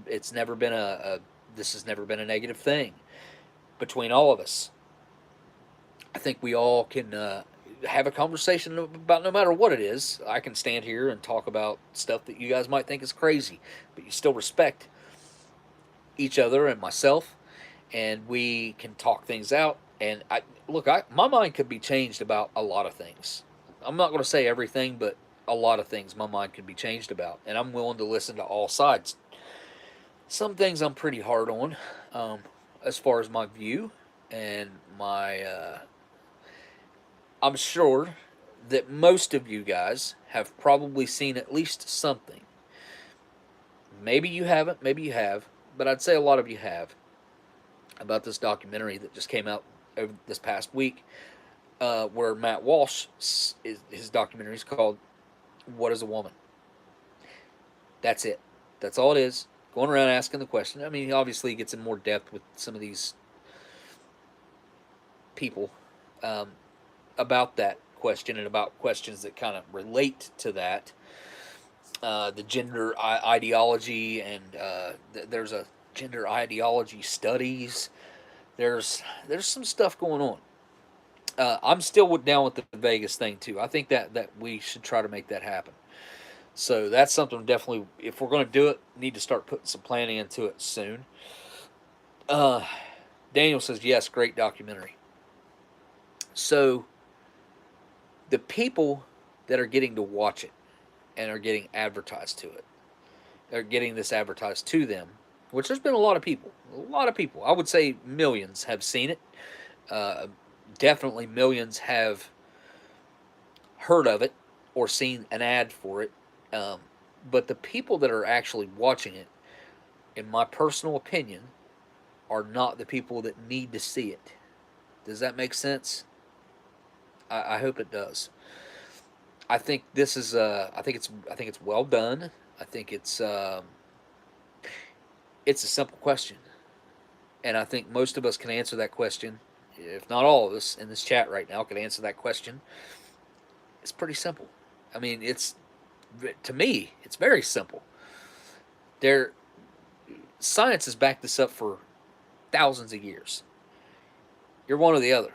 been this has never been a negative thing between all of us. I think we all can have a conversation about no matter what it is. I can stand here and talk about stuff that you guys might think is crazy, but you still respect each other and myself, and we can talk things out. And my mind could be changed about a lot of things. I'm not going to say everything, but a lot of things my mind can be changed about, and I'm willing to listen to all sides. Some things I'm pretty hard on, as far as my view and my. I'm sure that most of you guys have probably seen at least something. Maybe you haven't, maybe you have, but I'd say a lot of you have, about this documentary that just came out over this past week, where Matt Walsh, his documentary is called What is a Woman? That's it. That's all it is. going around asking the question. I mean, he obviously gets in more depth with some of these people um, about that question and about questions that kind of relate to that. The gender ideology, and there's a gender ideology studies. There's some stuff going on. I'm still down with the Vegas thing too. I think that we should try to make that happen. So that's something definitely. If we're going to do it, need to start putting some planning into it soon. Uh, Daniel says yes, great documentary. So the people that are getting to watch it and are getting advertised to it, are getting this advertised to them, which there's been a lot of people. A lot of people. I would say millions have seen it. Uh, Definitely millions have heard of it or seen an ad for it. Um, but the people that are actually watching it, in my personal opinion, are not the people that need to see it. Does that make sense? I hope it does. I think this is. I think it's well done. I think it's a simple question, and I think most of us can answer that question. If not all of us in this chat right now can answer that question. It's pretty simple. I mean, it's to me, it's very simple. There, science has backed this up for thousands of years. You're one or the other.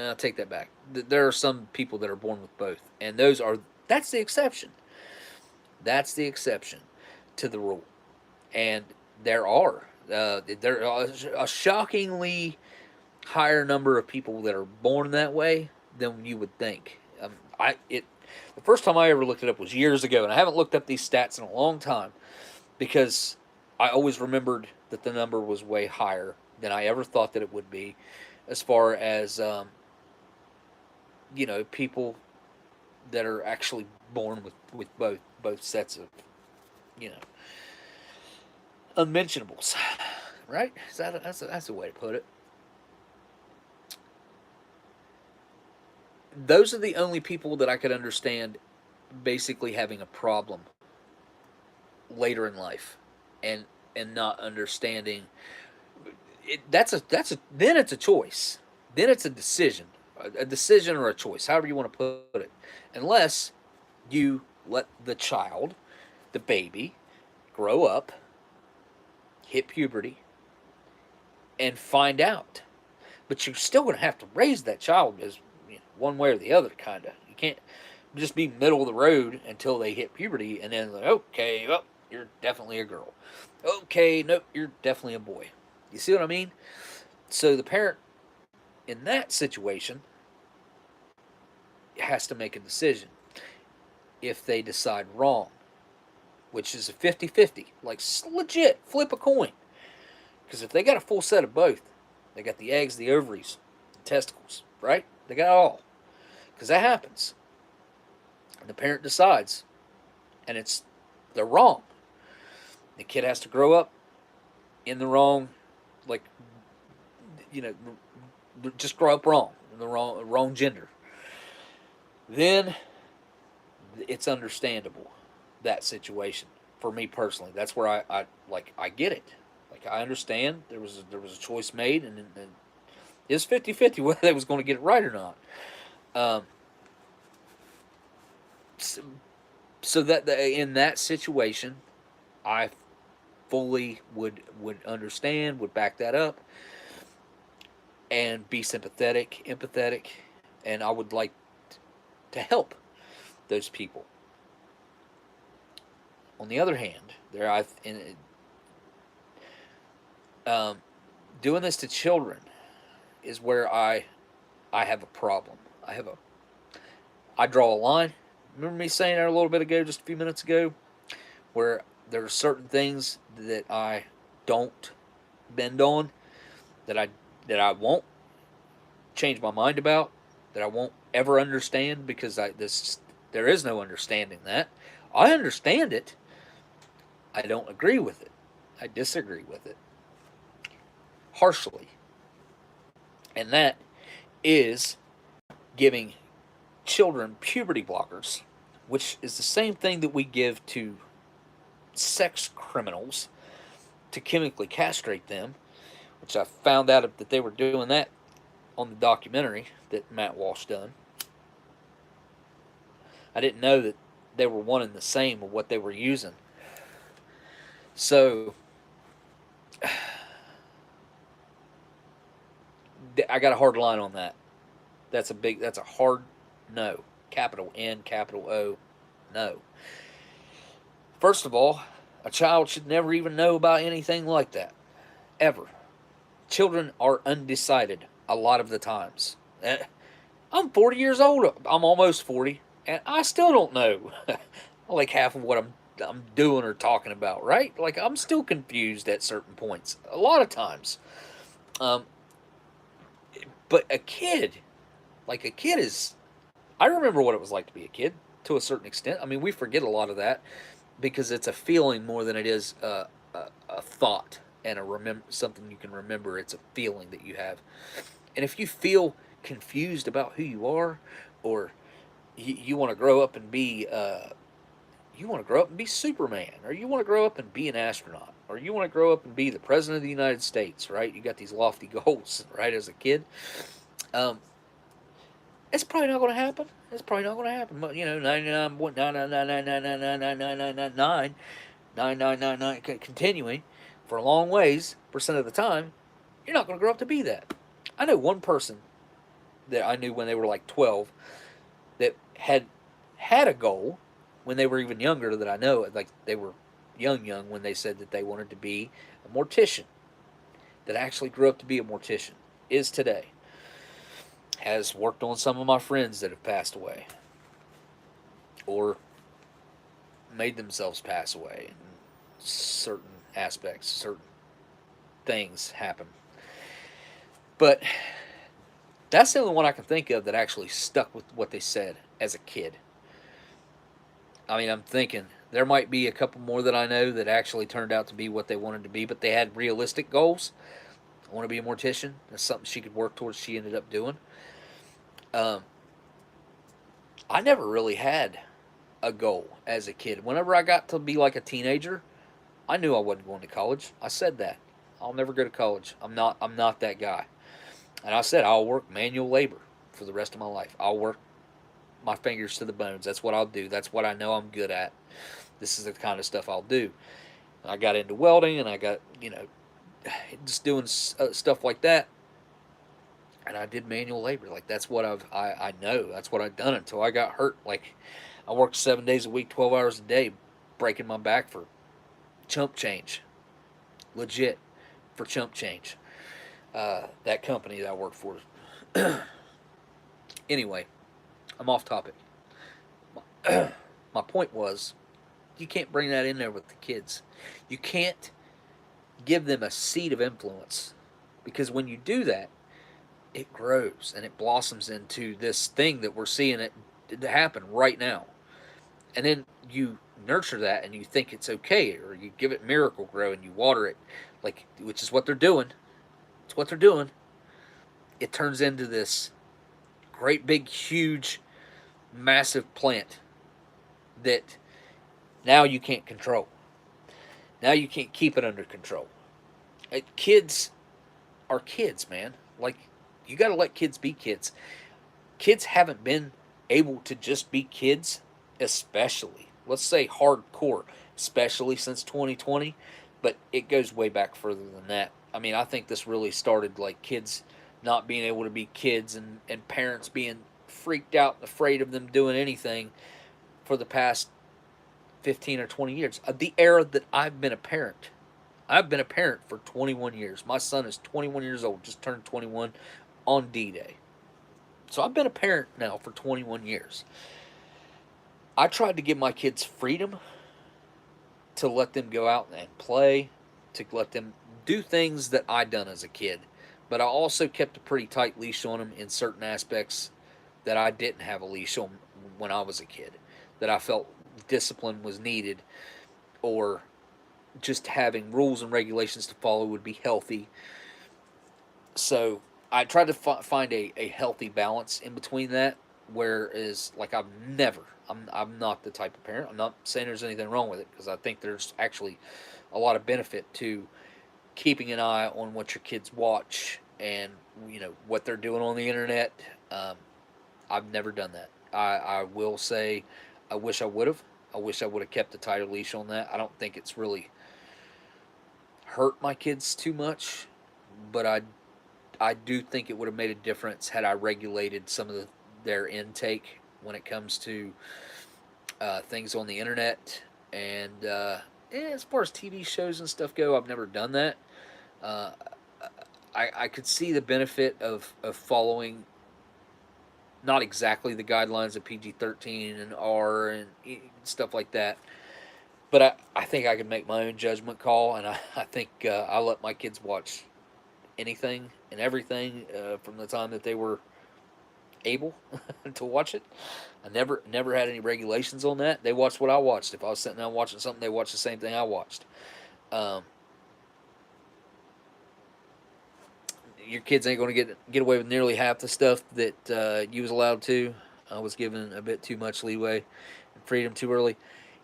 I'll take that back. There are some people that are born with both, and that's the exception. That's the exception to the rule, and there are a shockingly higher number of people that are born that way than you would think. The first time I ever looked it up was years ago, and I haven't looked up these stats in a long time because I always remembered that the number was way higher than I ever thought that it would be, as far as people that are actually born with both sets of you know unmentionables, right? That's a way to put it. Those are the only people that I could understand basically having a problem later in life, and not understanding it. That's a then it's a choice. Then it's a decision, a decision or a choice, however you want to put it. Unless you let the child, the baby, grow up, hit puberty, and find out. But you're still going to have to raise that child as one way or the other, kind of. You can't just be middle of the road until they hit puberty, and then like, okay, well, you're definitely a girl. Okay, nope, you're definitely a boy. You see what I mean? So the parent in that situation has to make a decision. If they decide wrong, which is a 50-50, like legit, flip a coin. Because if they got a full set of both, they got the eggs, the ovaries, the testicles, right? They got it all. Because that happens. And the parent decides, and they're wrong. The kid has to grow up in the wrong, like, just grow up wrong, in the wrong gender. Then it's understandable, that situation. For me personally, that's where I get it. Like, I understand there was a choice made, and it's 50-50 whether they was going to get it right or not. So that in that situation, I fully would understand, would back that up, and be sympathetic, empathetic, and I would like to help those people. On the other hand, doing this to children is where I have a problem. I draw a line. Remember me saying that a little bit ago, just a few minutes ago, where there are certain things that I don't bend on, that I won't change my mind about, that I won't ever understand, because there is no understanding that. I understand it. I don't agree with it. I disagree with it harshly. And that is giving children puberty blockers, which is the same thing that we give to sex criminals to chemically castrate them, which I found out that they were doing that on the documentary that Matt Walsh done. I didn't know that they were one and the same of what they were using. So I got a hard line on that. That's a hard no. Capital N, capital O, no. First of all, a child should never even know about anything like that. Ever. Children are undecided a lot of the times. I'm 40 years old. I'm almost 40, and I still don't know like half of what I'm doing or talking about, right? Like, I'm still confused at certain points, a lot of times. But a kid is. I remember what it was like to be a kid to a certain extent. I mean, we forget a lot of that because it's a feeling more than it is a thought and something you can remember. It's a feeling that you have. And if you feel confused about who you are, or you want to grow up and be Superman, or you want to grow up and be an astronaut, or you want to grow up and be the president of the United States, right? You got these lofty goals, right, as a kid. It's probably not going to happen. It's probably not going to happen. 99.99999999999 continuing for a long ways percent of the time, you're not going to grow up to be that. I know one person that I knew when they were like 12 that had a goal when they were even younger, that I know, like they were young when they said that they wanted to be a mortician, that actually grew up to be a mortician, is today. Has worked on some of my friends that have passed away or made themselves pass away. Certain aspects, certain things happen. But that's the only one I can think of that actually stuck with what they said as a kid. I mean, I'm thinking there might be a couple more that I know that actually turned out to be what they wanted to be, but they had realistic goals. I want to be a mortician. That's something she could work towards. She ended up doing. I never really had a goal as a kid. Whenever I got to be like a teenager, I knew I wasn't going to college. I said that. I'll never go to college. I'm not that guy. And I said I'll work manual labor for the rest of my life. I'll work my fingers to the bones. That's what I'll do. That's what I know I'm good at. This is the kind of stuff I'll do. I got into welding, and I got, just doing stuff like that. And I did manual labor. Like, that's what I know. That's what I've done until I got hurt. Like, I worked 7 days a week, 12 hours a day, breaking my back for chump change. Legit, for chump change. That company that I worked for. Anyway, I'm off topic. My point was, you can't bring that in there with the kids. You can't give them a seed of influence. Because when you do that, it grows and it blossoms into this thing that we're seeing it happen right now. And then you nurture that and you think it's okay, or you give it Miracle Grow and you water it, like, which is what they're doing. It's what they're doing. It turns into this great big huge massive plant that now you can't control. Now you can't keep it under control. Kids are kids, man. Like, you got to let kids be kids. Kids haven't been able to just be kids, especially, let's say hardcore, especially since 2020, but it goes way back further than that. I mean, I think this really started like kids not being able to be kids, and parents being freaked out and afraid of them doing anything for the past 15 or 20 years. The era that I've been a parent. I've been a parent for 21 years. My son is 21 years old, just turned 21 on D-Day. So I've been a parent now for 21 years. I tried to give my kids freedom to let them go out and play, to let them do things that I done as a kid. But I also kept a pretty tight leash on them in certain aspects that I didn't have a leash on when I was a kid, that I felt discipline was needed, or just having rules and regulations to follow would be healthy. So I tried to find a healthy balance in between that, whereas, like, I'm not the type of parent. I'm not saying there's anything wrong with it, because I think there's actually a lot of benefit to keeping an eye on what your kids watch and what they're doing on the internet. I've never done that. I will say, I wish I would have. I wish I would have kept a tighter leash on that. I don't think it's really hurt my kids too much, but I do think it would have made a difference had I regulated some of their intake when it comes to things on the internet. And as far as TV shows and stuff go, I've never done that. Uh, I could see the benefit of following not exactly the guidelines of PG-13 and R and stuff like that. But I think I could make my own judgment call, and I think I let my kids watch anything and everything from the time that they were able to watch it. I never had any regulations on that. They watched what I watched. If I was sitting down watching something, they watched the same thing I watched. Your kids ain't going to get away with nearly half the stuff that you was allowed to. I was given a bit too much leeway and freedom too early.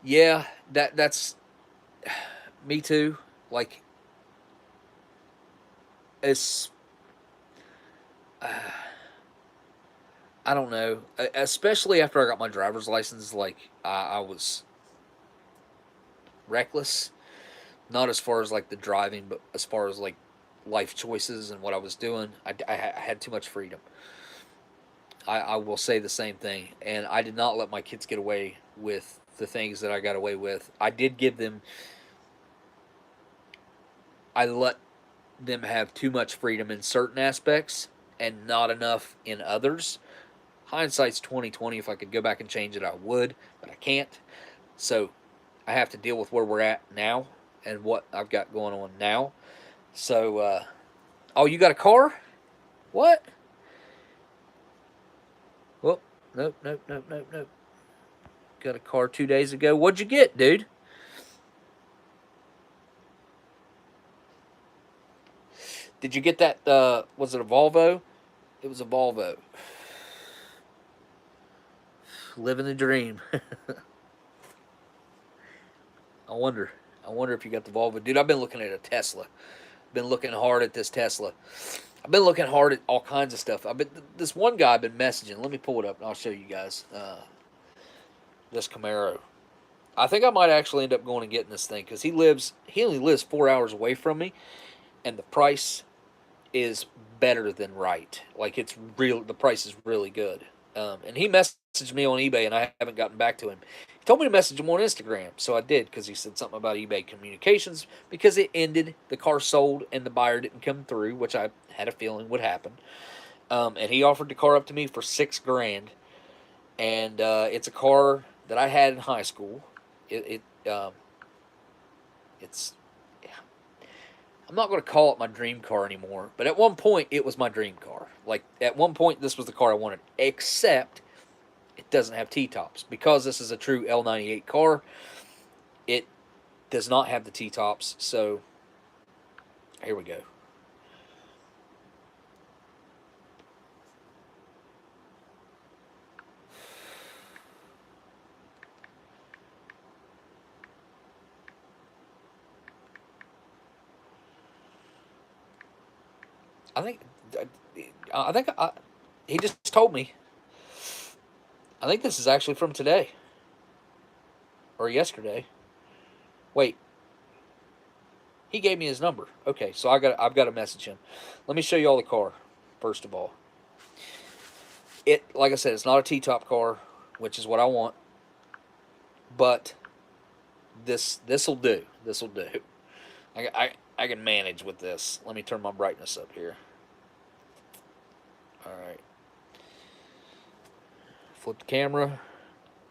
Yeah, that's me too. Like, it's I don't know. Especially after I got my driver's license, like I was reckless. Not as far as like the driving, but as far as like life choices and what I was doing. I had too much freedom. I will say the same thing. And I did not let my kids get away with the things that I got away with. I did give them, I let them have too much freedom in certain aspects and not enough in others. Hindsight's 2020. If I could go back and change it, I would, but I can't. So I have to deal with where we're at now and what I've got going on now. So, oh, you got a car? What? Well, nope. Got a car 2 days ago. What'd you get, dude? Did you get that, was it a Volvo? It was a Volvo. Living the dream. I wonder if you got the Volvo. Dude, I've been looking at a Tesla. Been looking hard at this Tesla. I've been looking hard at all kinds of stuff. This one guy I've been messaging. Let me pull it up and I'll show you guys. This Camaro. I think I might actually end up going and getting this thing because he only lives 4 hours away from me, and the price is better than right. Like, it's real. The price is really good. And he messaged me on eBay, and I haven't gotten back to him. He told me to message him on Instagram, so I did, because he said something about eBay communications, because it ended, the car sold, and the buyer didn't come through, which I had a feeling would happen. And he offered the car up to me for $6,000, and it's a car that I had in high school. It's I'm not going to call it my dream car anymore, but at one point it was my dream car. Like, at one point this was the car I wanted, except it doesn't have T-tops. Because this is a true L98 car, it does not have the T-tops, so here we go. He just told me. I think this is actually from today or yesterday. Wait, he gave me his number. Okay, so I've got to message him. Let me show you all the car. First of all, like I said, it's not a T-top car, which is what I want. But this'll do. This'll do. I can manage with this. Let me turn my brightness up here. All right. Flip the camera.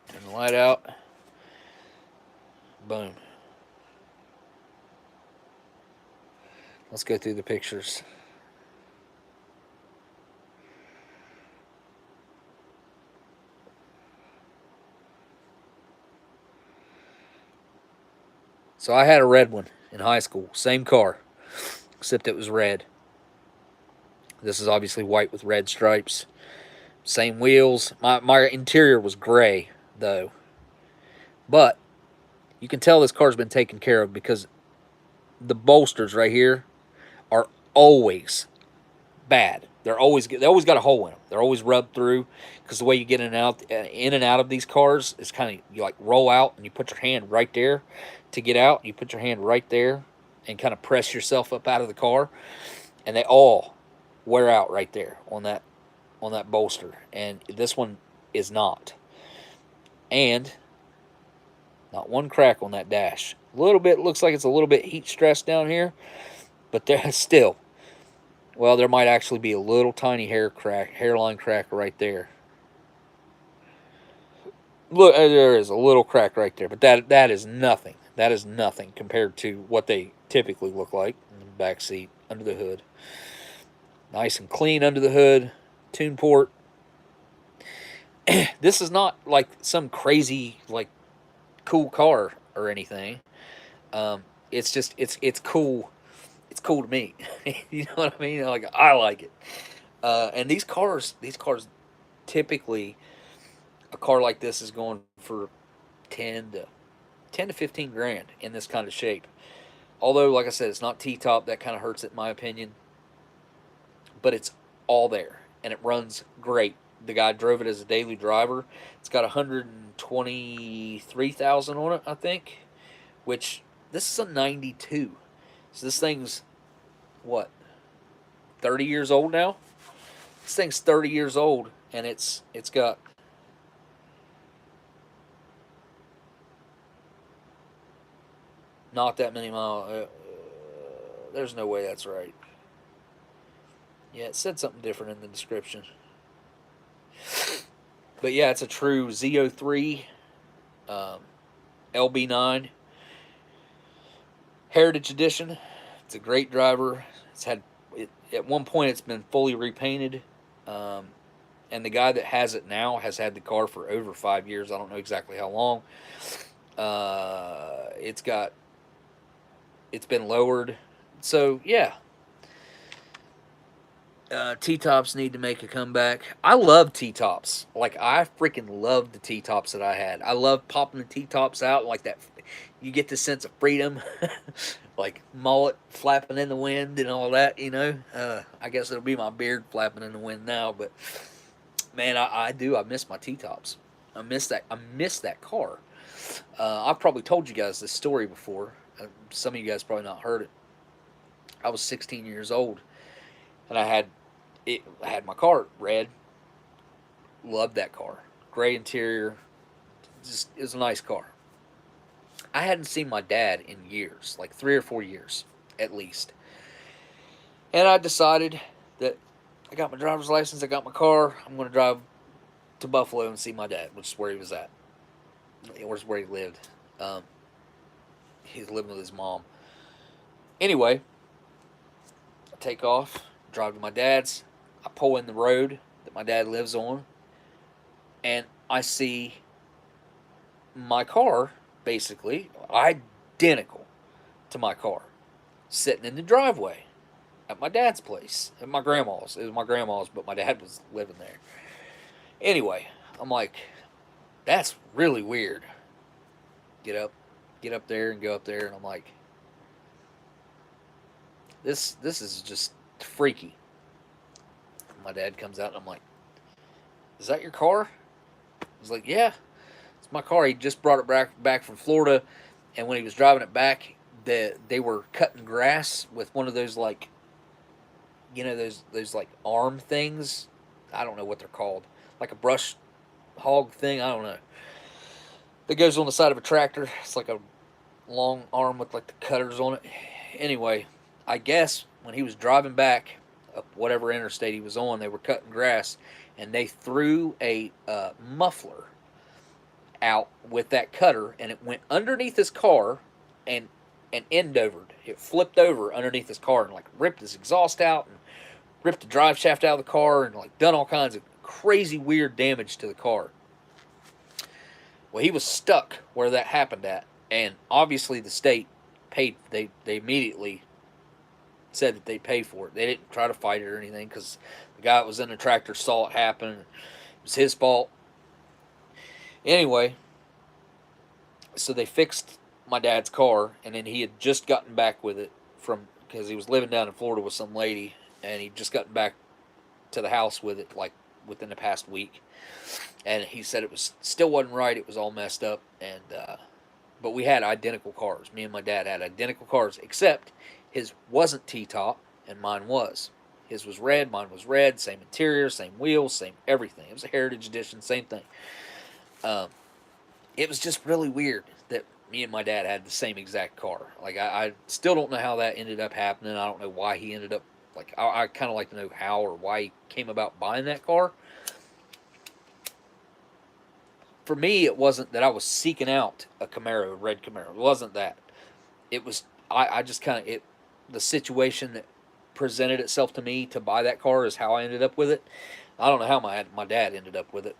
Turn the light out. Boom. Let's go through the pictures. So I had a red one in high school. Same car, except it was red. This is obviously white with red stripes. Same wheels. My interior was gray, though. But you can tell this car's been taken care of because the bolsters right here are always bad. They always got a hole in them. They're always rubbed through because the way you get in and out of these cars is kind of, you like roll out and you put your hand right there to get out. You put your hand right there and kind of press yourself up out of the car, and they all wear out right there on that bolster. And this one is not. And not one crack on that dash. A little bit, looks like it's a little bit heat stressed down here, but there's still, well, there might actually be a little tiny hairline crack right there. Look, there is a little crack right there, but that is nothing. That is nothing compared to what they typically look like in the back seat, under the hood. Nice and clean under the hood, tune port. This is not like some crazy, like, cool car or anything. It's just it's cool. It's cool to me. You know what I mean? Like, I like it. And these cars typically, a car like this is going for 10 to 15 grand in this kind of shape. Although, like I said, it's not T-top. That kind of hurts it in my opinion. But it's all there, and it runs great. The guy drove it as a daily driver. It's got 123,000 on it, I think, which, this is a 92. So this thing's, what, 30 years old now? This thing's 30 years old, and it's got not that many miles. There's no way that's right. Yeah, it said something different in the description. But yeah, it's a true Z03 LB9 Heritage Edition. It's a great driver. It's had at one point it's been fully repainted, and the guy that has it now has had the car for over 5 years. I don't know exactly how long. It's been lowered, so yeah. T-tops need to make a comeback. I love T-tops. Like, I freaking loved the T-tops that I had. I love popping the T-tops out like that. You get the sense of freedom, like mullet flapping in the wind and all that. I guess it'll be my beard flapping in the wind now. But man, I do. I miss my T-tops. I miss that car. I've probably told you guys this story before. Some of you guys probably not heard it. I was 16 years old, and I had my car red. Loved that car. Gray interior. Just, it was a nice car. I hadn't seen my dad in years, like 3 or 4 years at least. And I decided that I got my driver's license, I got my car, I'm going to drive to Buffalo and see my dad, which is where he was at. Where he lived. He's living with his mom. Anyway, I take off, drive to my dad's. I pull in the road that my dad lives on, and I see my car, basically, identical to my car, sitting in the driveway at my dad's place, at my grandma's. It was my grandma's, but my dad was living there. Anyway, I'm like, that's really weird. Get up there and go up there, and I'm like, this is just freaky. My dad comes out, and I'm like, is that your car? He's like, yeah, it's my car. He just brought it back from Florida, and when he was driving it back, they were cutting grass with one of those, like, those like arm things. I don't know what they're called, like a brush hog thing. I don't know. That goes on the side of a tractor. It's like a long arm with like the cutters on it. Anyway, I guess when he was driving back up whatever interstate he was on, they were cutting grass, and they threw a muffler out with that cutter, and it went underneath his car and end-overed. It flipped over underneath his car and like ripped his exhaust out and ripped the drive shaft out of the car and like done all kinds of crazy weird damage to the car. Well, he was stuck where that happened at, and obviously the state paid. They immediately said that they paid for it. They didn't try to fight it or anything because the guy that was in the tractor saw it happen. It was his fault. Anyway, so they fixed my dad's car, and then he had just gotten back with it from because he was living down in Florida with some lady, and he just got back to the house with it like within the past week. And he said it was still wasn't right. It was all messed up, and but we had identical cars. Me and my dad had identical cars, except his wasn't T-top and mine was. His was red, mine was red. Same interior, same wheels, same everything. It was a Heritage Edition, same thing. Um, it was just really weird that me and my dad had the same exact car. Like I still don't know how that ended up happening. I don't know why he ended up like I kind of like to know how or why he came about buying that car. For me, it wasn't that I was seeking out a Camaro, a red Camaro. It wasn't that. It was I just kind of it the situation that presented itself to me to buy that car is how I ended up with it. I don't know how my dad ended up with it.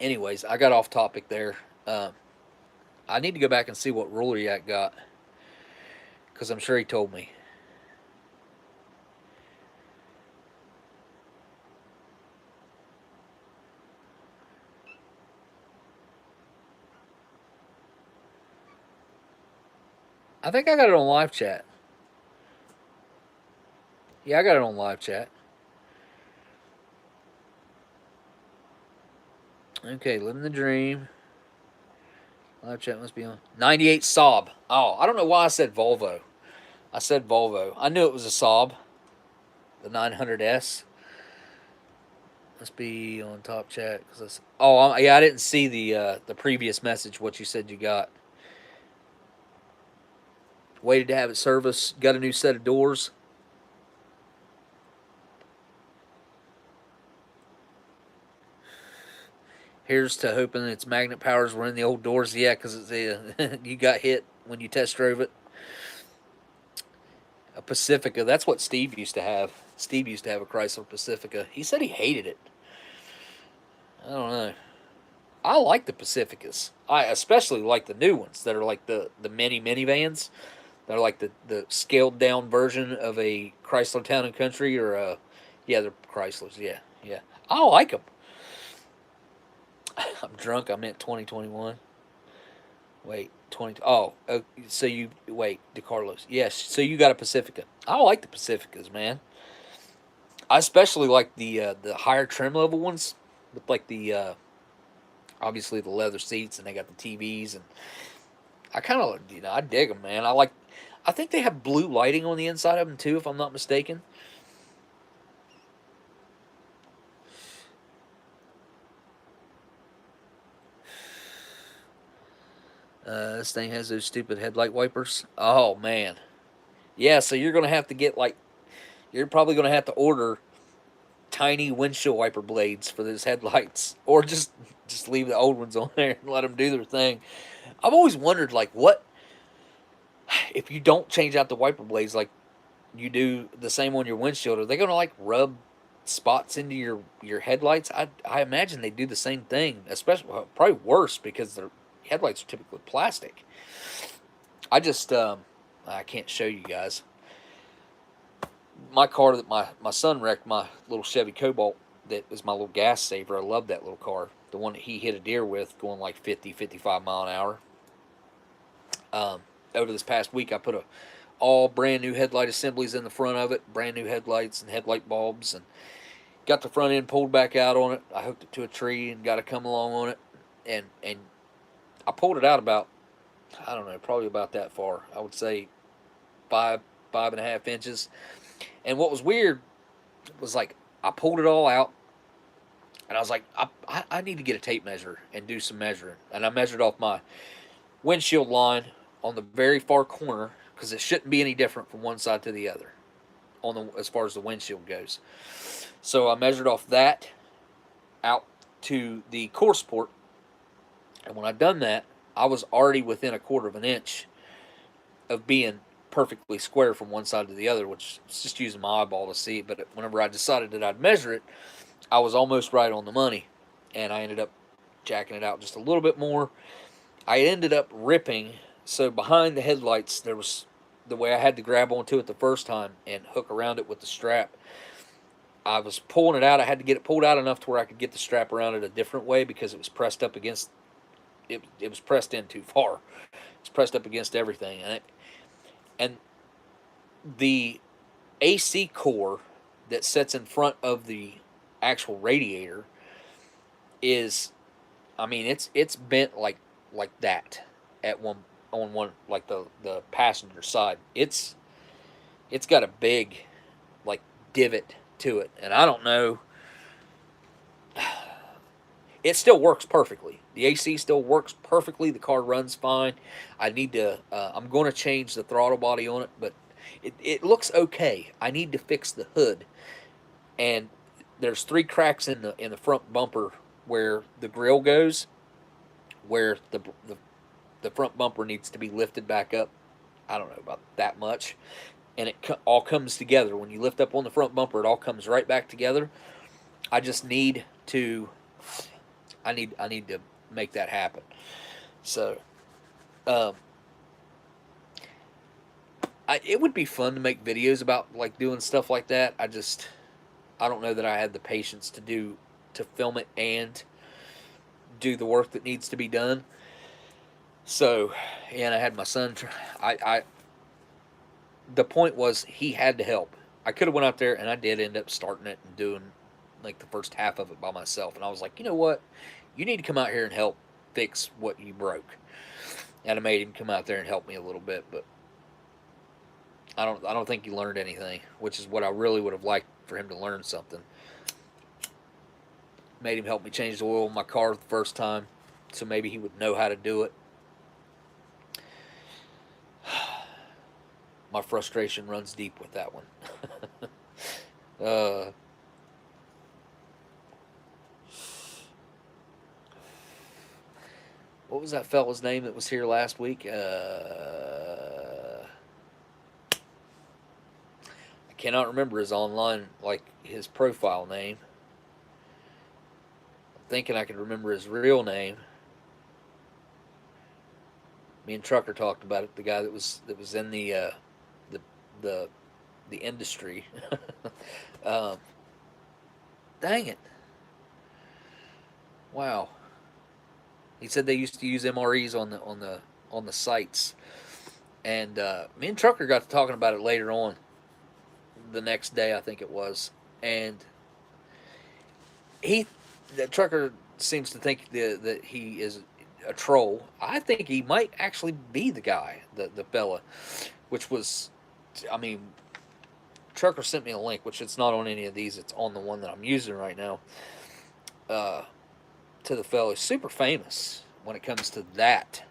Anyways, I got off topic there. I need to go back and see what ruler Yak got, because I'm sure he told me. I think I got it on live chat. Yeah, I got it on live chat. Okay, living the dream. Live chat must be on. 98 Saab. Oh, I don't know why I said Volvo. I said Volvo. I knew it was a Saab. The 900S. Must be on top chat. Yeah, I didn't see the previous message, what you said you got. Waited to have it serviced. Got a new set of doors. Here's to hoping its magnet powers were in the old doors. Yeah, because you got hit when you test drove it. A Pacifica. That's what Steve used to have. Steve used to have a Chrysler Pacifica. He said he hated it. I don't know. I like the Pacificas. I especially like the new ones that are like the mini minivans. They're like the scaled down version of a Chrysler Town and Country or a, yeah, they're Chryslers. Yeah, yeah. I like them. I'm drunk. I meant 2021. Wait, 20. Oh, so you wait, DeCarlos. Yes, so you got a Pacifica. I like the Pacificas, man. I especially like the higher trim level ones with like the obviously the leather seats, and they got the TVs, and I kind of I dig them, man. I think they have blue lighting on the inside of them too, if I'm not mistaken. This thing has those stupid headlight wipers. Oh man, yeah. So you're gonna have to get like, you're probably gonna have to order tiny windshield wiper blades for those headlights, or just leave the old ones on there and let them do their thing. I've always wondered like what if you don't change out the wiper blades like you do the same on your windshield, are they gonna like rub spots into your headlights? I imagine they do the same thing, especially probably worse because their headlights are typically plastic. I just I can't show you guys my car that my son wrecked, my little Chevy Cobalt that is my little gas saver. I love that little car. The one that he hit a deer with going like 50, 55 mile an hour. Over this past week, I put all brand new headlight assemblies in the front of it, brand new headlights and headlight bulbs, and got the front end pulled back out on it. I hooked it to a tree and got to come along on it, and I pulled it out about, I don't know, probably about that far. I would say 5.5 inches. And what was weird was like I pulled it all out, and I was like, I need to get a tape measure and do some measuring. And I measured off my windshield line on the very far corner, because it shouldn't be any different from one side to the other on the as far as the windshield goes. So I measured off that out to the core support, and when I done that, I was already within 1/4 inch of being perfectly square from one side to the other, which is just using my eyeball to see it. But whenever I decided that I'd measure it, I was almost right on the money, and I ended up jacking it out just a little bit more. I ended up ripping, so behind the headlights there was, the way I had to grab onto it the first time and hook around it with the strap, I was pulling it out. I had to get it pulled out enough to where I could get the strap around it a different way, because it was pressed up against it was pressed in too far. It's pressed up against everything, and the AC core that sits in front of the actual radiator is, I mean, it's bent like that at one on one, like the passenger side. It's got a big like divot to it, and I don't know. It still works perfectly. The AC still works perfectly. The car runs fine. I need to. I'm going to change the throttle body on it, but it looks okay. I need to fix the hood, and there's 3 cracks in the front bumper where the grill goes, where the front bumper needs to be lifted back up. I don't know about that much, and it all comes together when you lift up on the front bumper. It all comes right back together. I just need to. I need to make that happen. So, um, it would be fun to make videos about like doing stuff like that. I don't know that I had the patience to film it and do the work that needs to be done. So, and I had my son. I the point was he had to help. I could have went out there and I did end up starting it and doing like the first half of it by myself. And I was like, you know what, you need to come out here and help fix what you broke. And I made him come out there and help me a little bit, but I don't think he learned anything, which is what I really would have liked for him to learn something. Made him help me change the oil in my car the first time, so maybe he would know how to do it. My frustration runs deep with that one. What was that fella's name that was here last week? I cannot remember his online, like his profile name. I'm thinking I can remember his real name. Me and Trucker talked about it. The guy that was in the the industry. um, Dang it! Wow. He said they used to use MREs on the sites, and me and Trucker got to talking about it later on. The next day, I think it was, and the Trucker seems to think that he is a troll. I think he might actually be the guy, the fella, which was, I mean, Trucker sent me a link, which it's not on any of these. It's on the one that I'm using right now. To the fellow, super famous when it comes to that.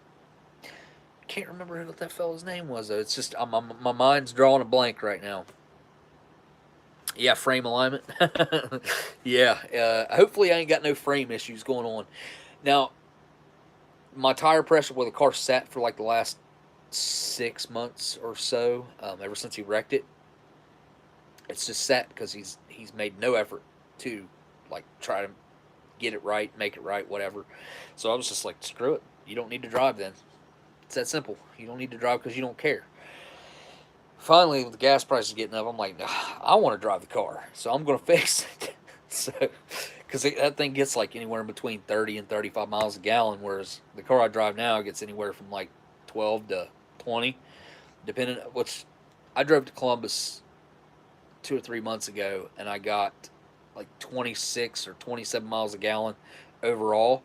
Can't remember what that fellow's name was though. It's just my mind's drawing a blank right now. Yeah, frame alignment. Yeah. Hopefully I ain't got no frame issues going on. Now, my tire pressure where the car sat for like the last 6 months or so, ever since he wrecked it, it's just sat because he's made no effort to like try to get it right, make it right, whatever. So I was just like, screw it. You don't need to drive then. It's that simple. You don't need to drive because you don't care. Finally, with the gas prices getting up, I'm like, nah, I want to drive the car, so I'm going to fix it. So, because that thing gets like anywhere in between 30 and 35 miles a gallon, whereas the car I drive now gets anywhere from like 12 to 20, depending. Which I drove to Columbus 2 or 3 months ago, and I got like 26 or 27 miles a gallon overall,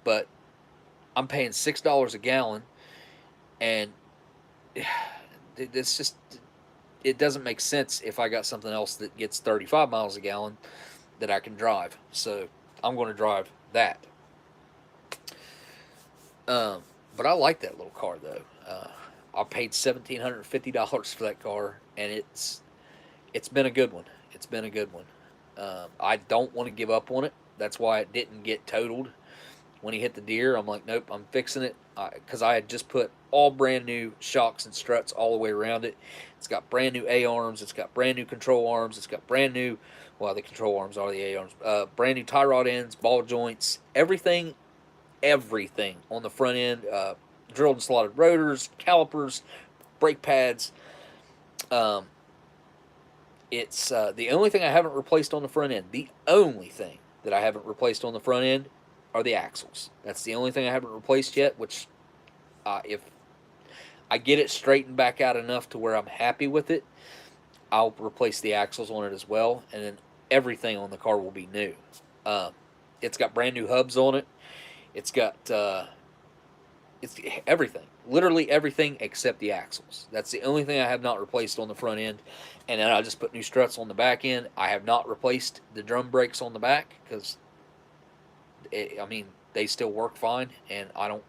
but I'm paying $6 a gallon, and it's just, it doesn't make sense if I got something else that gets 35 miles a gallon that I can drive. So I'm going to drive that. But I like that little car though. I paid $1,750 for that car, and it's been a good one. It's been a good one. I don't want to give up on it. That's why it didn't get totaled when he hit the deer. I'm like, nope, I'm fixing it, because I had just put all brand new shocks and struts all the way around it. It's got brand new A-arms. It's got brand new control arms. It's got brand new, well, the control arms are the A-arms. Brand new tie rod ends, ball joints, everything on the front end. Drilled and slotted rotors, calipers, brake pads. It's the only thing I haven't replaced on the front end. The only thing that I haven't replaced on the front end are the axles. That's the only thing I haven't replaced yet, which if I get it straightened back out enough to where I'm happy with it, I'll replace the axles on it as well, and then everything on the car will be new. Um, it's got brand new hubs on it. It's got it's everything, literally everything except the axles. That's the only thing I have not replaced on the front end, and then I just put new struts on the back end. I have not replaced the drum brakes on the back because, I mean, they still work fine, and I don't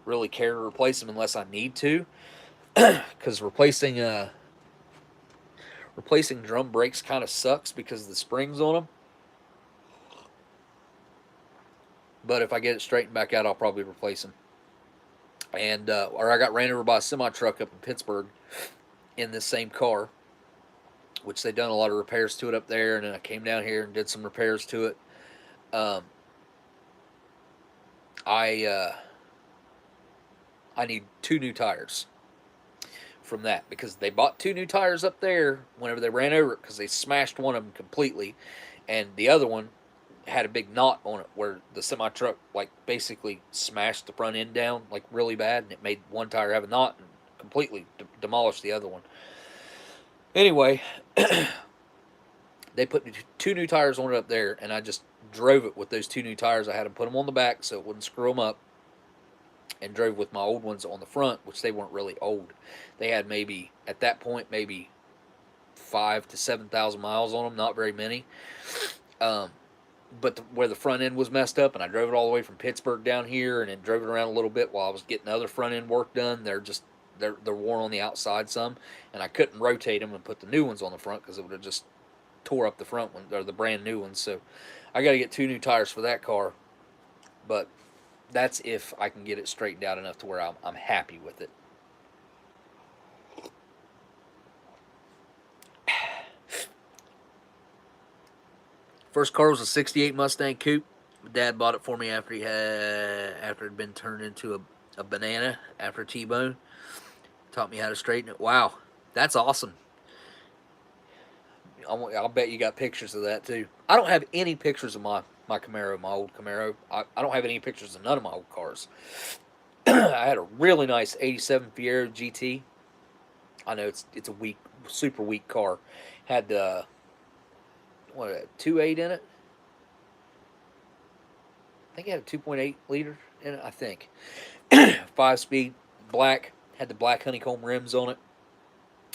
really care to replace them unless I need to, because replacing drum brakes kind of sucks because of the springs on them. But if I get it straightened back out, I'll probably replace them. And or I got ran over by a semi truck up in Pittsburgh in this same car, which they done a lot of repairs to it up there, and then I came down here and did some repairs to it. Um, I need 2 new tires from that because they bought 2 new tires up there whenever they ran over it because they smashed one of them completely, and the other one had a big knot on it where the semi truck like basically smashed the front end down like really bad, and it made one tire have a knot and completely demolished the other one. Anyway, they put 2 new tires on it up there, and I just drove it with those 2 new tires. I had them put them on the back so it wouldn't screw them up, and drove with my old ones on the front, which they weren't really old. They had maybe, at that point, maybe 5,000 to 7,000 miles on them, not very many. But where the front end was messed up, and I drove it all the way from Pittsburgh down here, and then drove it around a little bit while I was getting other front end work done. They're worn on the outside some, and I couldn't rotate them and put the new ones on the front because it would have just tore up the front one or the brand new ones. So I got to get 2 new tires for that car, but that's if I can get it straightened out enough to where I'm happy with it. First car was a '68 Mustang Coupe. Dad bought it for me after it had been turned into a banana after T-bone. Taught me how to straighten it. Wow, that's awesome. I'll bet you got pictures of that too. I don't have any pictures of my Camaro, my old Camaro. I don't have any pictures of none of my old cars. I had a really nice '87 Fiero GT. I know it's a weak, super weak car. Had what, a 2.8 in it? I think it had a 2.8 liter in it, I think. 5-speed, black, had the black honeycomb rims on it.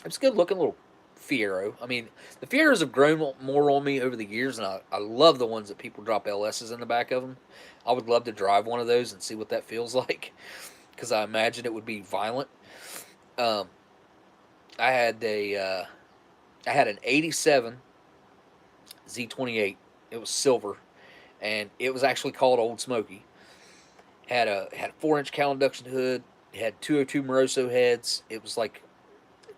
It was a good looking little Fiero. I mean, the Fieros have grown more on me over the years, and I love the ones that people drop LSs in the back of them. I would love to drive one of those and see what that feels like, because I imagine it would be violent. I had an '87 Z28. It was silver, and it was actually called Oldsmokey. Had a 4-inch cowl induction hood. It had 202 Moroso heads. It was like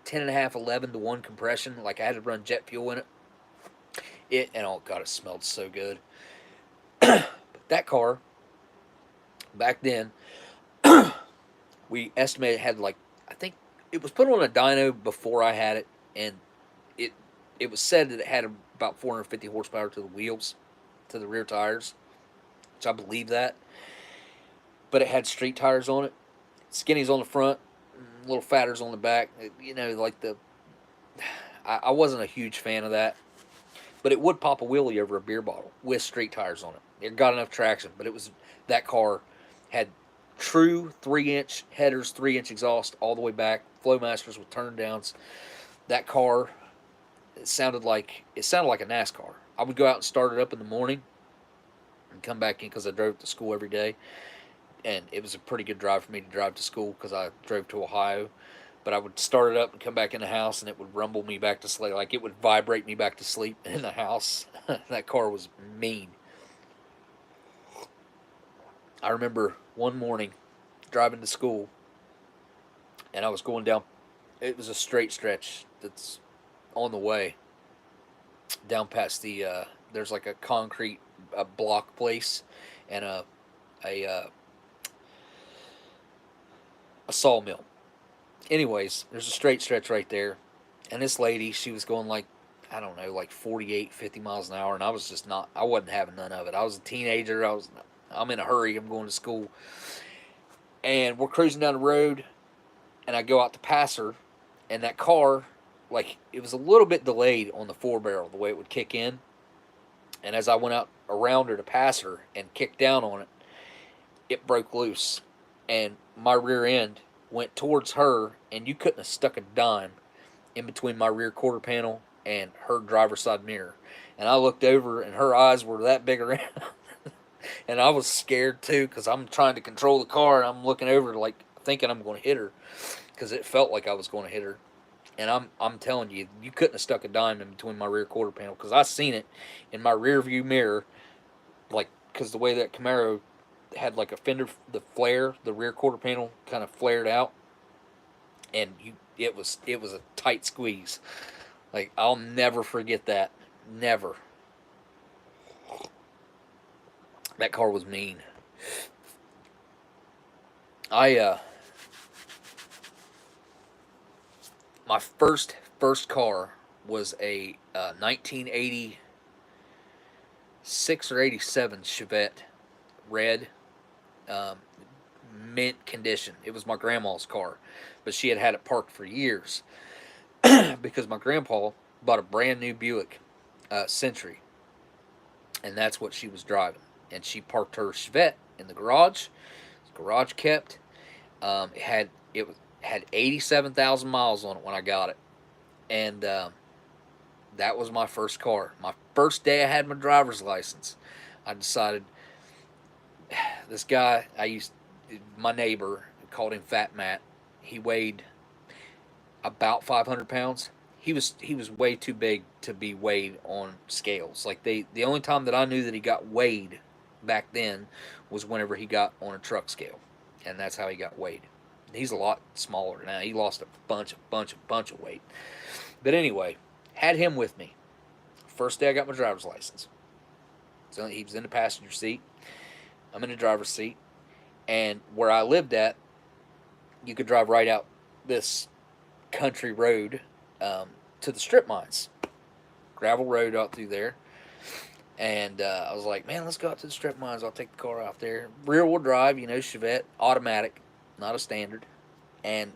10.5, 11 to 1 compression. Like I had to run jet fuel in it. And oh god, it smelled so good. But that car, back then, we estimated it had like, I think it was put on a dyno before I had it, and it was said that it had about 450 horsepower to the wheels, to the rear tires, which I believe that. But it had street tires on it, skinnies on the front, little fatters on the back. You know, like I wasn't a huge fan of that, but it would pop a wheelie over a beer bottle with street tires on it. It got enough traction, but that car had true 3-inch headers, 3-inch exhaust all the way back, Flowmasters with turn downs. That car, it sounded like a NASCAR. I would go out and start it up in the morning and come back in because I drove to school every day. And it was a pretty good drive for me to drive to school because I drove to Ohio. But I would start it up and come back in the house, and it would rumble me back to sleep. Like, it would vibrate me back to sleep in the house. That car was mean. I remember one morning driving to school, and I was going down. It was a straight stretch that's on the way down past the there's like a concrete block place and a sawmill. Anyways, there's a straight stretch right there, and this lady, she was going like, I don't know, like 48, 50 miles an hour, and I wasn't having none of it. I was a teenager. I'm in a hurry. I'm going to school, and we're cruising down the road, and I go out to pass her, and that car, like, it was a little bit delayed on the 4-barrel, the way it would kick in. And as I went out around her to pass her and kicked down on it, it broke loose. And my rear end went towards her, and you couldn't have stuck a dime in between my rear quarter panel and her driver's side mirror. And I looked over, and her eyes were that big around. And I was scared too, because I'm trying to control the car, and I'm looking over, like, thinking I'm going to hit her, because it felt like I was going to hit her. And I'm telling you, you couldn't have stuck a dime in between my rear quarter panel, because I seen it in my rear view mirror, like, because the way that Camaro had like a fender, the flare, the rear quarter panel kind of flared out, and it was a tight squeeze. Like, I'll never forget that, never. That car was mean. My first car was a 1986 or 87 Chevette, red, mint condition. It was my grandma's car, but she had had it parked for years because my grandpa bought a brand new Buick Century, and that's what she was driving. And she parked her Chevette in the garage. Garage kept. It had 87,000 miles on it when I got it, and that was my first car. My first day I had my driver's license, I decided, this guy my neighbor, called him Fat Matt. He weighed about 500 pounds. He was way too big to be weighed on scales. Like, the only time that I knew that he got weighed back then was whenever he got on a truck scale, and that's how he got weighed. He's a lot smaller now. He lost a bunch of weight. But anyway, had him with me. First day I got my driver's license. So he was in the passenger seat. I'm in the driver's seat. And where I lived at, you could drive right out this country road to the strip mines. Gravel road out through there. And I was like, man, let's go out to the strip mines. I'll take the car out there. Rear wheel drive, Chevette, automatic, not a standard. And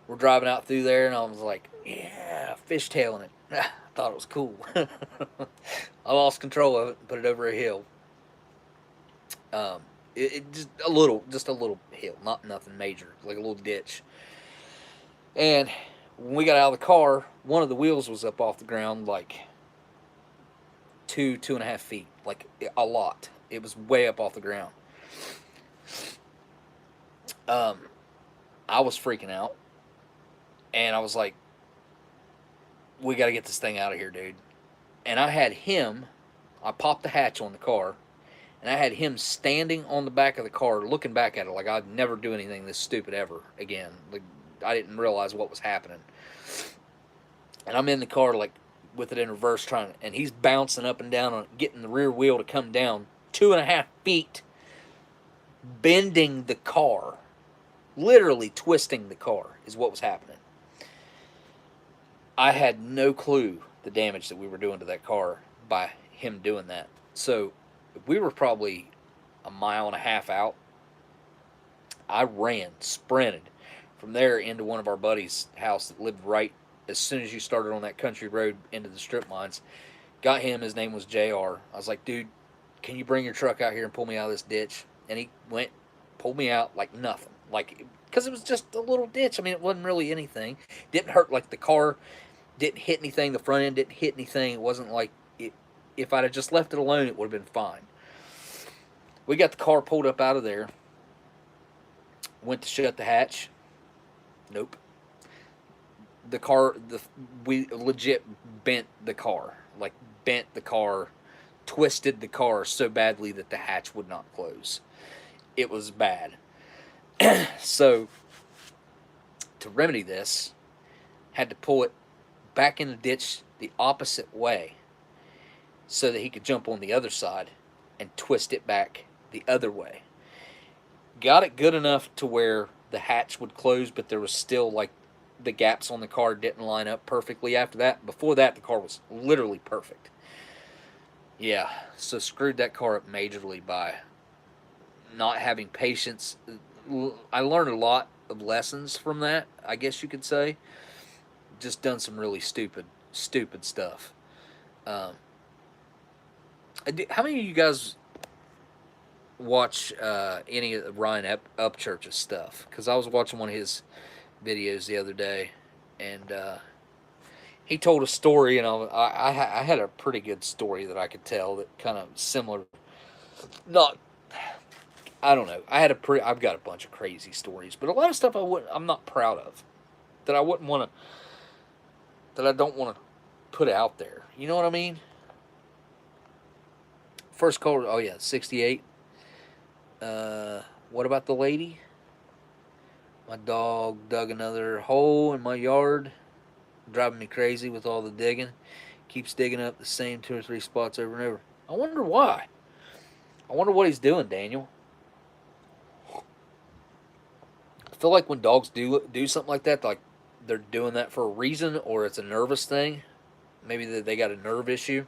we're driving out through there, and I was like, yeah, fishtailing it. I thought it was cool. I lost control of it and put it over a hill. It just a little hill, not nothing major, like a little ditch. And when we got out of the car, one of the wheels was up off the ground like 2.5 feet, like a lot. It was way up off the ground. I was freaking out, and I was like, we got to get this thing out of here, dude. And I popped the hatch on the car, and I had him standing on the back of the car, looking back at it like I'd never do anything this stupid ever again. Like, I didn't realize what was happening. And I'm in the car, like, with it in reverse, and he's bouncing up and down on it, getting the rear wheel to come down 2.5 feet, bending the car, literally twisting the car is what was happening. I had no clue the damage that we were doing to that car by him doing that. So we were probably 1.5 miles out. I sprinted from there into one of our buddies' house that lived right as soon as you started on that country road into the strip mines. Got him. His name was JR. I was like, dude, can you bring your truck out here and pull me out of this ditch? And he went, pulled me out like nothing. Like, because it was just a little ditch. I mean, it wasn't really anything. Didn't hurt. Like, the car didn't hit anything. The front end didn't hit anything. It wasn't like it. If I'd have just left it alone, it would have been fine. We got the car pulled up out of there. Went to shut the hatch. Nope. We legit bent the car. Like, bent the car, twisted the car so badly that the hatch would not close. It was bad. So, to remedy this, had to pull it back in the ditch the opposite way so that he could jump on the other side and twist it back the other way. Got it good enough to where the hatch would close, but there was still, like, the gaps on the car didn't line up perfectly after that. Before that, the car was literally perfect. Yeah, so screwed that car up majorly by not having patience. I learned a lot of lessons from that, I guess you could say. Just done some really stupid stuff. Um, how many of you guys watch any of Ryan Upchurch's stuff? Because I was watching one of his videos the other day, and he told a story, and I had a pretty good story that I could tell that kind of similar. Not, I don't know. I've got a bunch of crazy stories, but a lot of stuff I'm not proud of, that I wouldn't want to, that I don't want to put out there. You know what I mean? First call, oh yeah, 68. What about the lady? My dog dug another hole in my yard, driving me crazy with all the digging. Keeps digging up the same 2 or 3 spots over and over. I wonder why. I wonder what he's doing, Daniel. I feel like when dogs do something like that, like they're doing that for a reason, or it's a nervous thing. Maybe they got a nerve issue.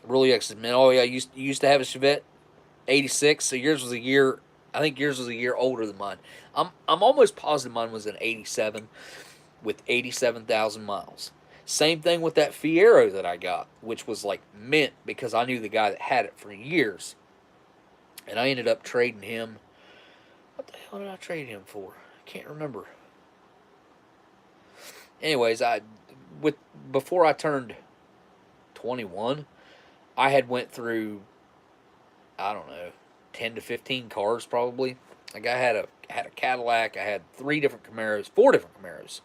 Really, man. Oh yeah, you used to have a Chevette 86, so yours was a year. I think yours was a year older than mine. I'm almost positive mine was an 87 with 87,000 miles. Same thing with that Fiero that I got, which was like mint because I knew the guy that had it for years. And I ended up trading him. What the hell did I trade him for? I can't remember. Anyways, before I turned 21, I had went through, I don't know, 10 to 15 cars probably. Like I had a Cadillac, I had 4 different Camaros.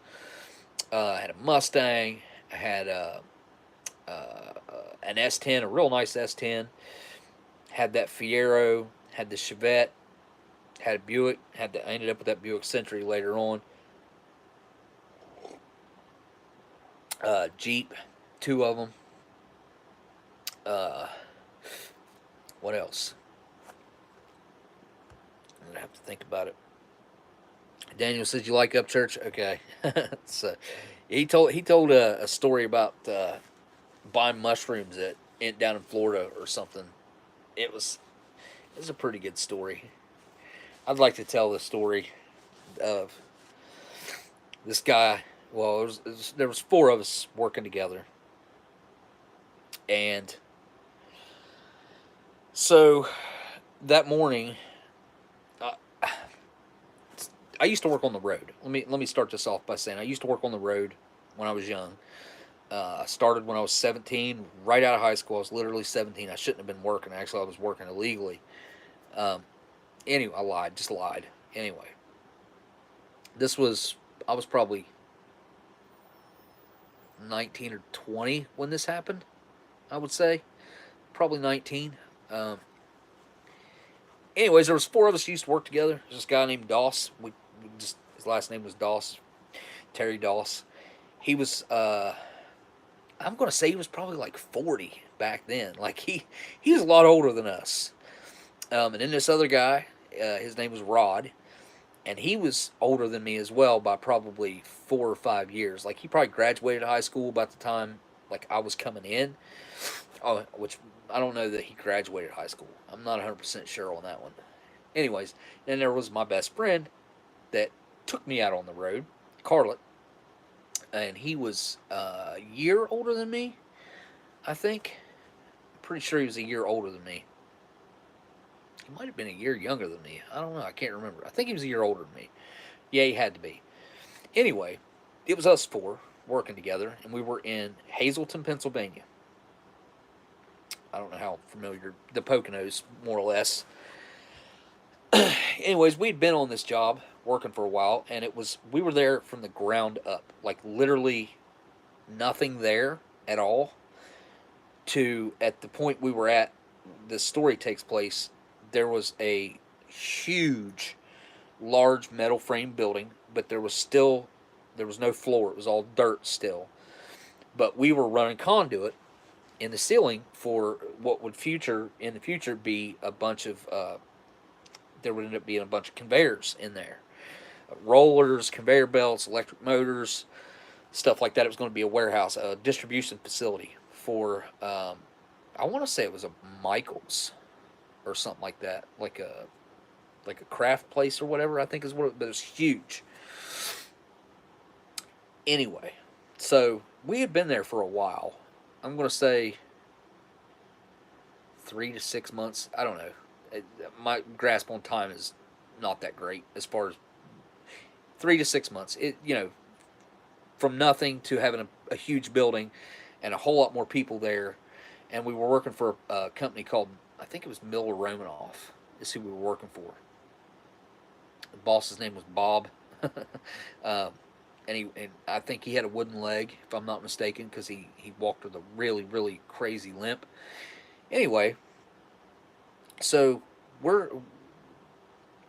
I had a Mustang, I had an S10, a real nice S10. Had that Fiero, had the Chevette, had a Buick. I ended up with that Buick Century later on. Jeep, 2 of them. What else? I'm gonna have to think about it. Daniel says you like Upchurch. Okay, so he told a story about buying mushrooms down in Florida or something. It was a pretty good story. I'd like to tell the story of this guy. Well, there was 4 of us working together, and so that morning, I used to work on the road. Let me start this off by saying I used to work on the road when I was young. I started when I was 17, right out of high school. I was literally 17. I shouldn't have been working. Actually, I was working illegally. Anyway, I lied. Just lied. Anyway, I was probably 19 or 20 when this happened, I would say. Probably 19. Anyways, there was 4 of us who used to work together. There's this guy named Doss. His last name was Doss, Terry Doss. He was, I'm going to say he was probably like 40 back then. Like he was a lot older than us. And then this other guy, his name was Rod, and he was older than me as well by probably 4 or 5 years. Like he probably graduated high school about the time like I was coming in. Oh, which I don't know that he graduated high school. I'm not 100% sure on that one. Anyways, then there was my best friend that took me out on the road, Carlet, and he was a year older than me, I think. I'm pretty sure he was a year older than me. He might have been a year younger than me. I don't know. I can't remember. I think he was a year older than me. Yeah, he had to be. Anyway, it was us 4 working together, and we were in Hazleton, Pennsylvania. I don't know how familiar, the Poconos, more or less. Anyways, we'd been on this job working for a while, and we were there from the ground up, like literally nothing there at all, to at the point we were at, the story takes place, there was a huge, large metal frame building, but there was no floor. It was all dirt still. But we were running conduit in the ceiling for what would in the future be a bunch of there would end up being a bunch of conveyors in there, rollers, conveyor belts, electric motors, stuff like that. It was going to be a warehouse, a distribution facility for I want to say it was a Michaels or something like that, like a like a craft place or whatever, I think is what, but it's huge. Anyway, so we had been there for a while. I'm going to say 3 to 6 months. I don't know. My grasp on time is not that great as far as 3 to 6 months. From nothing to having a huge building and a whole lot more people there. And we were working for a company called, I think it was Miller Romanoff, is who we were working for. The boss's name was Bob. And I think he had a wooden leg, if I'm not mistaken, because he walked with a really, really crazy limp. Anyway, so we're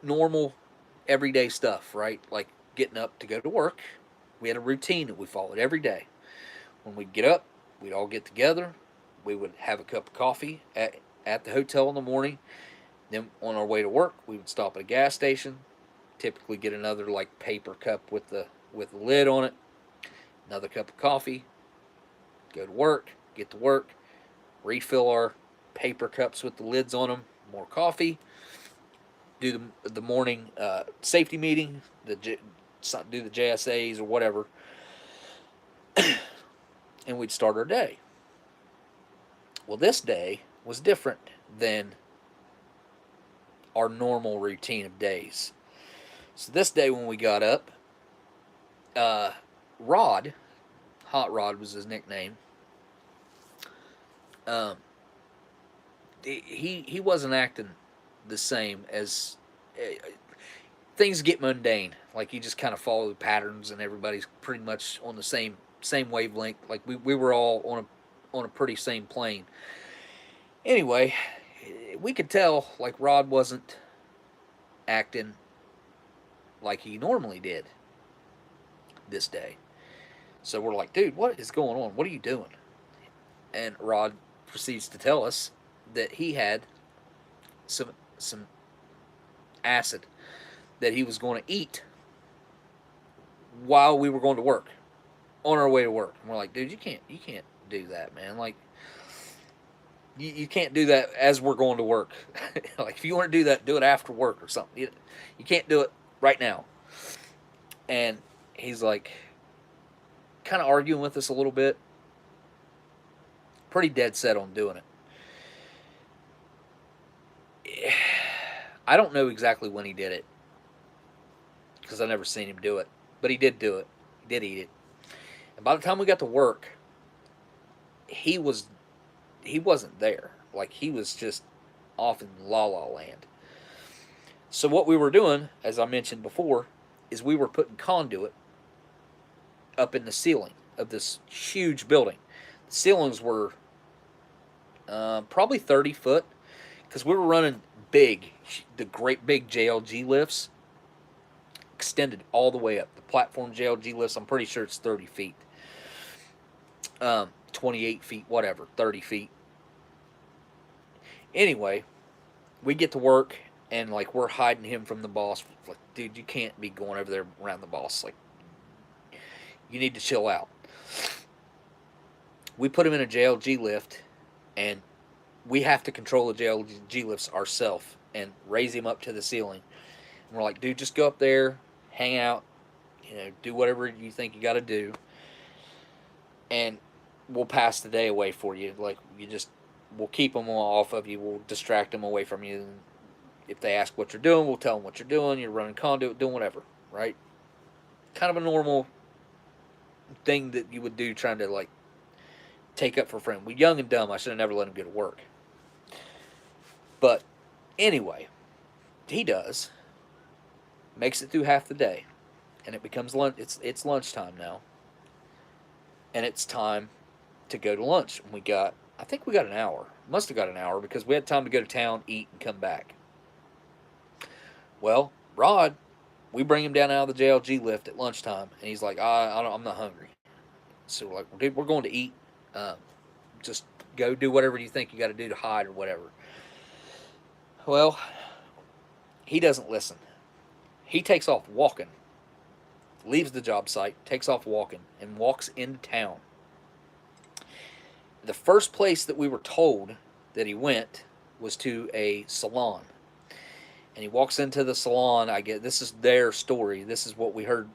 normal, everyday stuff, right? Like getting up to go to work. We had a routine that we followed every day. When we'd get up, we'd all get together. We would have a cup of coffee at the hotel in the morning. Then on our way to work, we would stop at a gas station, typically get another like paper cup with the lid on it, another cup of coffee, go to work, get to work, refill our paper cups with the lids on them, more coffee, do the morning safety meeting, do the JSAs or whatever, and we'd start our day. Well, this day was different than our normal routine of days. So this day when we got up, Rod, Hot Rod was his nickname, he wasn't acting the same as things get mundane. Like you just kind of follow the patterns, and everybody's pretty much on the same wavelength. Like we were all on a pretty same plane. Anyway, we could tell like Rod wasn't acting like he normally did this day. So we're like, dude, what is going on? What are you doing? And Rod proceeds to tell us that he had some acid that he was going to eat while we were going to work, on our way to work. And we're like, dude, you can't do that, man. Like, you can't do that as we're going to work. Like, if you want to do that, do it after work or something. You can't do it right now. And he's like, kind of arguing with us a little bit. Pretty dead set on doing it. I don't know exactly when he did it, because I've never seen him do it. But he did do it. He did eat it. And by the time we got to work, he wasn't there. Like, he was just off in La La Land. So what we were doing, as I mentioned before, is we were putting conduit up in the ceiling of this huge building. The ceilings were probably 30 foot, because we were running the great big JLG lifts, extended all the way up. The platform JLG lifts, I'm pretty sure it's 30 feet. 28 feet, whatever, 30 feet. Anyway, we get to work, and like we're hiding him from the boss. Like, dude, you can't be going over there around the boss. Like, you need to chill out. We put him in a JLG lift, and we have to control the JLG lifts ourselves and raise him up to the ceiling. And we're like, dude, just go up there, hang out, do whatever you think you got to do, and we'll pass the day away for you. Like, we'll keep them off of you. We'll distract them away from you. And if they ask what you're doing, we'll tell them what you're doing. You're running conduit, doing whatever, right? Kind of a normal thing that you would do, trying to like take up for a friend. We're young and dumb. I should have never let him go to work. But anyway, he does. Makes it through half the day, and it becomes lunch. It's lunchtime now, and it's time to go to lunch. And I think we got an hour. Must have got an hour, because we had time to go to town, eat, and come back. Well, Rod, we bring him down out of the JLG lift at lunchtime, and he's like, I'm not hungry. So we're like, dude, we're going to eat. Just go do whatever you think you got to do to hide or whatever. Well, he doesn't listen. He takes off walking, leaves the job site, takes off walking, and walks into town. The first place that we were told that he went was to a salon. And he walks into the salon. I get this is their story. This is what we heard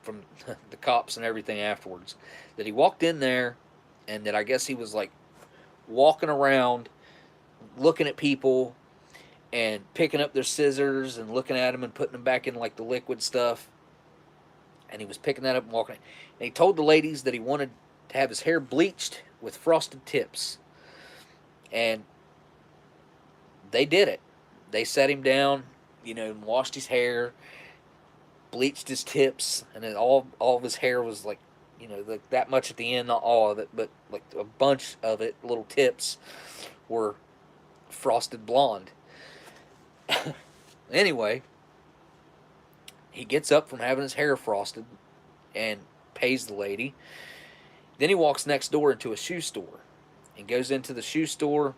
from the cops and everything afterwards. That he walked in there, and that I guess he was like walking around, looking at people, and picking up their scissors and looking at them and putting them back in like the liquid stuff. And he was picking that up and walking. And he told the ladies that he wanted to have his hair bleached with frosted tips. And they did it. They set him down, washed his hair, bleached his tips, and then all of his hair was like, like that much at the end, not all of it, but like a bunch of it, little tips, were frosted blonde. Anyway, he gets up from having his hair frosted and pays the lady. Then he walks next door into a shoe store and goes into the shoe store,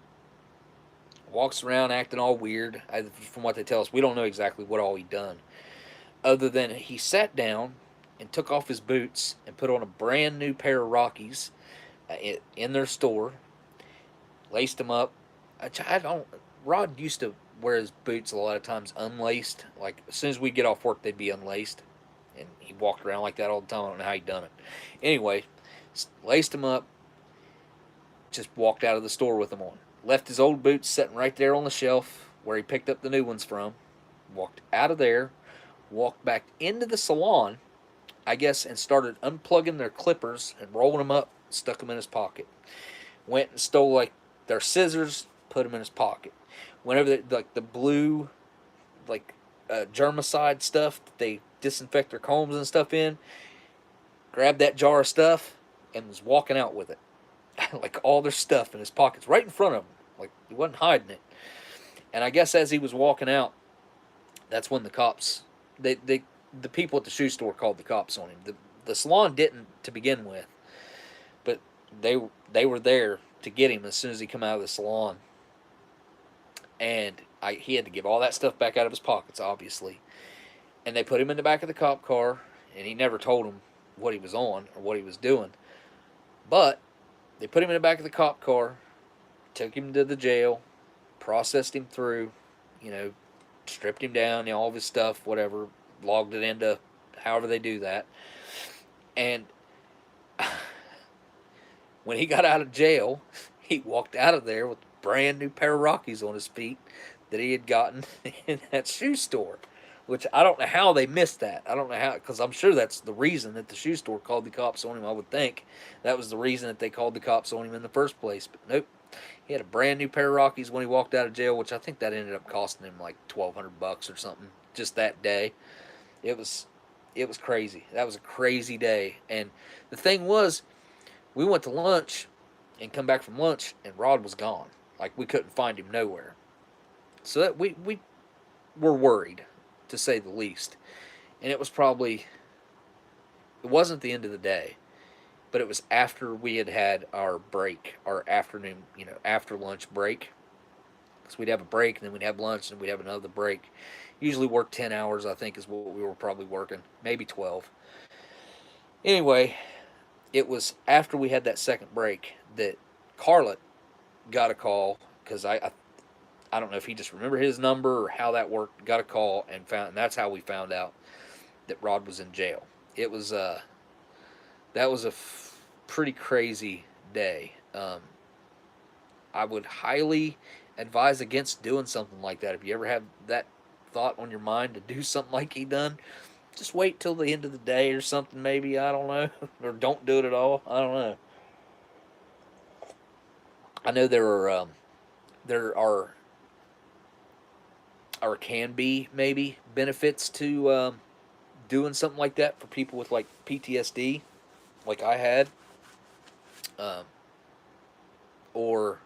walks around acting all weird. From what they tell us, we don't know exactly what all he done, other than he sat down and took off his boots and put on a brand new pair of Rockies in their store, laced them up. Rod used to wear his boots a lot of times unlaced. Like, as soon as we get off work, they'd be unlaced. And he walked around like that all the time. I don't know how he done it. Anyway, laced them up, just walked out of the store with them on. Left his old boots sitting right there on the shelf where he picked up the new ones from. Walked out of there, walked back into the salon, I guess, and started unplugging their clippers and rolling them up, stuck them in his pocket. Went and stole like their scissors, put them in his pocket. Whenever the blue, germicide stuff that they disinfect their combs and stuff in, grabbed that jar of stuff and was walking out with it. Like all their stuff in his pockets, right in front of him. Like he wasn't hiding it. And I guess as he was walking out, that's when the cops, the people at the shoe store called the cops on him. The salon didn't to begin with, but they were there to get him as soon as he come out of the salon. And he had to give all that stuff back out of his pockets, obviously. And they put him in the back of the cop car, and he never told them what he was on or what he was doing. But they put him in the back of the cop car, took him to the jail, processed him through, stripped him down, all of his stuff, whatever, logged it into however they do that. And when he got out of jail, he walked out of there with a brand new pair of Rockies on his feet that he had gotten in that shoe store. Which I don't know how they missed that. I don't know how, because I'm sure that's the reason that the shoe store called the cops on him. I would think that was the reason that they called the cops on him in the first place. But nope, he had a brand new pair of Rockies when he walked out of jail, which I think that ended up costing him like $1,200 or something just that day. It was crazy. That was a crazy day. And the thing was, we went to lunch and come back from lunch, and Rod was gone. Like, we couldn't find him nowhere. So that we were worried, to say the least. And it wasn't the end of the day, but it was after we had our break, our afternoon, after lunch break. Because we'd have a break, and then we'd have lunch, and we'd have another break. Usually work 10 hours, I think, is what we were probably working. Maybe 12. Anyway, it was after we had that second break that Carlett got a call, because I don't know if he just remembered his number or how that worked. Got a call and that's how we found out that Rod was in jail. It was that was a pretty crazy day. I would highly advise against doing something like that. If you ever have that thought on your mind to do something like he done, just wait till the end of the day or something. Maybe, I don't know, or don't do it at all. I don't know. I know there are or can be maybe benefits to doing something like that for people with like PTSD, like I had, or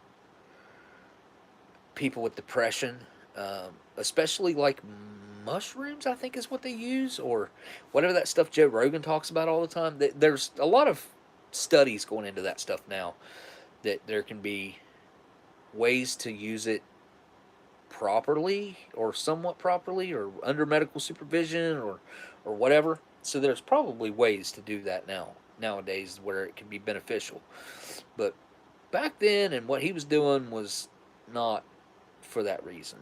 people with depression, especially like mushrooms, I think is what they use, or whatever that stuff Joe Rogan talks about all the time. There's a lot of studies going into that stuff now, that there can be ways to use it properly or somewhat properly or under medical supervision or whatever. So there's probably ways to do that nowadays where it can be beneficial. But back then, and what he was doing was not for that reason.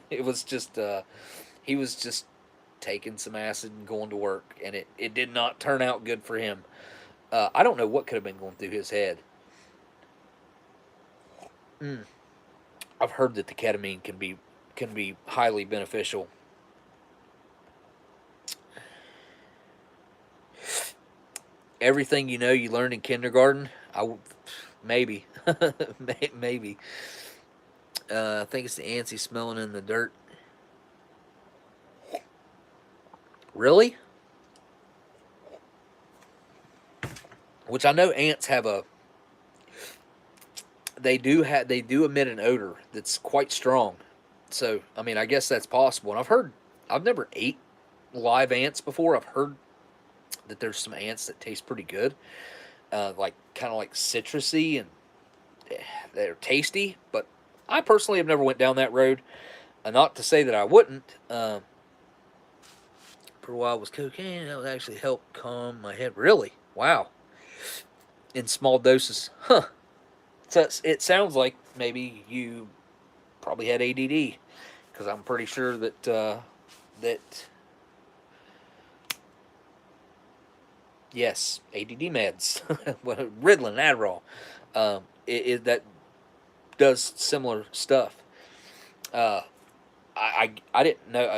It was just he was just taking some acid and going to work, and it did not turn out good for him. I don't know what could have been going through his head. Mm. I've heard that the ketamine can be highly beneficial. Everything you know you learned in kindergarten. Maybe, maybe. I think it's the antsy smelling in the dirt. Really? Which I know ants have a. They do emit an odor that's quite strong. So I mean, I guess that's possible. And I've never ate live ants before. I've heard that there's some ants that taste pretty good, like kind of like citrusy, and they're tasty. But I personally have never went down that road. Not to say that I wouldn't. For a while was cocaine. That would actually help calm my head. Really? Wow. In small doses. Huh. So it sounds like maybe you probably had ADD, because I'm pretty sure that yes, ADD meds, Ritalin, Adderall, that does similar stuff. I didn't know.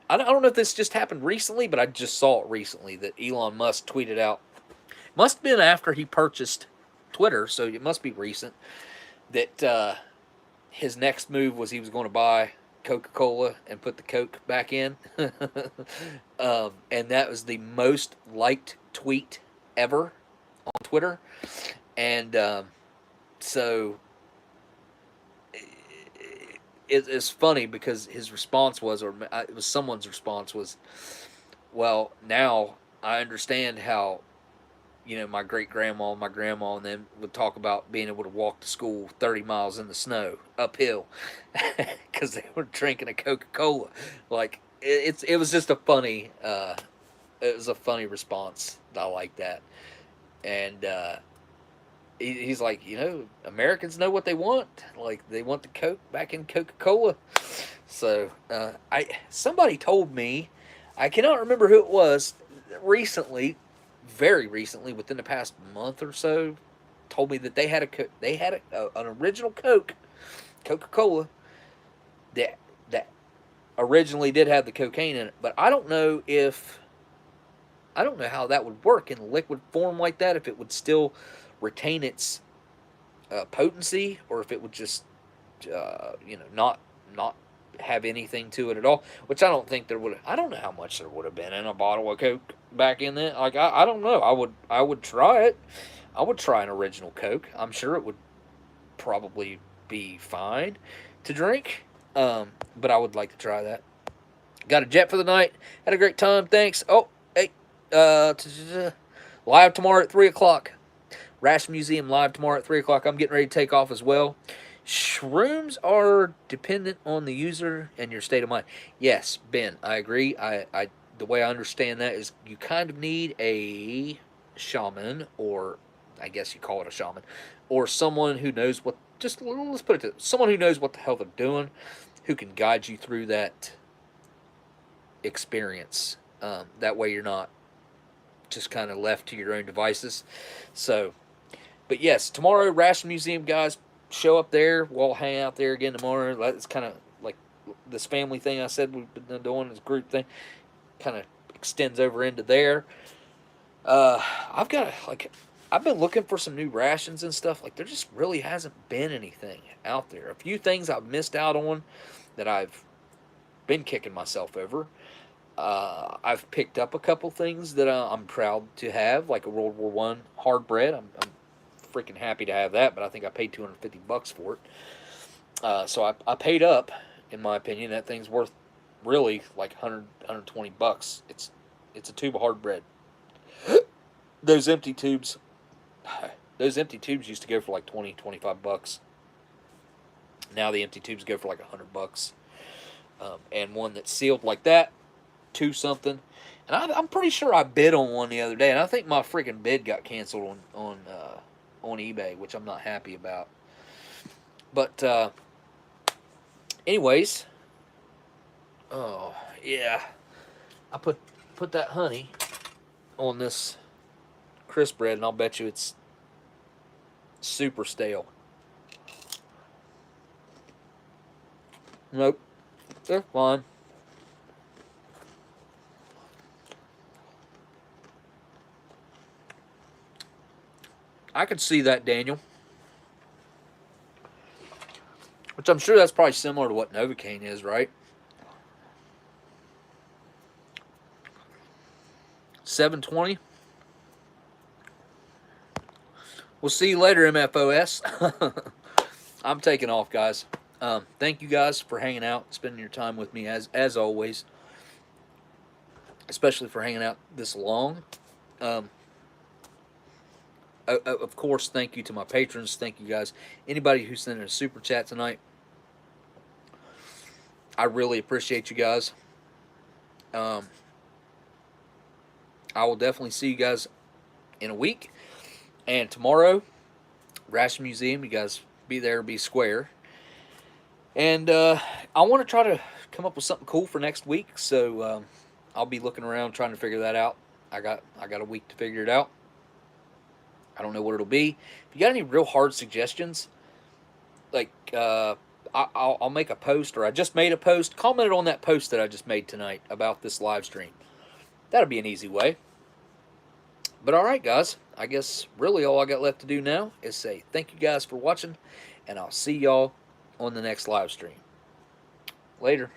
I don't know if this just happened recently, but I just saw it recently that Elon Musk tweeted out. Must have been after he purchased Twitter, so it must be recent, that his next move was he was going to buy Coca-Cola and put the Coke back in. And that was the most liked tweet ever on Twitter. And so it's funny because his response was, or it was someone's response was, well, now I understand how, my great-grandma and my grandma and them would talk about being able to walk to school 30 miles in the snow uphill because they were drinking a Coca-Cola. Like, it was just it was a funny response. I like that. And he's like, Americans know what they want. Like, they want the Coke back in Coca-Cola. So somebody told me, I cannot remember who it was, recently, very recently, within the past month or so, told me that they had an original Coca-Cola that originally did have the cocaine in it. But I don't know how that would work in liquid form like that. If it would still retain its potency, or if it would just not have anything to it at all, which I don't think there would. I don't know how much there would have been in a bottle of Coke back in then. Like, I don't know. I would try it. I would try an original Coke. I'm sure it would probably be fine to drink. But I would like to try that. Got a jet for the night. Had a great time. Thanks. Oh, hey, live tomorrow at 3:00. Ration Museum live tomorrow at 3:00. I'm getting ready to take off as well. Shrooms are dependent on the user and your state of mind. Yes, Ben, I agree. The way I understand that is you kind of need a shaman, or I guess you call it a shaman, or someone who knows what. Just let's put it to someone who knows what the hell they're doing, who can guide you through that experience. That way you're not just kind of left to your own devices. So, but yes, tomorrow, Ration Museum guys, show up there. We'll hang out there again tomorrow. It's kind of like this family thing I said we've been doing, this group thing, kind of extends over into there. I've been looking for some new rations and stuff. Like, there just really hasn't been anything out there. A few things I've missed out on that I've been kicking myself over. I've picked up a couple things that I'm proud to have, like a World War One hard bread. I'm freaking happy to have that, but I think I paid $250 for it. So I paid up, in my opinion. That thing's worth really like $120. It's a tube of hard bread. Those empty tubes used to go for like $20-$25. Now the empty tubes go for like $100. And one that's sealed like that, $2 something. And I'm pretty sure I bid on one the other day, and I think my freaking bid got canceled on eBay, which I'm not happy about. But Anyways, oh yeah, I put that honey on this crisp bread, and I'll bet you it's super stale. Nope, they're fine. I could see that, Daniel. Which I'm sure that's probably similar to what Novocaine is, right? 720. We'll see you later, MFOS. I'm taking off, guys. Thank you guys for hanging out, spending your time with me as always, especially for hanging out this long. Of course, thank you to my patrons. Thank you guys. Anybody who sent in a super chat tonight, I really appreciate you guys. I will definitely see you guys in a week. And tomorrow, Ration Museum, you guys be there, be square. And I want to try to come up with something cool for next week. So I'll be looking around trying to figure that out. I got a week to figure it out. I don't know what it'll be. If you got any real hard suggestions, like I'll make a post, or I just made a post. Comment it on that post that I just made tonight about this live stream. That'll be an easy way. But all right, guys. I guess really all I got left to do now is say thank you guys for watching, and I'll see y'all on the next live stream. Later.